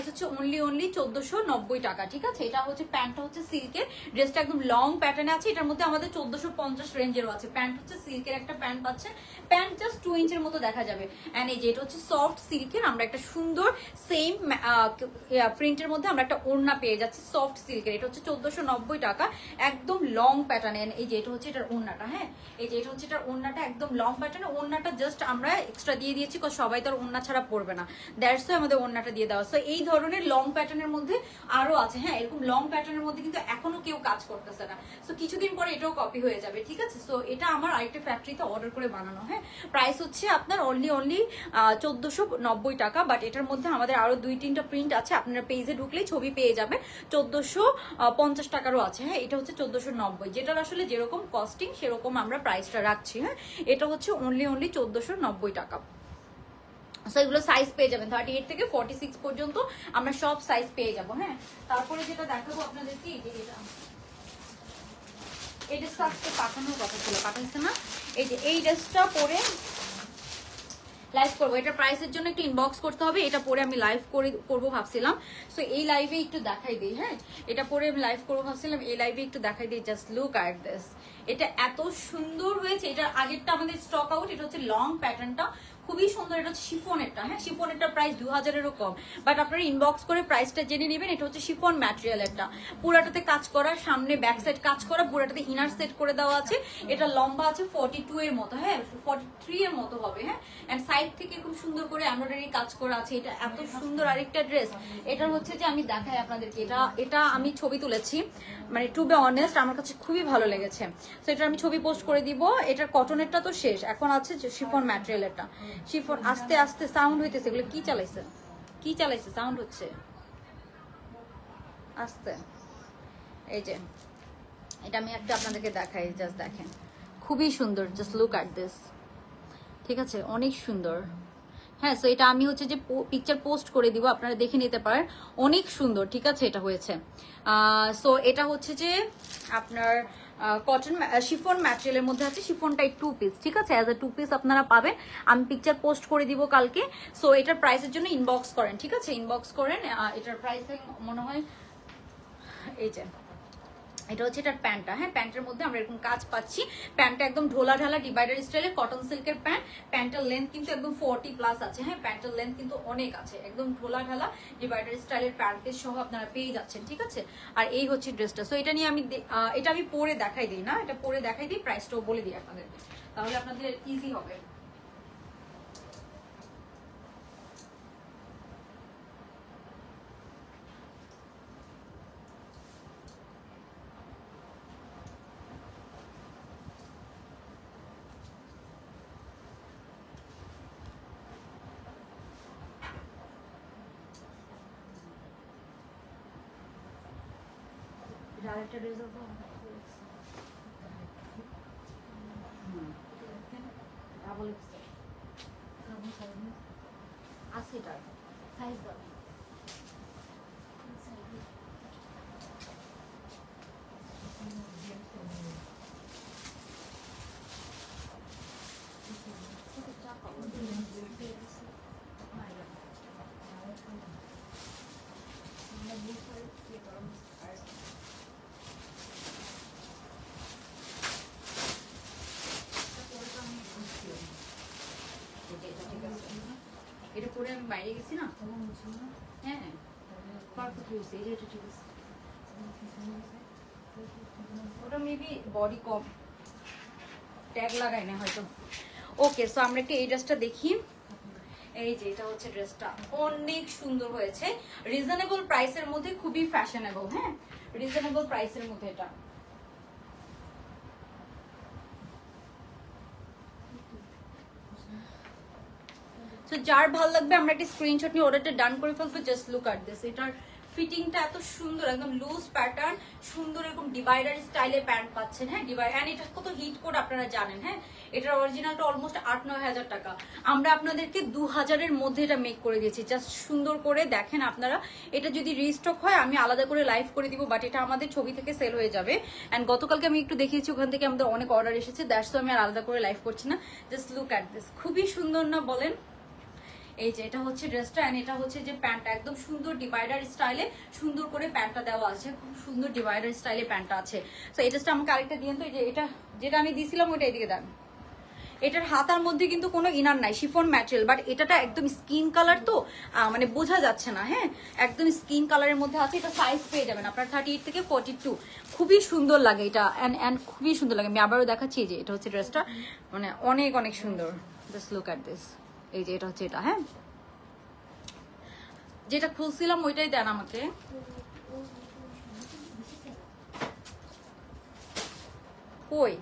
হচ্ছে অনলি 1490 টাকা, ঠিক আছে। এটা হচ্ছে প্যান্টটা হচ্ছে সিল্কের, ড্রেসটা একদম লং প্যাটার্নে আছে। এটার মধ্যে আমাদের 1450 রেঞ্জেরও আছে। প্যান্ট হচ্ছে সিল্কের একটা প্যান্ট পাচ্ছেন, প্যান্ট জাস্ট 2 ইঞ্চের মতো দেখা যাবে। এন্ড এই যে এটা হচ্ছে সফট সিল্কের, আমরা একটা সুন্দর সেম প্রিন্টের মধ্যে আমরা একটা ওড়না পেয়ে যাচ্ছি সফট সিল্কের। এটা হচ্ছে 1490 টাকা, একদম লং প্যাটার্নে। এই যে এটা হচ্ছে এটার ওড়নাটা। হ্যাঁ, এই যে এটা হচ্ছে এটার ওড়নাটা একদম লং প্যাটার্ন। ওড়নাটা জাস্ট আমরা এক্সট্রা দিয়ে দিয়েছি, কারণ সবাই তো ওড়না ছাড়া পরবে না, দ্যাটস ওয়াই আমাদের ওড়নাটা দিয়ে দেওয়া। সো এই ধরনের লং প্যাটার্নের মধ্যে আরো আছে। হ্যাঁ, এরকম লং প্যাটার্নের মধ্যে কিন্তু এখনো কেউ কাজ করতেছে না। সো কিছুদিন পরে এটাও কপি হয়ে যাবে, ঠিক আছে। সো এটা আমার আরেকটা ফ্যাক্টরিতে অর্ডার করে বানানো। হ্যাঁ, প্রাইস হচ্ছে আপনার অনলি 1490 টাকা। বাট এটার মধ্যে আমাদের আরো 2-3টা প্রিন্ট আছে, আপনারা পেজে ঢুকলেই ছবি পেয়ে যাবে। 1450 টাকারও আছে। হ্যাঁ, এটা হচ্ছে 1490, যেটার আসলে যেরকম কস্টিং সেরকম আমরা প্রাইসটা রাখছি। হ্যাঁ, এটা হচ্ছে অনলি 1490 টাকা। সো এগুলো সাইজ পেয়ে যাবেন 38 থেকে 46 পর্যন্ত, আমরা সব সাইজ পেয়ে যাবো। হ্যাঁ, তারপরে যেটা দেখাবো আপনাদেরকে, এই যে এটা এই ড্রেসটা আজকে পাঠানোর কথা ছিল, পাঠাইছে না। এই যে এই ড্রেসটা পরে লাইভ করবো, এটা প্রাইসের জন্য একটু ইনবক্স করতে হবে। এটা পরে আমি লাইভ করবো ভাবছিলাম, সো এই লাইভে একটু দেখাই দিই। হ্যাঁ, এটা পরে আমি লাইভ করবো ভাবছিলাম, এই লাইভে একটু দেখাই দিই। জাস্ট লুক অ্যাট দিস, এটা এত সুন্দর হয়েছে। এটা আগেরটা আমাদের স্টক আউট, এটা হচ্ছে লং প্যাটার্নটা, খুবই সুন্দর। এটা হচ্ছে শিফনেরটা। হ্যাঁ, শিফনেরটা প্রাইস 2000-এরও কম, বাট আপনারা ইনবক্স করে প্রাইসটা জেনে নেবেন। এটা হচ্ছে শিফন ম্যাটেরিয়ালেরটা, পুরাটাতে কাজ করা, সামনে ব্যাক সাইড কাজ করা, পুরাটাতে ইনার সেট করে দেওয়া আছে। এটা লম্বা আছে 42 এর মতো, হ্যাঁ 43 এর মতো হবে। হ্যাঁ, এন্ড সাইড থেকে খুব সুন্দর করে এমব্রয়ডারি কাজ করা আছে। এটা এত সুন্দর আরেকটা ড্রেস। এটা হচ্ছে যে আমি দেখাই আপনাদেরকে, এটা আমি ছবি তুলেছি, মানে টু বি অনেস্ট আমার কাছে খুবই ভালো লেগেছে। তো এটা আমি ছবি পোস্ট করে দিব। এটার কটনেরটা তো শেষ, এখন আছে শিফন ম্যাটেরিয়ালেরটা। শিফন আস্তে আস্তে সাউন্ড হইতেছে, এগুলো কি চালাইছে, কি চালাইছে, সাউন্ড হচ্ছে আস্তে। এই যে এটা আমি একটা আপনাদেরকে দেখাই, জাস্ট দেখেন, খুবই সুন্দর। জাস্ট লুক অ্যাট দিস, ঠিক আছে, অনেক সুন্দর। হ্যাঁ, সো এটা আমি হচ্ছে যে পিকচার পোস্ট করে দিব, আপনারা দেখে নিতে পারেন, অনেক সুন্দর। ঠিক আছে, এটা হয়েছে। সো এটা হচ্ছে যে আপনার কটন শিফন ম্যাটেরিয়ালের মধ্যে আছে। শিফনটাই 2 পিস, ঠিক আছে, অ্যাজ এ 2 পিস আপনারা পাবেন। আমি পিকচার পোস্ট করে দিব কালকে। সো এটার প্রাইসের জন্য ইনবক্স করেন, ঠিক আছে, ইনবক্স করেন। এটার প্রাইস মনে হয় এই যে এটা হচ্ছে এটার প্যান্টটা। হ্যাঁ, প্যান্টের মধ্যে আমরা এরকম কাজ পাচ্ছি। প্যান্টটা একদম ঢোলা ঢালা ডিভাইডার স্টাইলে কটন সিল্কের প্যান্ট। প্যান্টের লেন্থ কিন্তু একদম 40+ আছে। হ্যাঁ, প্যান্টের লেন্থ কিন্তু অনেক আছে, একদম ঢোলা ঢালা ডিভাইডার স্টাইলের প্যান্ট সহ আপনারা পেয়ে যাচ্ছেন, ঠিক আছে। আর এই হচ্ছে ড্রেসটা। সো এটা নিয়ে আমি এটা আমি পরে দেখাই দিই না, এটা পরে দেখাই দিই, প্রাইসটাও বলে দিই আপনাদেরকে, তাহলে আপনাদের ইজি হবে। আরেকটা ড্রেস আছে, এটা সাইজ দাও। এটা পরে আমি বাইরে গেছি না, হ্যাঁ পারফেক্ট হয়েছে। এটা ঠিক আছে, ওটা মেবি বডি কম ট্যাগ লাগাই না হয়তো। ওকে, সো আমরা একটু এই ড্রেসটা দেখি। এই যে এটা হচ্ছে ড্রেসটা, অনেক সুন্দর হয়েছে, রিজনেবল প্রাইসের মধ্যে, খুবই ফ্যাশনেবল। হ্যাঁ, রিজনেবল প্রাইসের মধ্যে এটা। তো যার ভালো লাগবে আমরা একটা স্ক্রিনশট নিয়ে অর্ডারটা ডান করে ফেলবো। জাস্ট লুক অ্যাট দিস, এটার ফিটিংটা এত সুন্দর, একদম লুজ প্যাটার্ন, সুন্দর এরকম ডিভাইডার স্টাইলে প্যান্ট পাচ্ছেন। হ্যাঁ, ডিভাইড, এন্ড এটা কত হিট কোড আপনারা জানেন। হ্যাঁ, এটার অরিজিনালটা অলমোস্ট 8-9 হাজার টাকা, আমরা আপনাদেরকে 2000-এর মধ্যে এটা মেক করে দিয়েছি। জাস্ট সুন্দর করে দেখেন আপনারা। এটা যদি রিস্টক হয় আমি আলাদা করে লাইভ করে দিব, বাট এটা আমাদের ছবি থেকে সেল হয়ে যাবে। অ্যান্ড গতকালকে আমি একটু দেখিয়েছি, ওখান থেকে আমাদের অনেক অর্ডার এসেছে, দ্যাটস আমি আর আলাদা করে লাইভ করছি না। জাস্ট লুক অ্যাট দিস, খুবই সুন্দর না বলেন। এই যে এটা হচ্ছে ড্রেসটা, এন্ড এটা হচ্ছে যে প্যান্টটা, একদম সুন্দর ডিভাইডার স্টাইলে সুন্দর করে প্যান্টটা দেওয়া আছে, খুব সুন্দর ডিভাইডার স্টাইলে প্যান্টটা আছে। তো এই ড্রেসটা আমাকে আরেকটা দিয়েন তো, এই যে এটা যেটা আমি দিয়েছিলাম ওইটা এদিকে দেন। এটার হাতার মধ্যে কিন্তু কোনো ইনার নাই, শিফন ম্যাটেরিয়াল, বাট এটাটা একদম স্কিন কালার, তো মানে বোঝা যাচ্ছে না। হ্যাঁ, একদম স্কিন কালারের মধ্যে আছে। এটা সাইজ পেয়ে যাবেন আপনার 38 থেকে 42। খুবই সুন্দর লাগে এটা, অ্যান্ড খুবই সুন্দর লাগে। আমি আবারও দেখাচ্ছি, যে এটা হচ্ছে ড্রেসটা, মানে অনেক অনেক সুন্দর। জাস্ট লুক অ্যাট দিস, এই যে এটা হচ্ছে এটা। হ্যাঁ, যেটা খুলছিলাম ওইটাই দেন আমাকে। কই,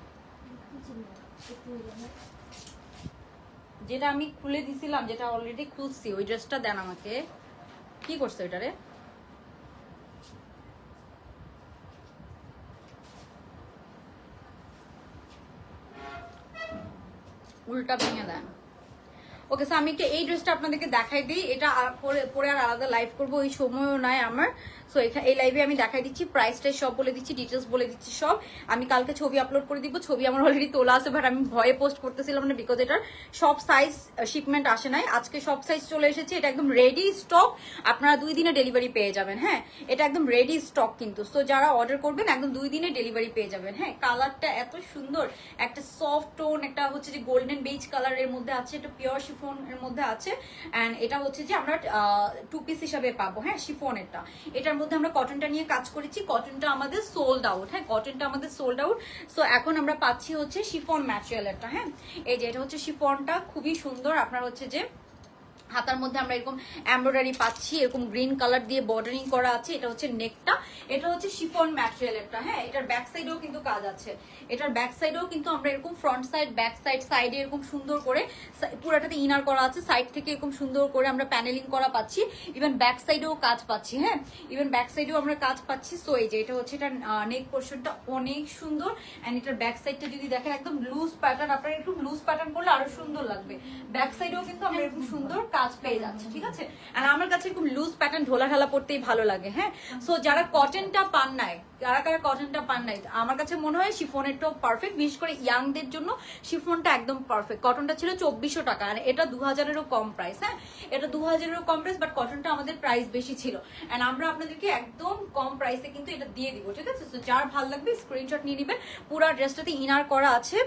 যেটা আমি খুলে দিছিলাম, যেটা অলরেডি খুলছি, ওই ড্রেসটা দেন আমাকে। কি করছে ওইটারে? উল্টা ভেঙে দেন। ওকে, সো আমি এই ড্রেসটা আপনাদেরকে দেখাই দিই। এটা পরে আর আলাদা লাইভ করবো, ওই সময়ও নাই আমার। সো এই লাইভে আমি দেখাই দিচ্ছি, প্রাইসটাই সব বলে দিচ্ছি, ডিটেলস বলে দিচ্ছি সব। আমি কালকে ছবি আপলোড করে দিব, ছবি আমার অলরেডি তোলা আছে, বাট আমি ভয়ে পোস্ট করতেছিলাম না, বিকজ এটার সব সাইজ শিপমেন্ট আসে নাই, আজকে সব সাইজ চলে এসেছে। এটা একদম রেডি স্টক, আপনারা 2 দিনে ডেলিভারি পেয়ে যাবেন। হ্যাঁ, এটা একদম রেডি স্টক কিন্তু। সো যারা অর্ডার করবেন একদম 2 দিনে ডেলিভারি পেয়ে যাবেন। হ্যাঁ, কালারটা এত সুন্দর, একটা সফট টোন, একটা হচ্ছে যে গোল্ডেন বেজ কালারের মধ্যে আছে, এটা পিওর শিফন এর মধ্যে আছে। এন্ড এটা হচ্ছে যে আমরা 2 পিস হিসাবে পাবো। হ্যাঁ, শিফনেরটা, এটার মধ্যে আমরা কটনটা নিয়ে কাজ করেছি, কটনটা আমাদের সোল্ড আউট। হ্যাঁ, কটনটা আমাদের সোল্ড আউট। সো এখন আমরা পাচ্ছি হচ্ছে শিফন ম্যাটেরিয়ালটা। হ্যাঁ, এই যে এটা হচ্ছে শিফনটা, খুবই সুন্দর। আপনার হচ্ছে যে হাতার মধ্যে আমরা এরকম এমব্রয়ডারি পাচ্ছি, এরকম গ্রিন কালার দিয়ে বর্ডারিং করা আছে। এটা হচ্ছে নেকটা, এটা হচ্ছে শিফন ম্যাটেরিয়ালটা। হ্যাঁ, এটার ব্যাক সাইডেও কিন্তু কাজ আছে, এটার ব্যাক সাইডেও কিন্তু আমরা এরকম ফ্রন্ট সাইড, ব্যাক সাইড, সাইডে এরকম সুন্দর করে পুরাটাতে ইনার করা আছে, সাইড থেকে এরকম সুন্দর করে আমরা প্যানেলিং করা পাচ্ছি, ইভেন ব্যাক সাইডেও কাজ পাচ্ছি। হ্যাঁ, ইভেন ব্যাক সাইডেও আমরা কাজ পাচ্ছি। সো এই যে এটা হচ্ছে এটা নেক পোর্শনটা অনেক সুন্দর। এন্ড এটার ব্যাক সাইডটা যদি দেখেন একদম লুজ প্যাটার্ন, আপনার একটু লুজ প্যাটার্ন করলে আরো সুন্দর লাগবে। ব্যাক সাইডেও কিন্তু আমরা এরকম সুন্দর কাজ পেয়ে যাচ্ছে, ঠিক আছে। আর আমার কাছে এরকম লুজ প্যাটার্ন ঢোলা ঢালা পড়তেই ভালো লাগে। হ্যাঁ, সো যারা কটনটা পান নাই, কারা কটনটা পান নাই, আমার কাছে মনে হয় শিফনেরটাও পারফেক্ট, বিশেষ করে ইয়াংদের জন্য শিফনটা একদম পারফেক্ট। কটনটা ছিল 2400 টাকা, আর এটা 2000-এরও কম প্রাইস। হ্যাঁ, এটা 2000-এরও কম প্রাইস, বাট কটনটা আমাদের প্রাইস বেশি ছিল। এন্ড আমরা আপনাদেরকে একদম কম প্রাইসে কিন্তু এটা দিয়ে দিব, ঠিক আছে। সো যার ভালো লাগবে স্ক্রিনশট নিয়ে নেবেন। পুরা ড্রেসটাতে ইনার করা আছে,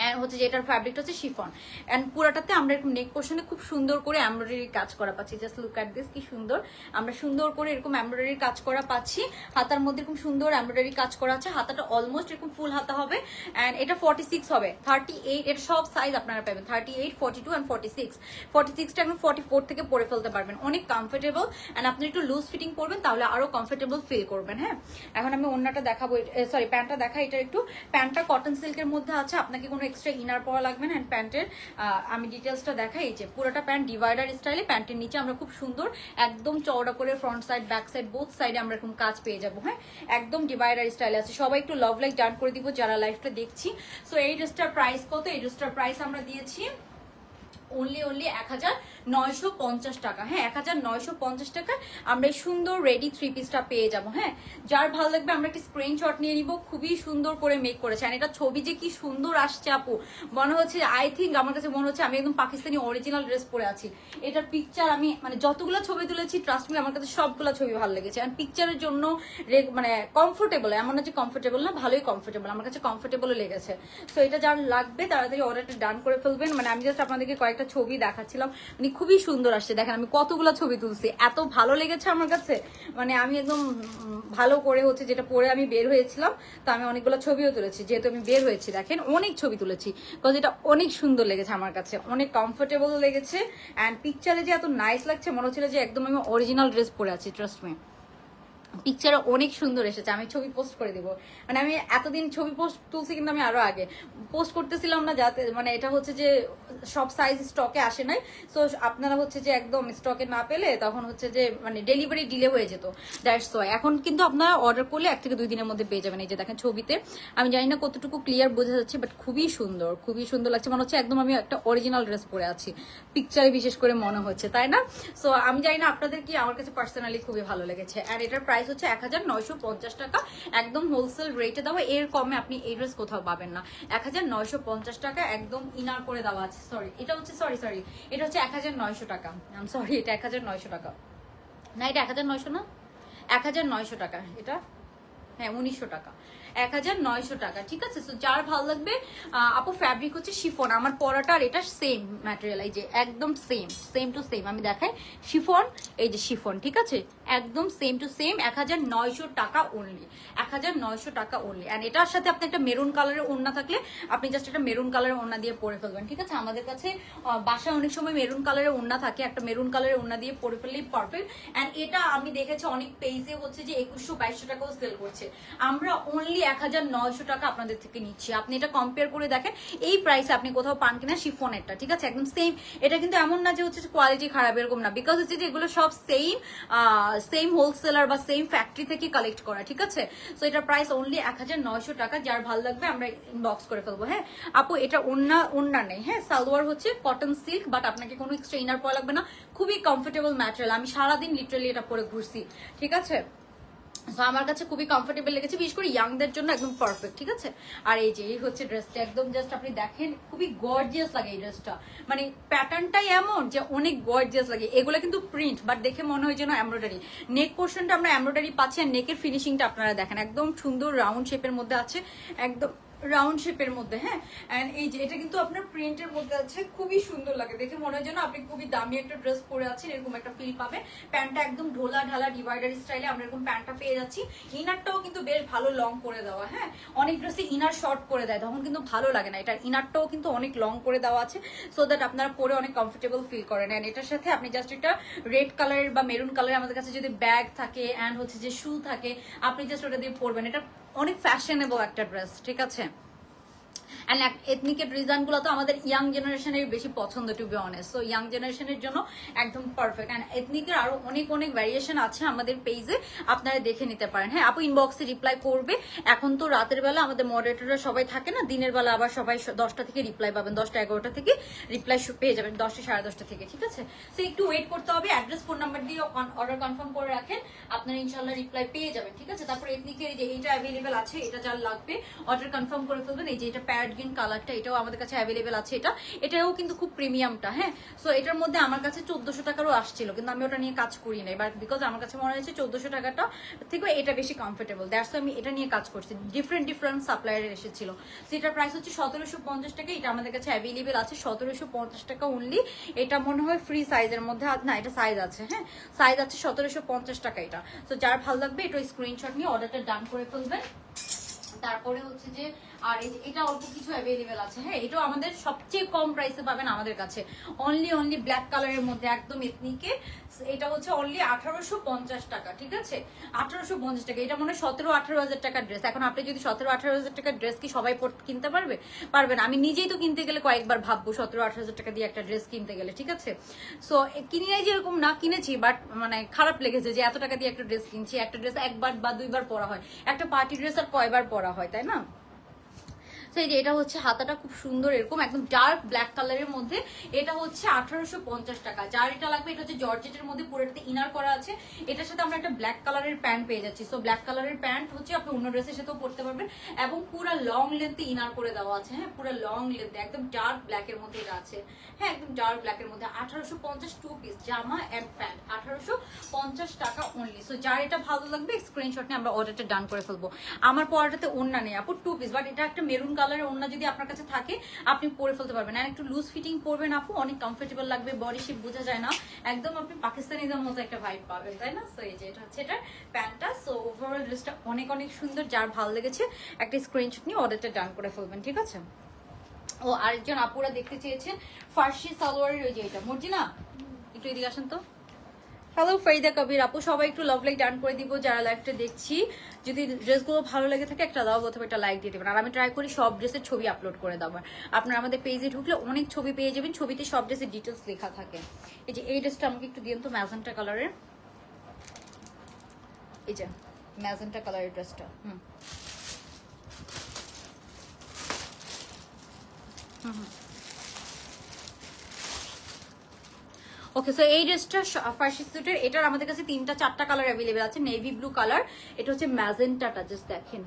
এন্ড হচ্ছে যে এটার ফ্যাব্রিকটা হচ্ছে শিফন। এন্ড পুরাটাতে আমরা এরকম নেক পোর্শনে খুব সুন্দর করে এমব্রয়ডারি কাজ করা পাচ্ছি। জাস্ট লুক এট দিস, কি সুন্দর আমরা সুন্দর করে এরকম এমব্রয়ডারি কাজ করা পাচ্ছি। হাতার মধ্যে এরকম সুন্দর এমব্রয়ডারি কাজ করা আছে, হাতাটা অলমোস্ট এরকম ফুল হাতা হবে। এন্ড এটা 46 হবে, 38, এটা সব সাইজ আপনারা পাবেন, 38, 42 এন্ড 46। 46টা এখন 44 থেকে পরে ফেলতে পারবেন, অনেক কমফোর্টেবল। এন্ড আপনি একটু লুজ ফিটিং করবেন, তাহলে আরো কমফোর্টেবল ফিল করবেন। হ্যাঁ, এখন আমি ওন্নাটা দেখাবো, সরি প্যান্টটা দেখা। এটা একটু প্যান্টটা কটন সিল্কের মধ্যে আছে, আপনাকে কোনো এক্সট্রা ইনার পরা লাগবে না। এন্ড প্যান্টের আমি ডিটেলসটা দেখাই, এই যে পুরোটা প্যান্ট ডিভাইডার স্টাইলে, প্যান্টের নিচে আমরা খুব সুন্দর একদম চওড়া করে front side, back side, both সাইডে আমরা এরকম কাজ পেয়ে যাবো। হ্যাঁ, একদম ডিভাইডার স্টাইলে আছে। সবাই একটু লাভ লাইক ডান করে দিব যারা লাইভটা দেখছি। সো এই ড্রেসটার প্রাইস কত? এই ড্রেসটার প্রাইস আমরা দিয়েছি only 1950 টাকা। হ্যাঁ, 1950 টাকায় আমরা এই সুন্দর রেডি 3 পিসটা পেয়ে যাবো। হ্যাঁ, যার ভালো লাগবে আমরা একটা স্ক্রিনশট নিয়ে নিব। খুবই সুন্দর করে মেক করেছে, আর এটা ছবি যে কি সুন্দর আসছে আপু, মনে হচ্ছে আই থিঙ্ক আমার কাছে মনে হচ্ছে আমি একদম পাকিস্তানি অরিজিনাল ড্রেস পরে আছি। এটার পিকচার আমি মানে যতগুলো ছবি তুলেছি, ট্রাস্ট মি আমার কাছে সবগুলো ছবি ভালো লেগেছে। আর পিকচারের জন্য মানে কমফোর্টেবল, এমন না যে কমফোর্টেবল না, ভালোই কমফোর্টেবল, আমার কাছে কমফোর্টেবলও লেগেছে। সো এটা যার লাগবে তাড়াতাড়ি অর্ডারটা ডান করে ফেলবেন। মানে আমি জাস্ট আপনাদেরকে কয়েকটা ছবি দেখাচ্ছিলাম, মানে খুবই সুন্দর আসছে। দেখেন আমি কতগুলো ছবি তুলছি, এত ভালো লেগেছে আমার কাছে। মানে আমি একদম ভালো করে হচ্ছে যেটা পরে আমি বের হয়েছিলাম, তো আমি অনেকগুলো ছবিও তুলেছি, যেহেতু আমি বের হয়েছি। দেখেন অনেক ছবি তুলেছি, কারণ এটা অনেক সুন্দর লেগেছে আমার কাছে, অনেক কমফোর্টেবল লেগেছে। অ্যান্ড পিকচারে যে এত নাইস লাগছে, মনে হচ্ছিল যে একদম আমি অরিজিনাল ড্রেস পরে আছি। ট্রাস্ট মি, পিকচারও অনেক সুন্দর এসেছে। আমি ছবি পোস্ট করে দিব, মানে আমি এতদিন ছবি পোস্ট তুলছি, কিন্তু আমি আরো আগে পোস্ট করতেছিলাম না, যাতে মানে এটা হচ্ছে যে সব সাইজ স্টকে আসে নাই। সো আপনারা হচ্ছে যে একদম স্টকে না পেলে তখন হচ্ছে যে মানে ডেলিভারি ডিলে হয়ে যেত, দ্যাটস ওয়াই। এখন কিন্তু আপনারা অর্ডার করলে 1 থেকে 2 দিনের মধ্যে পেয়ে যাবেন। এই যে দেখেন ছবিতে, আমি জানি না কতটুকু ক্লিয়ার বোঝা যাচ্ছে, বাট খুবই সুন্দর, খুবই সুন্দর লাগছে। মনে হচ্ছে একদম আমি একটা অরিজিনাল ড্রেস পরে আছি, পিকচারে বিশেষ করে মনে হচ্ছে, তাই না? সো আমি জানি না আপনাদের কি, আমার কাছে পার্সোনালি খুবই ভালো লেগেছে। আর এটার প্রাইস হচ্ছে 1950 টাকা, একদম হোলসেল রেটে দেওয়া। এর কমে আপনি এই ড্রেস কোথাও পাবেন না। 1950 টাকা একদম ইনার করে দেওয়া আছে। সরি, এটা হচ্ছে সরি এটা হচ্ছে 1900 টাকা। আই এম সরি, এটা 1900 টাকা না, এটা 1900 না, 1900 টাকা এটা। হ্যাঁ, 1900 টাকা, 1900 টাকা, ঠিক আছে। সো যার ভালো লাগবে, আপু ফ্যাব্রিক হচ্ছে শিফন, আমার পরাটা আর এটা সেম ম্যাটেরিয়াল, এই যে একদম সেম টু সেম। আমি দেখাই, শিফন, এই যে শিফন, ঠিক আছে, একদম সেম টু সেম। 1900 টাকা অনলি, 1900 টাকা অনলি। অ্যান্ড এটার সাথে আপনি একটা মেরুন কালারের ওড়না থাকলে আপনি জাস্ট একটা মেরুন কালারের ওড়না দিয়ে পরে ফেলবেন, ঠিক আছে। আমাদের কাছে বাসায় অনেক সময় মেরুন কালারের ওড়না থাকে, একটা মেরুন কালারের ওড়না দিয়ে পরে ফেললেই পারফেক্ট। অ্যান্ড এটা আমি দেখেছি অনেক পেজে হচ্ছে যে 2100-2200 টাকাও সেল করছে। আমরা অনলি অনলি 1900 টাকা আপনাদের থেকে নিচ্ছি। আপনি এটা কম্পেয়ার করে দেখেন এই প্রাইসে আপনি কোথাও পান কিনা শিফনেরটা, ঠিক আছে? একদম সেম। এটা কিন্তু এমন না যে হচ্ছে কোয়ালিটি খারাপ, এরকম না, বিকজ হচ্ছে যে এগুলো সব সেম হোলসেলার বা সেম ফ্যাক্টরি থেকে কালেক্ট করা, ঠিক আছে? সো এটার প্রাইস অনলি 1900 টাকা। যার ভালো লাগবে আমরা ইনবক্স করে ফেলবো। হ্যাঁ আপু, এটা ওন্না নেই, হ্যাঁ সালোয়ার হচ্ছে কটন সিল্ক, বাট আপনাকে কোনো এক্সট্রা ইনার পরা লাগবে না, খুবই কমফোর্টেবল ম্যাটেরিয়াল। আমি সারাদিন লিটারালি এটা পরে ঘুরছি, ঠিক আছে? আমার কাছে খুবই কমফোর্টেবল লেগেছে, বিশেষ করে ইয়াংদের জন্য একদম পারফেক্ট, ঠিক আছে? আর এই যে এই হচ্ছে ড্রেসটা, একদম জাস্ট আপনি দেখেন খুবই গর্জিয়াস লাগে এই ড্রেসটা, মানে প্যাটার্নটাই এমন যে অনেক গর্জিয়াস লাগে। এগুলো কিন্তু প্রিন্ট, বাট দেখে মনে হয় যেন এমব্রয়ডারি। নেক পোর্শনটা আমরা এমব্রয়ডারি পাচ্ছি, আর নেকের ফিনিশিংটা আপনারা দেখেন একদম সুন্দর রাউন্ড শেপের মধ্যে আছে, একদম রাউন্ড শেপের মধ্যে। হ্যাঁ এন্ড এই যে এটা কিন্তু আপনার প্রিন্টের মধ্যে আছে, খুবই সুন্দর লাগে দেখে, মনে হয় যেন আপনি খুবই দামি একটা ড্রেস পরে আছেন, এরকম একটা ফিল পাবে। প্যান্টটা একদম ঢোলা ঢালা ডিভাইডার স্টাইলে আমরা এরকম প্যান্টটা পেয়ে যাচ্ছি। ইনারটাও কিন্তু বেশ ভালো লং করে দেওয়া। হ্যাঁ অনেক ড্রেসে ইনার শর্ট করে দেয়, তখন কিন্তু ভালো লাগে না, এটার ইনারটাও কিন্তু অনেক লং করে দেওয়া আছে, সো দ্যাট আপনারা পরে অনেক কমফোর্টেবল ফিল করেন। এন্ড এটার সাথে আপনি জাস্ট একটা রেড কালারের বা মেরুন কালারের আমাদের কাছে যদি ব্যাগ থাকে এন্ড হচ্ছে যে শু থাকে, আপনি জাস্ট ওটা দিয়ে পরবেন। এটা অনেক ফ্যাশনেবল একটা ড্রেস, ঠিক আছে? অ্যান্ড এথনিকের ডিজাইনগুলো তো আমাদের ইয়াং জেনারেশনের বেশি পছন্দ, to be honest. So young জেনারেশনের জন্য একদম পারফেক্ট। অ্যান্ড এথনিকের আরো অনেক অনেক ভ্যারিয়েশন আছে আমাদের পেজে, আপনারা দেখে নিতে পারেন। হ্যাঁ আপু ইনবক্সে রিপ্লাই করবে। এখন তো রাতের বেলা আমাদের মডারেটররা সবাই থাকে না, দিনের বেলা আবার সবাই 10টা থেকে রিপ্লাই পাবেন, 10টা 11টা থেকে রিপ্লাই পেয়ে যাবেন, 10টা 10:30 থেকে, ঠিক আছে? সো একটু ওয়েট করতে হবে, অ্যাড্রেস ফোন নাম্বার দিয়ে অর্ডার কনফার্ম করে রাখেন, আপনারা ইনশাল্লাহ রিপ্লাই পেয়ে যাবেন, ঠিক আছে? তারপর এথনিকের যে এইটা অ্যাভেলেবেল আছে, এটা যার লাগবে অর্ডার কনফার্ম করে ফেলবেন। এই যে এটা প্যারট গ্রিন কালারটা, এটাও আমাদের কাছে অ্যাভেলেবেল আছে। এটাও কিন্তু খুব প্রিমিয়ামটা। হ্যাঁ সো এটার মধ্যে আমার কাছে 1400 টাকারও আসছিল, কিন্তু আমি ওটা নিয়ে কাজ করি নাই, বাট বিকজ আমার কাছে মনে হয়েছে 1400 টাকাটা থেকে এটা বেশি কমফোর্টেবল, দ্যাটস আমি এটা নিয়ে কাজ করছি। ডিফারেন্ট সাপ্লায়ারের এসেছিল। সো এটার প্রাইস হচ্ছে 1750 টাকা। এটা আমাদের কাছে অ্যাভেলেবেল আছে 1750 টাকা অনলি। এটা মনে হয় ফ্রি সাইজের মধ্যে না, এটা সাইজ আছে, হ্যাঁ সাইজ আছে 1750 টাকা এটা। সো যার ভালো লাগবে এটা স্ক্রিনশট নিয়ে অর্ডারটা ডান করে ফেলবেন। তারপরে হচ্ছে যে আর এটা অল্প কিছু অ্যাভেলেবেল আছে। হ্যাঁ এটাও আমাদের সবচেয়ে কম প্রাইসে পাবেন আমাদের কাছে, অনলি ব্ল্যাক কালারের মধ্যে একদম এথনিকে। এটা হচ্ছে অনলি 1850 টাকা, ঠিক আছে? 1850 টাকা। এটা মনে হয় 17-18 হাজার টাকার ড্রেস। এখন আপনি যদি 17-18 হাজার টাকার ড্রেস কি সবাই কিনতে পারবে না? আমি নিজেই তো কিনতে গেলে কয়েকবার ভাববো 17-18 হাজার টাকা দিয়ে একটা ড্রেস কিনতে গেলে, ঠিক আছে? সো কিনি নাই যে এরকম না, কিনেছি, বাট মানে খারাপ লেগেছে যে এত টাকা দিয়ে একটা ড্রেস কিনছি। একটা ড্রেস একবার বা দুইবার পরা হয়, একটা পার্টি ড্রেস আর কয়বার পরা হয়, তাই না? এই যে এটা হচ্ছে হাতাটা খুব সুন্দর, এরকম একদম ডার্ক ব্ল্যাক কালারের মধ্যে। এটা হচ্ছে 1850 টাকা। যার এটা লাগবে, এটা হচ্ছে জর্জেটের মধ্যে, পুরোটাতে ইনার করা আছে। এটার সাথে আমরা একটা ব্ল্যাক কালারের প্যান্ট পেয়ে যাচ্ছি। সো ব্ল্যাক কালারের প্যান্ট হচ্ছে আপনি অন্য ড্রেসের সাথেও পরতে পারবেন, এবং পুরো লং লেন্থে ইনার করে দেওয়া আছে। হ্যাঁ পুরো লং লেন্থে একদম ডার্ক ব্ল্যাকের মধ্যে এটা আছে। হ্যাঁ একদম ডার্ক ব্ল্যাকের মধ্যে 1850 টু পিস জামা এন্ড প্যান্ট, 1850 টাকা অনলি। সো যার এটা ভালো লাগবে স্ক্রিনশট নিয়ে আমরা অর্ডারটা ডান করে ফেলবো। আমার পরাটাতে ওড়না নেই আপু, টু পিস, বাট এটা একটা মেরুন কালারের ওড়না যদি আপনার কাছে থাকে আপনি পরে ফেলতে পারবেন। আর একটু লুজ ফিটিং পরবেন আপু, অনেক কমফোর্টেবল লাগবে, বডি শেপ বোঝা যায় না, একদম আপনি পাকিস্তানিদের মতো একটা ভাইব পাবেন, তাই না? সো এই যে এটা হচ্ছে এটা প্যান্টটা। সো ওভারঅল ড্রেসটা অনেক সুন্দর। যার ভালো লেগেছে একটা স্ক্রিনশট নিয়ে অর্ডারটা ডান করে ফেলবেন, ঠিক আছে? ও আরেকজন আপুরা দেখতে চেয়েছেন ফার্সি সালোয়ারের, ওই যে এটা মর্জিনা, একটু এদিকে আসেন তো। হ্যালো ফরিদা কবির আপু, সবাই একটু লাভ লাইক ডান করে দিব যারা লাইভটা দেখছি। যদি ড্রেসগুলো ভালো লেগে থাকে একটা লাভ অথবা একটা লাইক দিয়ে দেবেন। আর আমি ট্রাই করি সব ড্রেসের ছবি আপলোড করে দেওয়ার। আপনারা আমাদের পেজে ঢুকলে অনেক ছবি পেয়ে যাবেন, ছবিতে সব ড্রেসের ডিটেলস লেখা থাকে। এই যে এই ড্রেসটা আমাকে একটু দিন তো, ম্যাজেন্টা কালারের, এই যে ম্যাজেন্টা কালারের ড্রেসটা। হুম ওকে। সো এই ড্রেসটা ফার্সি স্যুটের, এটার আমাদের কাছে 3-4টা কালার অ্যাভেলেবেল আছে। নেভি ব্লু কালার, এটা হচ্ছে ম্যাজেন্টাটা, জাস্ট দেখেন।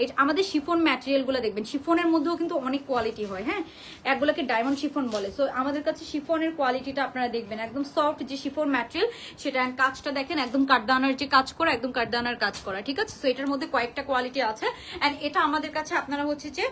এটা আমাদের শিফন ম্যাটেরিয়াল গুলো দেখবেন, শিফনের মধ্যেও কিন্তু অনেক কোয়ালিটি হয়। হ্যাঁ একগুলোকে ডায়মন্ড শিফন বলে। সো আমাদের কাছে শিফনের কোয়ালিটিটা আপনারা দেখবেন, একদম সফট যে শিফন ম্যাটেরিয়াল সেটা। কাজটা দেখেন একদম কাঠদানার যে কাজ করা, একদম কাঠদানার কাজ করা, ঠিক আছে? সো এটার মধ্যে কয়েকটা কোয়ালিটি আছে। অ্যান্ড এটা আমাদের কাছে আপনারা হচ্ছে যে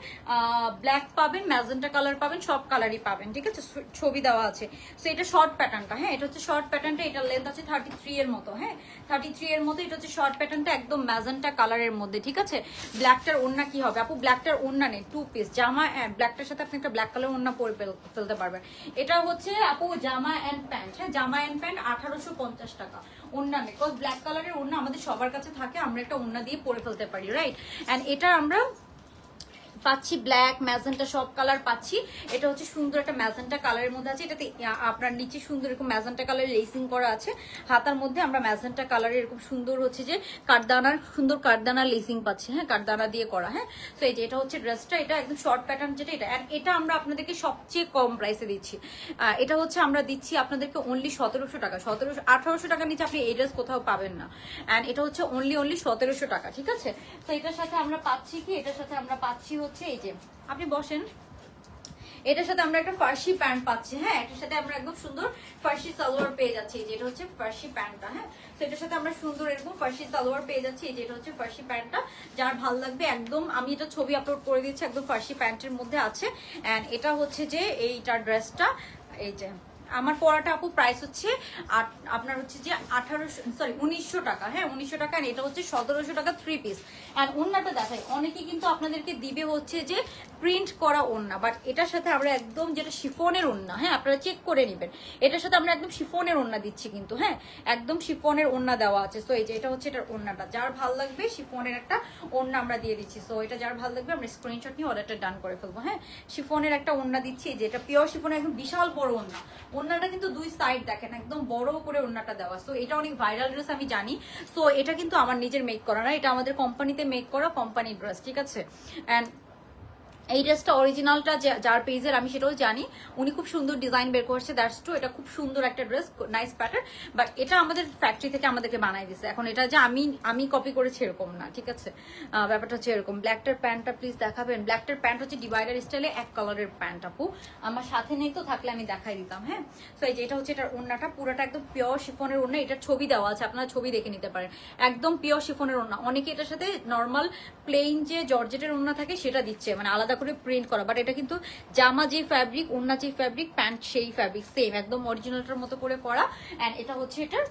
ব্ল্যাক পাবেন, ম্যাজেন্টা কালার পাবেন, সব কালারই পাবেন, ঠিক আছে? ছবি দেওয়া আছে। সো এটা শর্ট প্যাটার্নটা, হ্যাঁ এটা হচ্ছে শর্ট প্যাটার্নটা, এটার লেন্থ আছে 33 এর মতো। হ্যাঁ 33 এর মতো, এটা হচ্ছে শর্ট প্যাটার্নটা একদম ম্যাজেন্টা কালারের মধ্যে, ঠিক আছে? ব্ল্যাকটার ওড়না কি হবে আপু? ব্ল্যাকটার ওড়না নেই, টু পিস জামা এন্ড ব্ল্যাকটার সাথে আপনি একটা ব্ল্যাক কালার ওড়না পরে ফেলতে পারবেন। এটা হচ্ছে আপু জামা এন্ড প্যান্ট। হ্যাঁ জামা এন্ড প্যান্ট 1850 টাকা ওড়না নেই, বিকজ ব্ল্যাক কালারের ওড়না আমাদের সবার কাছে থাকে, আমরা একটা ওড়না দিয়ে পরে ফেলতে পারি, রাইট? অ্যান্ড এটা আমরা পাচ্ছি ব্ল্যাক ম্যাজেন্টা সব কালার পাচ্ছি। এটা হচ্ছে সুন্দর একটা ম্যাজেন্টা কালারের মধ্যে আছে, এটাতে আপনার নিচে সুন্দর এরকম ম্যাজেন্টা কালারের লেসিং করা আছে, হাতার মধ্যে আমরা ম্যাজেন্টা কালারের এরকম সুন্দর হচ্ছে যে কাঠদানার সুন্দর কাঠদানার লেসিং পাচ্ছি, হ্যাঁ কাঠদানা দিয়ে করা। হ্যাঁ, তো এই যে এটা হচ্ছে ড্রেসটা, এটা একদম শর্ট প্যাটার্ন যেটা এটা, অ্যান্ড এটা আমরা আপনাদেরকে সবচেয়ে কম প্রাইসে দিচ্ছি। এটা হচ্ছে আমরা দিচ্ছি আপনাদেরকে অনলি 1700 টাকা, 1800 টাকার নিচে আপনি এই ড্রেস কোথাও পাবেন না। অ্যান্ড এটা হচ্ছে অনলি 1700 টাকা, ঠিক আছে? তো এটার সাথে আমরা পাচ্ছি কি, এটার সাথে আমরা পাচ্ছি হচ্ছে এই যে, আপনি বসেন, এটার সাথে আমরা একটা ফার্সি প্যান্ট পাচ্ছি। হ্যাঁ, এটার সাথে আমরা একদম সুন্দর ফার্সি সালোয়ার পেয়ে যাচ্ছি, যেটা হচ্ছে ফার্সি প্যান্টটা। হ্যাঁ, তো এটার সাথে আমরা সুন্দর এরকম ফার্সি সালোয়ার পেয়ে যাচ্ছি, যেটা হচ্ছে ফার্সি প্যান্টটা। যার ভালো লাগবে একদম, আমি এটা ছবি আপলোড করে দিচ্ছি, একদম ফার্সি প্যান্টের মধ্যে আছে। অ্যান্ড এটা হচ্ছে যে এইটার ড্রেসটা, এই যে আমার পরাটা আপু প্রাইস হচ্ছে আপনার হচ্ছে যে 1900 টাকা। হ্যাঁ, 1900 টাকা। এটা হচ্ছে 1700 টাকা 3 পিস। অ্যান্ড ওড়নাটা দেখাই, অনেকে কিন্তু আপনাদেরকে দিবে হচ্ছে যে প্রিন্ট করা ওড়না, বাট এটার সাথে আমরা একদম যেটা শিফনের ওড়না, হ্যাঁ আপনারা চেক করে নেবেন, এটার সাথে আমরা একদম শিফনের ওড়না দিচ্ছি কিন্তু, হ্যাঁ একদম শিফনের ওড়না দেওয়া আছে। সো এই যে এটা হচ্ছে এটার ওড়নাটা, যার ভালো লাগবে শিফনের একটা ওড়না আমরা দিয়ে দিচ্ছি। সো এটা যার ভালো লাগবে আমরা স্ক্রিনশট নিয়ে অর্ডারটা ডান করে ফেলবো। হ্যাঁ, শিফনের একটা ওড়না দিচ্ছি, যে এটা পিওর শিফনের একদম বিশাল বড় ওড়না। ওড়নাটা কিন্তু দুই সাইড দেখেন একদম বড় করে ওড়নাটা দেওয়া। সো এটা অনেক ভাইরাল ড্রেস আমি জানি। সো এটা কিন্তু আমার নিজের মেক করা না, এটা আমাদের কোম্পানিতে মেক করা কোম্পানির ড্রেস, ঠিক আছে? অ্যান্ড এই ড্রেসটা অরিজিনালটা যার পেজের আমি সেটাও জানি, উনি খুব সুন্দর ডিজাইন বের করছে, দ্যাটস ট্রু। এটা খুব সুন্দর একটা ড্রেস, নাইস প্যাটার্ন, বাট এটা আমাদের ফ্যাক্টরি থেকে আমাদেরকে বানাই দিছে। এখন এটা যে আমি কপি করেছি এরকম না, ঠিক আছে? ব্যাপারটা হচ্ছে এরকম। ব্ল্যাকটার প্যান্টটা প্লিজ দেখাবেন। ব্ল্যাকটার প্যান্ট হচ্ছে ডিভাইডার স্টাইলে এক কালারের প্যান্ট, আপু আমার সাথে নেই তো, থাকলে আমি দেখাই দিতাম। হ্যাঁ, তো এই যে এটা হচ্ছে এটার ওড়নাটা, পুরোটা একদম পিওর শিফনের ওড়না, এটার ছবি দেওয়া আছে, আপনারা ছবি দেখে নিতে পারেন, একদম পিওর শিফনের ওড়না। অনেকে এটার সাথে নর্মাল প্লেন যে জর্জেটের ওড়না থাকে সেটা দিচ্ছে, মানে আলাদা করে প্রিন্ট করা, বাট এটা কিন্তু জামা যে ফ্যাব্রিক, ওড়না যে ফ্যাব্রিক, প্যান্ট সেই ফ্যাব্রিক, সেম একদম অরিজিনালটার মতো করে করা। অ্যান্ড এটা হচ্ছে এটার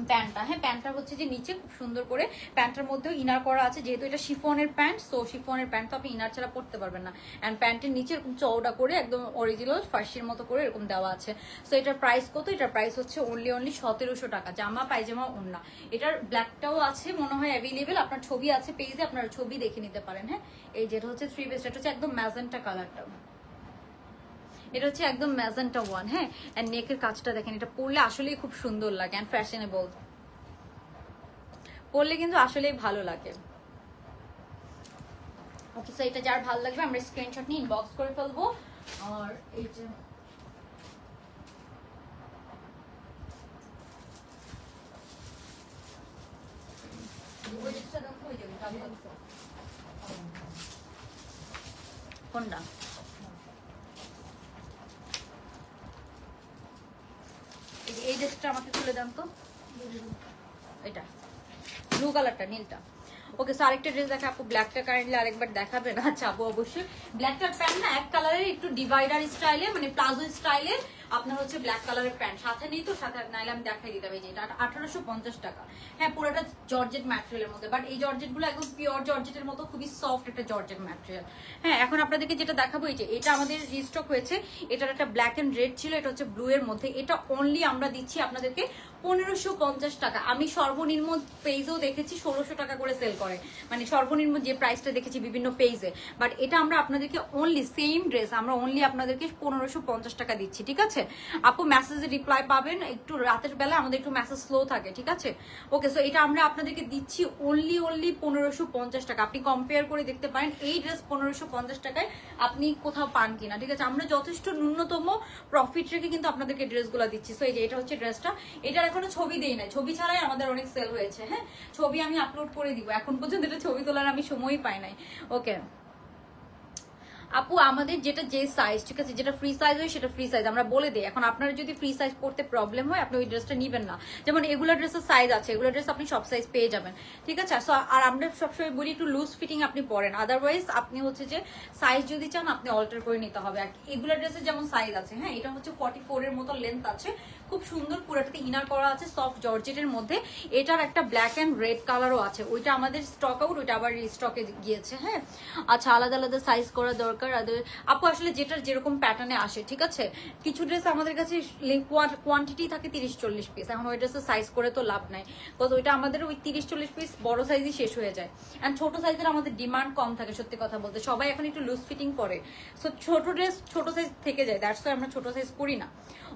প্যান্টটা। হ্যাঁ, প্যান্টটা হচ্ছে যে নিচে খুব সুন্দর করে প্যান্টের মধ্যেও ইনার করা আছে, যেহেতু এটা শিফনের প্যান্ট, সো শিফনের প্যান্ট তো আপনি ইনার ছাড়া পরতে পারবেন না। অ্যান্ড প্যান্টের নিচে এরকম চওড়া করে একদম অরিজিনাল ফার্সির মতো করে এরকম দেওয়া আছে। সো এটার প্রাইস কত? এটার প্রাইস হচ্ছে অনলি 1700 টাকা, জামা পায়জামা ওড়না। এটার ব্ল্যাকটাও আছে মনে হয় অ্যাভেলেবেল, আপনার ছবি আছে পেজে, আপনার ছবি দেখে নিতে পারেন। হ্যাঁ, এই যেটা হচ্ছে 3 পিস, এটা হচ্ছে একদম ম্যাজেন্টা কালারটা, এটা হচ্ছে একদম ম্যাজেন্টা 1। হ্যাঁ, এন্ড নেকের কাজটা দেখেন, এটা পরলে আসলেই খুব সুন্দর লাগে এন্ড ফ্যাশনেবল, পরলে কিন্তু আসলেই ভালো লাগে। ওকে, সো এটা যার ভালো লাগবে আমরা স্ক্রিনশট নিয়ে ইনবক্স করে ফেলবো। আর এই যে কোনটা এই ড্রেসটা আমাকে খুলে দেন তো, এটা ব্লু কালারটা, নীলটা। ওকে, সো আরেকটা ড্রেস দেখা আপু, ব্ল্যাকটা কারেন্টলি আরেকবার দেখাবেন? আচ্ছা আপু অবশ্যই। ব্ল্যাকটার প্যান্ট না এক কালারের, একটু ডিভাইডার স্টাইলে, মানে প্লাজো স্টাইলে আপনার হচ্ছে ব্ল্যাক কালারের প্যান্ট, সাথে নেই তো সাথে নাইলে আমি দেখাই দিতাম। এই যে এটা 1850 টাকা। হ্যাঁ, পুরোটা জর্জেট ম্যাটেরিয়ালের মধ্যে, বাট এই জর্জেট গুলো একদম পিওর জর্জেটের মতো, খুবই সফট একটা জর্জেট ম্যাটেরিয়াল। হ্যাঁ, এখন আপনাদেরকে যেটা দেখাবো, এই যে এটা আমাদের রিস্টক হয়েছে, এটার একটা ব্ল্যাক এন্ড রেড ছিল, এটা হচ্ছে ব্লু এর মধ্যে। এটা অনলি আমরা দিচ্ছি আপনাদেরকে 1550 টাকা। আমি সর্বনিম্ন পেজেও দেখেছি 1600 টাকা করে সেল করে, মানে সর্বনিম্ন যে প্রাইসটা দেখেছি বিভিন্ন পেজে, বাট এটা আমরা আপনাদেরকে অনলি সেম ড্রেস আমরা অনলি আপনাদেরকে 1550 টাকা দিচ্ছি, ঠিক আছে আপু? মেসেজে রিপ্লাই পাবেন, একটু রাতের বেলা আমাদের একটু মেসেজ স্লো থাকে, ঠিক আছে? ওকে, সো এটা আমরা আপনাদেরকে দিচ্ছি অনলি 1550 টাকা। আপনি কম্পেয়ার করে দেখতে পারেন এই ড্রেস 1550 টাকায় আপনি কোথাও পান কিনা, ঠিক আছে? আমরা যথেষ্ট ন্যূনতম প্রফিট রেখে কিন্তু আপনাদেরকে ড্রেসগুলো দিচ্ছি। সো এই যে এটা হচ্ছে ড্রেসটা, এটার এখনো ছবি দেই নাই, ছবি ছাড়াই আমাদের অনেক সেল হয়েছে। হ্যাঁ, ছবি আমি আপলোড করে দিব, এখন পর্যন্ত এটা ছবি তোলার আমি সময়ই পাই নাই। ওকে আপু, আমাদের যেটা যে সাইজ, ঠিক আছে, যেটা ফ্রি সাইজ হয় সেটা ফ্রি সাইজ আমরা বলে দিই। এখন আপনারা যদি ফ্রি সাইজ পড়তে প্রবলেম হয় আপনি ওই ড্রেসটা নিবেন না, যেমন এগুলো ড্রেসের সাইজ আছে, এগুলো ড্রেস আপনি সব সাইজ পেয়ে যাবেন, ঠিক আছে? সো আর আমরা সবসময় বলি একটু লুজ ফিটিং আপনি পরেন, আদারওয়াইজ আপনি হচ্ছে যে সাইজ যদি চান আপনি অল্টার করে নিতে হবে। এগুলো ড্রেসের যেমন সাইজ আছে, হ্যাঁ এটা হচ্ছে 44 এর মতো লেন্থ আছে, খুব সুন্দর, পুরোটাতে ইনার করা আছে সফট জর্জেটের মধ্যে। এটার একটা ব্ল্যাক এন্ড রেড কালারও আছে, ওইটা আমাদের স্টক আউট, ওইটা আবার রিস্টকে গিয়েছে। হ্যাঁ, আচ্ছা, আলাদা আলাদা সাইজ করা দরকার দরকার আপু আসলে যেটার যেরকম প্যাটার্নে আসে, ঠিক আছে? কিছু ড্রেস আমাদের কাছে কোয়ান্টিটি থাকে 30-40 পিস, এখন ওই ড্রেসের সাইজ করে তো লাভ নাই, কত ওইটা আমাদের ওই 30-40 পিস বড় সাইজই শেষ হয়ে যায়। অ্যান্ড ছোট সাইজের আমাদের ডিমান্ড কম থাকে সত্যি কথা বলতে, সবাই এখন একটু লুজ ফিটিং করে, সো ছোট ড্রেস ছোট সাইজ থেকে যায়, দ্যাটস ওয়াই আমরা ছোট সাইজ করি না।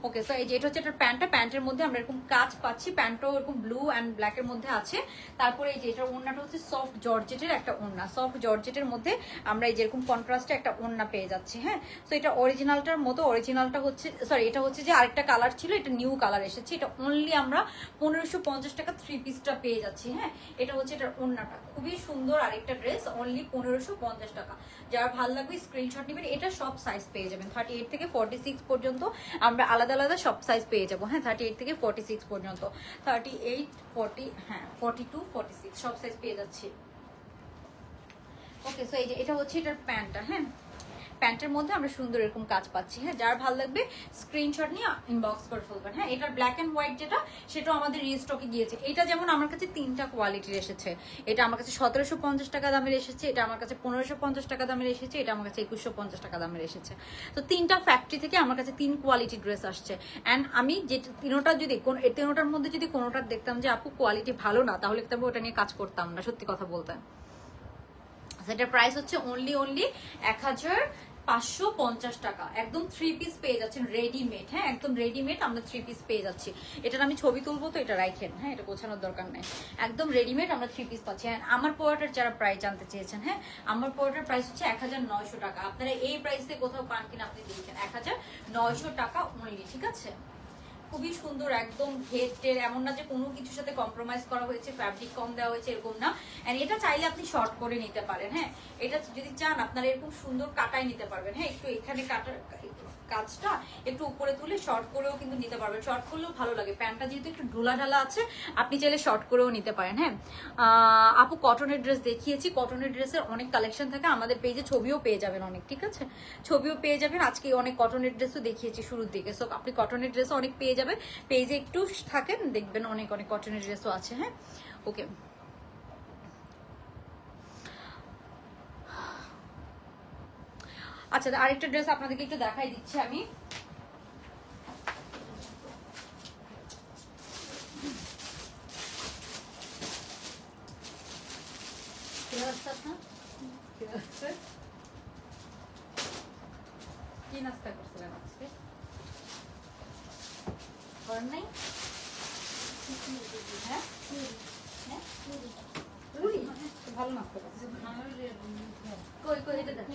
ওকে, সো এই যে এটা হচ্ছে এটার প্যান্টটা, প্যান্টের মধ্যে আমরা এরকম কাজ পাচ্ছি, প্যান্টটাও এরকম ব্লু অ্যান্ড ব্ল্যাকের মধ্যে আছে। তারপরে এই যে এটার ওড়নাটা হচ্ছে সফট জর্জেটের একটা ওড়না, সফট জর্জেটের মধ্যে আমরা এই যেরকম কন্ট্রাস্টে একটা ওড়না পেয়ে যাচ্ছি। হ্যাঁ, সো এটা অরিজিনালটার মতো, অরিজিনালটা হচ্ছে সরি এটা হচ্ছে যে আরেকটা কালার ছিল, এটা নিউ কালার এসেছে, এটা অনলি আমরা 1550 টাকা 3 পিসটা পেয়ে যাচ্ছি। হ্যাঁ, এটা হচ্ছে এটার ওড়নাটা, খুবই সুন্দর আরেকটা ড্রেস, অনলি 1550 টাকা। যারা ভালো লাগবে স্ক্রিনশট নেবেন, এটা সব সাইজ পেয়ে যাবেন 38 থেকে 46 পর্যন্ত, আমরা আলাদা আলাদা সব সাইজ পেয়ে যাবো। হ্যাঁ, 38 থেকে 46 পর্যন্ত, 38, 40, হ্যাঁ 42, 46 সব সাইজ পেয়ে যাচ্ছি। ওকে, সো এই যে এটা হচ্ছে এটার প্যান্টটা। হ্যাঁ, প্যান্টের মধ্যে আমরা সুন্দর এরকম কাজ পাচ্ছি। হ্যাঁ, যার ভালো লাগবে স্ক্রিনশট নিয়ে ইনবক্স করে ফেলবেন। হ্যাঁ, এটার ব্ল্যাক এন্ড হোয়াইট যেটা, সেটাও আমাদের রিস্টকে গিয়েছে। এটা যেমন আমার কাছে 3টা কোয়ালিটির এসেছে, এটা আমার কাছে 1750 টাকা দামের এসেছে, এটা আমার কাছে 1550 টাকা দামের এসেছে, এটা আমার কাছে 2150 টাকা দামের এসেছে। তো 3টা ফ্যাক্টরি থেকে আমার কাছে 3 কোয়ালিটি ড্রেস আসছে। অ্যান্ড আমি যে তিনোটা যদি তিনোটার মধ্যে যদি কোনোটা দেখতাম যে আপু কোয়ালিটি ভালো না, তাহলে তবে ওটা নিয়ে কাজ করতাম না, সত্যি কথা বলতে। সেটার প্রাইস হচ্ছে অনলি 1550 টাকা, একদম 3 পিস পেয়ে যাচ্ছেন রেডিমেড। হ্যাঁ, একদম রেডিমেড আমরা 3 পিস পেয়ে যাচ্ছি। এটার আমি ছবি তুলবো, তো এটা রাখেন, হ্যাঁ এটা গোছানোর দরকার নেই, একদম রেডিমেড আমরা 3 পিস পাচ্ছি। হ্যাঁ, আমার পড়াটার যারা প্রাইস জানতে চেয়েছেন, হ্যাঁ আমার পড়াটার প্রাইস হচ্ছে 1900 টাকা। আপনারা এই প্রাইসে কোথাও পান কিনা আপনি দেখেন, 1900 টাকা অনলি, ঠিক আছে? খুবই সুন্দর, একদম ঘেটের, এমন না যে কোনো কিছুর সাথে কম্প্রোমাইজ করা হয়েছে, ফ্যাব্রিক কম দেওয়া হয়েছে, এরকম না। এন্ড এটা চাইলে আপনি শর্ট করে নিতে পারেন। হ্যাঁ, এটা যদি চান আপনারা এরকম সুন্দর কাটাই নিতে পারবেন। হ্যাঁ, একটু এখানে কাটার কাজটা একটু উপরে তুলে শর্ট করেও কিন্তু নিতে পারবেন, শর্ট করলেও ভালো লাগে। প্যান্টটা যেহেতু একটু ঢোলা ঢালা আছে, আপনি চাইলে শর্ট করেও নিতে পারেন। হ্যাঁ, আপু কটনের ড্রেস দেখিয়েছি, কটনের ড্রেসের অনেক কালেকশন থাকে আমাদের পেজে, ছবিও পেয়ে যাবেন অনেক, ঠিক আছে? ছবিও পেয়ে যাবেন, আজকে অনেক কটনের ড্রেসও দেখিয়েছি শুরুর দিকে, সো আপনি কটনের ড্রেসও অনেক পেয়ে যাবেন। পেজে একটু থাকেন, দেখবেন অনেক অনেক কটনের ড্রেসও আছে। হ্যাঁ, ওকে, আচ্ছা আরেকটা ড্রেস আপনাদেরকে একটু দেখাই দিচ্ছি আমি। কি নাস্তা করছিলেন আজকে? করেন নাই? হ্যাঁ, ভালো নাস্তা করছেন। কই কই এটা দেখ।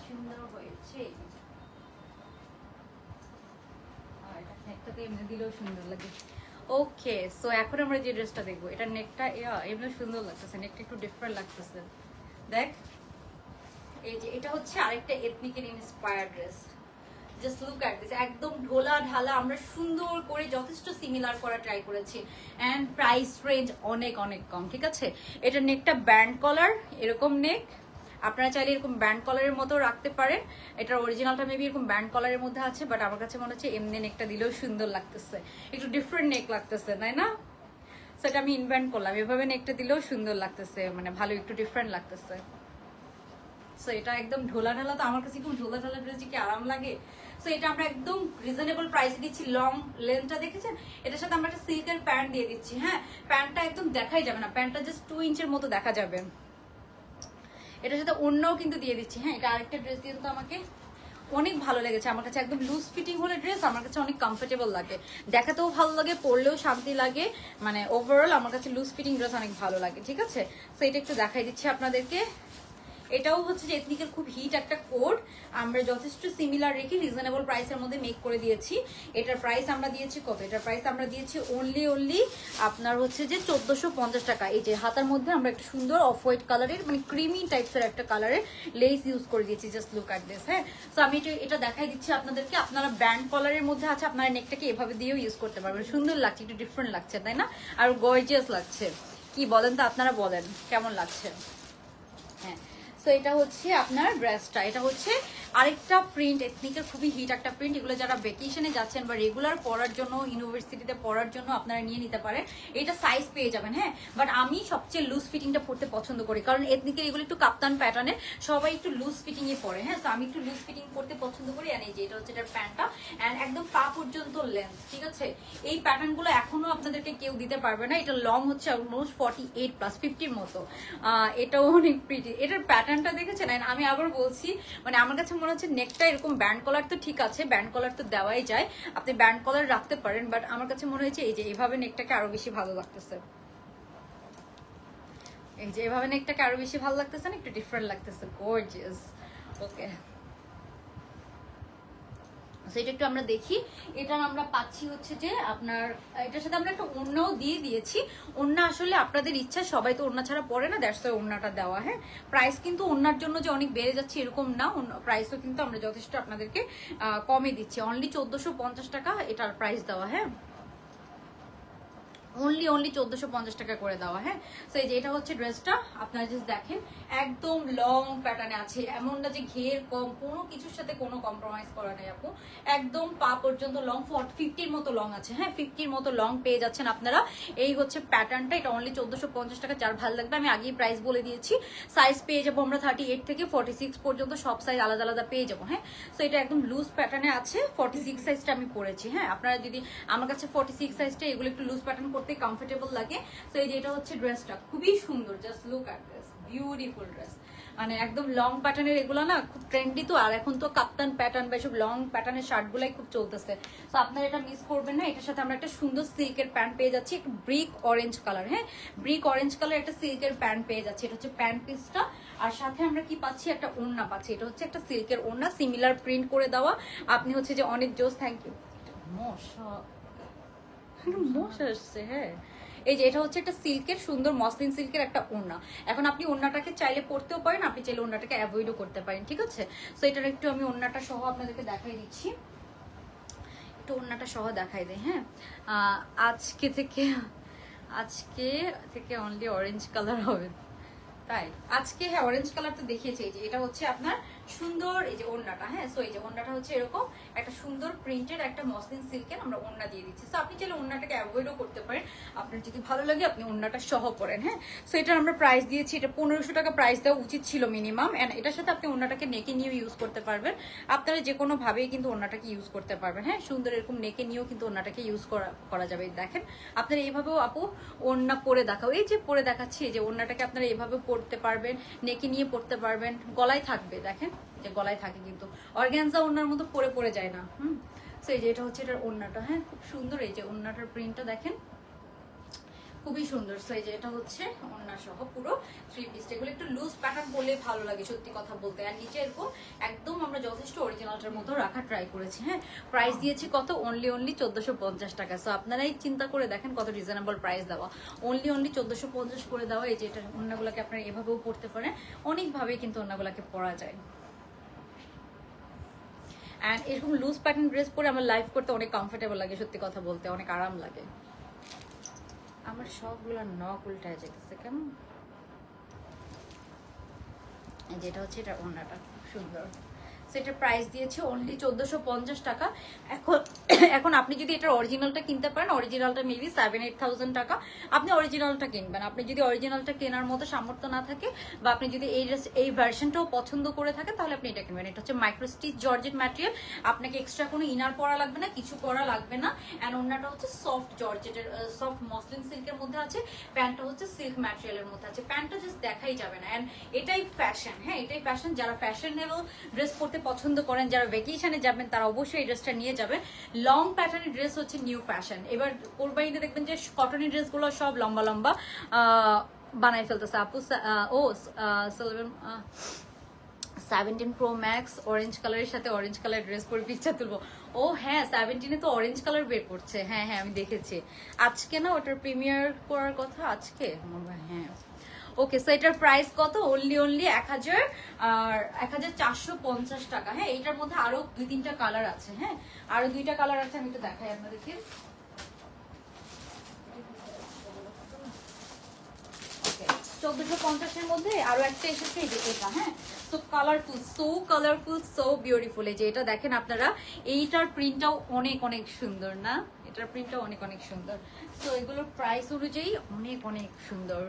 সুন্দর হয়েছে, এমনি দিলেও সুন্দর লাগে। ওকে, সো এখন আমরা যে ড্রেসটা দেখবো, এটা নেকটা এমনি সুন্দর লাগতেছে, নেকটা একটু ডিফারেন্ট লাগতেছে। দেখ, এই যে এটা হচ্ছে আরেকটা এথনিকের inspired dress, just look at this, একদম ঢোলা ঢালা আমরা সুন্দর করে যথেষ্ট সিমিলার করা ট্রাই করেছি। অ্যান্ড প্রাইস রেঞ্জ অনেক অনেক কম, ঠিক আছে? এটা নেকটা ব্যান্ড কলার, এরকম নেক, আপনারা চাইলে এরকম ব্যান্ড কলারের মতো রাখতে পারেন। এটার অরিজিনালটা মেবি এরকম ব্যান্ড কলারের মধ্যে আছে, বাট আমার কাছে মনে হচ্ছে এমনি নেকটা দিলেও সুন্দর লাগতেছে, একটু ডিফারেন্ট নেক লাগতেছে, তাই না? সেটা আমি ইনভেন্ট করলাম, এভাবে নেকটা দিলেও সুন্দর লাগতেছে, মানে ভালো একটু ডিফারেন্ট লাগতেছে। সো এটা একদম ঢোলা ঢালা, তো আমার কাছে খুব ঢোলা ঢালা ড্রেস কি আরাম লাগে। সো এটা আমরা একদম রিজনেবল প্রাইসে দিচ্ছি। লং লেন্থটা দেখেছেন, এটার সাথে আমরা একটা সিল্কের প্যান্ট দিয়ে দিচ্ছি। হ্যাঁ, প্যান্টটা একদম দেখাই যাবে না, প্যান্টটা জাস্ট 2 ইঞ্চের মতো দেখা যাবে। এটার সাথে অন্যও কিন্তু দিয়ে দিচ্ছি। হ্যাঁ, এটা আরেকটা ড্রেস দিয়ে তো আমাকে অনেক ভালো লেগেছে, আমার কাছে একদম লুজ ফিটিং হলে ড্রেস আমার কাছে অনেক কমফোর্টেবল লাগে, দেখাতেও ভালো লাগে, পরলেও শান্তি লাগে, মানে ওভারঅল আমার কাছে লুজ ফিটিং ড্রেস অনেক ভালো লাগে, ঠিক আছে? সো এটা একটু দেখাই দিচ্ছি আপনাদেরকে। এটাও হচ্ছে যে এথনিকের খুব হিট একটা কোড, আমরা যথেষ্ট সিমিলার রেখে রিজনেবল প্রাইসের মধ্যে মেক করে দিয়েছি। এটার প্রাইস আমরা দিয়েছি কত? এটার প্রাইস আমরা দিয়েছি অনলি আপনার হচ্ছে যে 1450 টাকা। এই যে হাতার মধ্যে আমরা একটা সুন্দর অফ হোয়াইট কালারের মানে ক্রিমি টাইপসের একটা কালারের লেস ইউজ করে দিয়েছি। Just look at this. হ্যাঁ, সো আমি এটা দেখাই দিচ্ছি আপনাদেরকে। আপনারা ব্যান্ড কলারের মধ্যে আছে, আপনারা নেকটাকে এভাবে দিয়েও ইউজ করতে পারবেন। সুন্দর লাগছে, একটু ডিফারেন্ট লাগছে তাই না? আর গর্জিয়াস লাগছে। কি বলেন তো আপনারা, বলেন কেমন লাগছে? হ্যাঁ, সো এটা হচ্ছে আপনার ড্রেসটা। এটা হচ্ছে আরেকটা প্রিন্ট, এথনিকের খুবই হিট একটা প্রিন্ট। এগুলো যারা ভ্যাকেশনে যাচ্ছেন বা রেগুলার পড়ার জন্য, ইউনিভার্সিটিতে পড়ার জন্য আপনারা নিয়ে নিতে পারেন। এটা সাইজ পেয়ে যাবেন। হ্যাঁ, বাট আমি সবচেয়ে লুজ ফিটিংটা পড়তে পছন্দ করি, কারণ এথনিকের এগুলো একটু কাপ্তান প্যাটার্নে, সবাই একটু লুজ ফিটিংয়ে পড়ে। হ্যাঁ, তো আমি একটু লুজ ফিটিং পড়তে পছন্দ করি। আর এই যে এটা হচ্ছে এটার প্যান্টটা, অ্যান্ড একদম পা পর্যন্ত লেন্থ। ঠিক আছে, এই প্যাটার্নগুলো এখনো আপনাদেরকে কেউ দিতে পারবে না। এটা লং হচ্ছে অলমোস্ট 48 প্লাস 50-র মতো। এটাও অনেক প্রিটি। এটার প্যাটার্নটা দেখেছেন? আমি আবার বলছি, মানে আমার কাছে মনে হচ্ছে নেকটা এরকম ব্যান্ড কলার তো ঠিক আছে, ব্যান্ড কলার তো দেওয়াই যায়, আপনি ব্যান্ড কলার রাখতে পারেন, বাট আমার কাছে মনে হয়েছে এই যে এভাবে নেকটাকে আরো বেশি ভালো লাগতেছে। এই যে এভাবে নেকটাকে আরো বেশি ভালো লাগতেছে না? একটু ডিফারেন্ট লাগতেছে, গর্জিয়াস। ওকে, সেটা একটু আমরা দেখি। এটার আমরা পাচ্ছি হচ্ছে যে আপনার, এটার সাথে আমরা একটা ওড়নাও দিয়ে দিয়েছি। ওড়না আসলে আপনাদের ইচ্ছা, সবাই তো ওড়না ছাড়া পরে না, দ্যাটস ওয়াই ওড়নাটা দেওয়া। হ্যাঁ, প্রাইস কিন্তু ওড়নার জন্য যে অনেক বেড়ে যাচ্ছে এরকম না, প্রাইসও কিন্তু আমরা যথেষ্ট আপনাদেরকে কমে দিচ্ছি। অনলি 1450 টাকা এটার প্রাইস দেওয়া। হ্যাঁ, অনলি 1450 টাকা করে দেওয়া। হ্যাঁ, তো এই যে এটা হচ্ছে ড্রেসটা, আপনারা জাস্ট দেখেন একদম লং প্যাটার্নে আছে, এমন না যে ঘের কম, কোনো কিছুর সাথে কোনো কম্প্রোমাইজ করা নেই আপু। একদম পা পর্যন্ত লং, 50-র মতো লং আছে। হ্যাঁ, 50-র মতো লং পেয়ে যাচ্ছেন আপনারা। এই হচ্ছে প্যাটার্নটা, এটা অনলি 1450 টাকা। যার ভালো লাগবে, আমি আগেই প্রাইস বলে দিয়েছি। সাইজ পেয়ে যাবো আমরা 38 থেকে 46 পর্যন্ত, সব সাইজ আলাদা আলাদা পেয়ে যাবো। হ্যাঁ, তো এটা একদম লুজ প্যাটার্নে আছে। 46 সাইজটা আমি পরেছি। হ্যাঁ, আপনারা যদি আমার কাছে 46 সাইজটা, এগুলো একটু লুজ প্যাটার্ন করতে কমফোর্টেবল লাগে। তো এই যে এটা হচ্ছে ড্রেসটা, খুবই সুন্দর। Just look at this beautiful dress. মানে একদম লং প্যাটার্নের এগুলো না খুব ট্রেন্ডি তো, আর এখন তো কাপ্তান প্যাটার্ন বা সব লং প্যাটার্নের শার্ট গুলাই খুব চলতেছে। তো আপনারা এটা মিস করবেন না। এটার সাথে আমরা একটা সুন্দর সিল্কের প্যান্ট পেয়ে যাচ্ছি, একটু ব্রিক অরেঞ্জ কালার। হ্যাঁ, ব্রিক অরেঞ্জ কালার একটা সিল্কের প্যান্ট পেয়ে যাচ্ছি। এটা হচ্ছে প্যান্ট পিসটা, আর সাথে আমরা কি পাচ্ছি, একটা ওড়না পাচ্ছি। এটা হচ্ছে একটা সিল্কের ওড়না, সিমিলার প্রিন্ট করে দেওয়া। আপনি হচ্ছে যে অনেক জোস। Thank you. মশা আসছে। হ্যাঁ, এই যে এটা হচ্ছে একটা সিল্কের, সুন্দর মসলিন সিল্কের একটা ওড়না। এখন আপনি ওড়নাটাকে চাইলে পরতেও পারেন, আপনি চাইলে ওড়নাটাকে অ্যাভয়েডও করতে পারেন। ঠিক আছে, তো এটার একটু আমি ওড়নাটা সহ আপনাদেরকে দেখাই দিচ্ছি, একটু ওড়নাটা সহ দেখাই দেয়। হ্যাঁ, আজকে থেকে অনলি অরেঞ্জ কালার হবে, তাই আজকে। হ্যাঁ, অরেঞ্জ কালার তো দেখিয়েছে। এই যে এটা হচ্ছে আপনার সুন্দর এই যে ওড়নাটা। হ্যাঁ, সো এই যে ওড়নাটা হচ্ছে এরকম একটা সুন্দর প্রিন্টের একটা মসলিন সিল্কের আমরা ওড়না দিয়ে দিচ্ছি। সো আপনি চাইলে ওড়নাটাকে অ্যাভয়েডও করতে পারেন, আপনার যদি ভালো লাগে আপনি ওড়নাটা সহ পরেন। হ্যাঁ, সো এটার আমরা প্রাইস দিয়েছি, এটা 1500 টাকা প্রাইস দেওয়া উচিত ছিল মিনিমাম। এন্ড এটার সাথে আপনি ওড়নাটাকে নেকে নিয়েও ইউজ করতে পারবেন, আপনারা যে কোনো ভাবেই কিন্তু ওড়নাটাকে ইউজ করতে পারবেন। হ্যাঁ, সুন্দর এরকম নেকে নিয়েও কিন্তু ওড়নাটাকে ইউজ করা যাবে। দেখেন আপনারা এইভাবেও আপু ওড়না পরে দেখাও, এই যে পরে দেখাচ্ছি, এই যে ওড়নাটাকে আপনারা এইভাবে পরতে পারবেন, নেকে নিয়ে পরতে পারবেন, গলায় থাকবে। দেখেন যে গলায় থাকে, কিন্তু অর্গানজা ওড়নার মতো পরে যায় না। তো এই যে এটা হচ্ছে এটার ওড়নাটা। হ্যাঁ, খুব সুন্দর। এই যে ওড়নাটার প্রিন্টটা দেখেন, খুবই সুন্দর। সো এই যে এটা হচ্ছে ওড়না সহ পুরো 3 পিস। এগুলো একটু লুজ প্যাটার্ন বললে ভালো লাগে সত্যি কথা বলতে। আর নিচে এরকম একদম আমরা যথেষ্ট অরিজিনালটার মতো রাখা ট্রাই করেছি। হ্যাঁ, প্রাইস দিয়েছি কত, অনলি 1450 টাকা। সো আপনারাই চিন্তা করে দেখেন কত রিজনেবল প্রাইস দেওয়া, অনলি 1450 করে দেওয়া। এই যে এটা ওড়নাগুলোকে আপনারা এভাবেও পরতে পারেন, অনেকভাবে কিন্তু ওড়নাগুলোকে পরা যায়। অ্যান্ড এরকম লুজ প্যাটার্ন ড্রেস পরে আমার লাইফ করতে অনেক কমফোর্টেবল লাগে সত্যি কথা বলতে, অনেক আরাম লাগে। আমার সবগুলো নখ উল্টায় যেতেছে কেন। যেটা হচ্ছে এটা ওড়নাটা খুব সুন্দর। সেটার প্রাইস দিয়েছে অনলি 1450 টাকা। এখন আপনি যদি এটার অরিজিনালটা কিনতে পারেন, অরিজিনালটা মেবি 7-8,000 টাকা। আপনি অরিজিনালটা কিনবেন। আপনি যদি অরিজিনালটা কেনার মতো সামর্থ্য না থাকে, বা আপনি যদি এই ভার্সনটাও পছন্দ করে থাকেন, তাহলে আপনি এটা কিনবেন। এটা হচ্ছে মাইক্রো স্টিচ জর্জেট ম্যাটেরিয়াল, আপনাকে এক্সট্রা কোনো ইনার পরা লাগবে না, কিছু করা লাগবে না। অ্যান্ড ওড়নাটা হচ্ছে সফট জর্জেটের, সফট মসলিন সিল্কের মধ্যে আছে। প্যান্টটা হচ্ছে সিল্ক ম্যাটেরিয়ালের মধ্যে আছে। প্যান্টটা জাস্ট দেখাই যাবে না। অ্যান্ড এটাই ফ্যাশন। হ্যাঁ, এটাই ফ্যাশন। যারা ফ্যাশনেবল ড্রেস পরতে পছন্দ করেন, যারা ভ্যাকেশনে যাবেন, তারা অবশ্যই এই ড্রেসটা নিয়ে যাবেন। লং প্যাটার্নের ড্রেস হচ্ছে নিউ ফ্যাশন। এবার কোরবানিতে দেখবেন যে কটনের ড্রেসগুলো সব লম্বা লম্বা, বানাই ফেলতেছে আপু। ও 17 Pro Max অরেঞ্জ কালারের সাথে অরেঞ্জ কালার ড্রেস পরে পিকচার তুলবো। ও হ্যাঁ 17-এ তো অরেঞ্জ কালার বের করছে। হ্যাঁ হ্যাঁ আমি দেখেছি আজকে না ওটার প্রিমিয়ার করার কথা আজকে। হ্যাঁ ওকে, সো এটার প্রাইস কত? অনলি 1450 টাকা। হ্যাঁ এটার মধ্যে আরো 2-3টা কালার আছে। হ্যাঁ আরো 2টা কালার আছে, আমি তো দেখাই আপনাদেরকে। 1450-এর মধ্যে আরো একটা এসেছে এই যে এটা। হ্যাঁ তো কালারফুল সো বিউটিফুল। এই যে এটা দেখেন আপনারা, এইটার প্রিন্টটাও অনেক অনেক সুন্দর না? এটার প্রিন্টটাও অনেক অনেক সুন্দর। তো এগুলোর প্রাইস অনুযায়ী অনেক অনেক সুন্দর।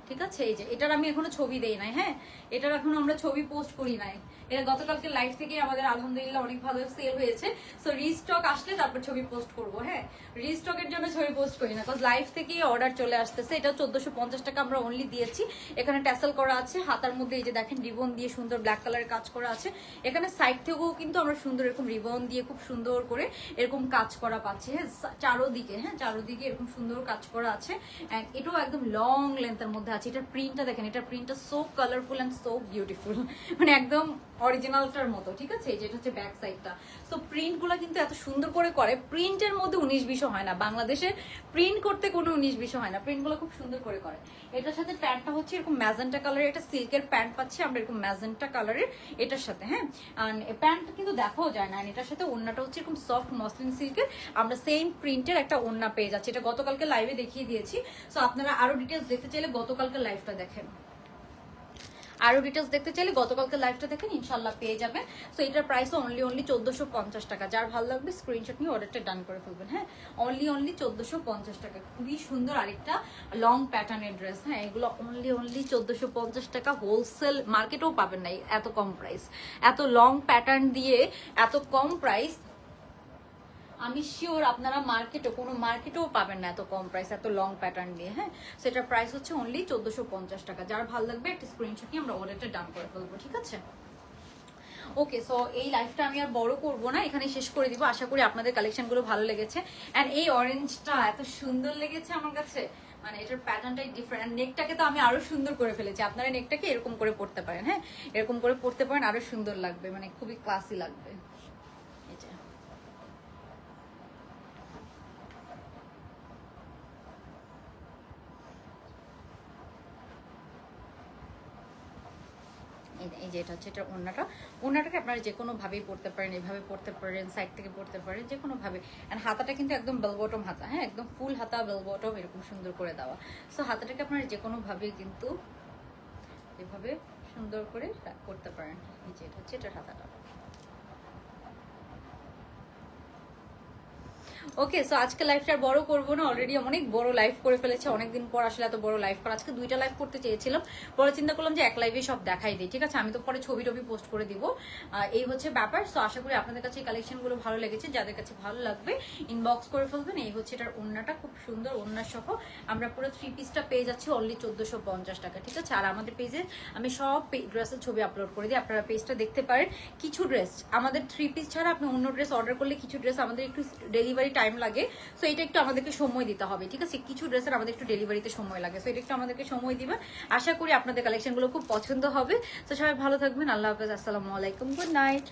ঠিক আছে, এই যে এটার আমি এখনো ছবি দেই নাই। হ্যাঁ এটার এখনো আমরা ছবি পোস্ট করি নাই। এটা গতকালকে লাইভ থেকে আমাদের আলহামদুলিল্লাহ অনেক ভালো সেল হয়েছে। সো রিস্টক আসলে তারপর ছবি পোস্ট করব। হ্যাঁ রিস্টকের জন্য ছবি পোস্ট করি না, বিকজ লাইভ থেকে অর্ডার চলে আসতেছে। এটা 1450 টাকা আমরা অনলি দিয়েছি। এখানে ট্যাসেল করা আছে, হাতার মধ্যে এই যে দেখেন রিবন দিয়ে সুন্দর ব্ল্যাক কালারের কাজ করা আছে। এখানে সাইড থেকেও কিন্তু আমরা সুন্দর এরকম রিবন দিয়ে খুব সুন্দর করে এরকম কাজ করা পাচ্ছি। হ্যাঁ চারোদিকে এরকম সুন্দর কাজ করা আছে। এন্ড এটাও একদম লং লেন্থের মধ্যে আছে। এটার প্রিন্টটা দেখেন, এটার প্রিন্টটা so colourful and so beautiful, মানে একদম অরিজিনালটার মতো। ঠিক আছে, যেটা হচ্ছে ব্যাক সাইডটা। সো প্রিন্ট গুলা কিন্তু এত সুন্দর করে প্রিন্টের মধ্যে 19-20 হয় না। বাংলাদেশে প্রিন্ট করতে কোনো 19-20 হয় না, প্রিন্ট গুলো খুব সুন্দর করে। এটার সাথে প্যান্টটা হচ্ছে এরকম ম্যাজেন্টা কালারের, একটা সিল্কের প্যান্ট পাচ্ছি আমরা এরকম ম্যাজেন্টা কালারের এটার সাথে। হ্যাঁ প্যান্ট কিন্তু দেখাও যায় না। এটার সাথে ওড়নাটা হচ্ছে এরকম সফট মসলিন সিল্কের, আমরা সেম প্রিন্টের একটা ওড়না পেয়ে যাচ্ছি। এটা গতকালকে লাইভে দেখিয়ে দিয়েছি। সো আপনারা আরো ডিটেলস দেখতে চাইলে গতকালকে লাইভটা দেখেন, আরো ডিটেলস দেখতে চাইলে গতকালকে লাইভটা দেখেন, ইনশাল্লাহ পেয়ে যাবেন। সো এটার প্রাইস অনলি 1450 টাকা। যার ভালো লাগবে স্ক্রিনশট নিয়ে অর্ডারটা ডান করে ফেলবেন। হ্যাঁ অনলি 1450 টাকা। খুবই সুন্দর আরেকটা লং প্যাটার্নের ড্রেস। হ্যাঁ এগুলো অনলি 1450 টাকা। হোলসেল মার্কেটেও পাবেন না এত কম প্রাইস, এত লং প্যাটার্ন দিয়ে এত কম প্রাইস। আমি শিওর আপনারা কোনো মার্কেটেও পাবেন না এত কম প্রাইস, এত লং প্যাটার্ন দিয়ে। হ্যাঁ সেটার প্রাইস হচ্ছে অনলি 1450 টাকা। যার ভালো লাগবে একটা স্ক্রিনশট নিয়ে আমরা অর্ডারটা ডান করে ফেলবো। ঠিক আছে, ওকে। সো এই লাইফটা আমি আর বড় করব না, এখানে শেষ করে দিব। আশা করি আপনাদের কালেকশনগুলো ভালো লেগেছে। এন্ড এই অরেঞ্জটা এত সুন্দর লেগেছে আমার কাছে, মানে এটার প্যাটার্নটাই ডিফারেন্ট। নেকটাকে তো আমি আরো সুন্দর করে ফেলেছি। আপনারা নেকটাকে এরকম করে পড়তে পারেন। হ্যাঁ এরকম করে পড়তে পারেন, আরো সুন্দর লাগবে, মানে খুবই ক্লাসি লাগবে। এই যে এটা হচ্ছে এটার ওড়নাটাকে আপনারা যে কোনো ভাবেই পড়তে পারেন, এইভাবে পড়তে পারেন, সাইড থেকে পড়তে পারেন, যে কোনো ভাবে। এন্ড হাতাটা কিন্তু একদম বেল বটম হাতা। হ্যাঁ একদম ফুল হাতা বেল বটম এরকম সুন্দর করে দেওয়া। সো হাতাটাকে আপনারা যে কোনো ভাবে কিন্তু এভাবে সুন্দর করে করতে পারেন। এই যে এটা হচ্ছে এটার হাতাটা। ওকে, সো আজকে লাইভটা আর বড় করবো না, অলরেডি অনেক বড় লাইভ করে ফেলেছে। অনেকদিন পর আসলে এত বড় লাইভ করা। আজকে 2টা লাইভ করতে চেয়েছিলাম, পরে চিন্তা করলাম যে এক লাইভে সব দেখাই দিই। ঠিক আছে, আমি তো পরে ছবি টবি পোস্ট করে দিব। এই হচ্ছে ব্যাপার। সো আশা করি আপনাদের কাছে এই কালেকশনগুলো ভালো লেগেছে। যাদের কাছে ভালো লাগবে ইনবক্স করে ফেলবেন। এই হচ্ছে এটার ওড়নাটা, খুব সুন্দর ওড়না সহ আমরা পুরো 3 পিসটা পেয়ে যাচ্ছি অনলি 1450 টাকা। ঠিক আছে, আর আমাদের পেজে আমি সব ড্রেসের ছবি আপলোড করে দিই, আপনারা পেজটা দেখতে পারেন। কিছু ড্রেস আমাদের 3 পিস ছাড়া আপনি অন্য ড্রেস অর্ডার করলে কিছু ড্রেস আমাদের একটু ডেলিভারি টাইম লাগে। সো এটা একটু আমাদেরকে সময় দিতে হবে। ঠিক আছে, কিছু ড্রেসের আমাদের একটু ডেলিভারিতে সময় লাগে। সো এটা একটু আমাদেরকে সময় দিবে। আশা করি আপনাদের কালেকশনগুলো খুব পছন্দ হবে। তো সবাই ভালো থাকবেন। আল্লাহ হাফেজ, আসসালামু আলাইকুম, গুড নাইট।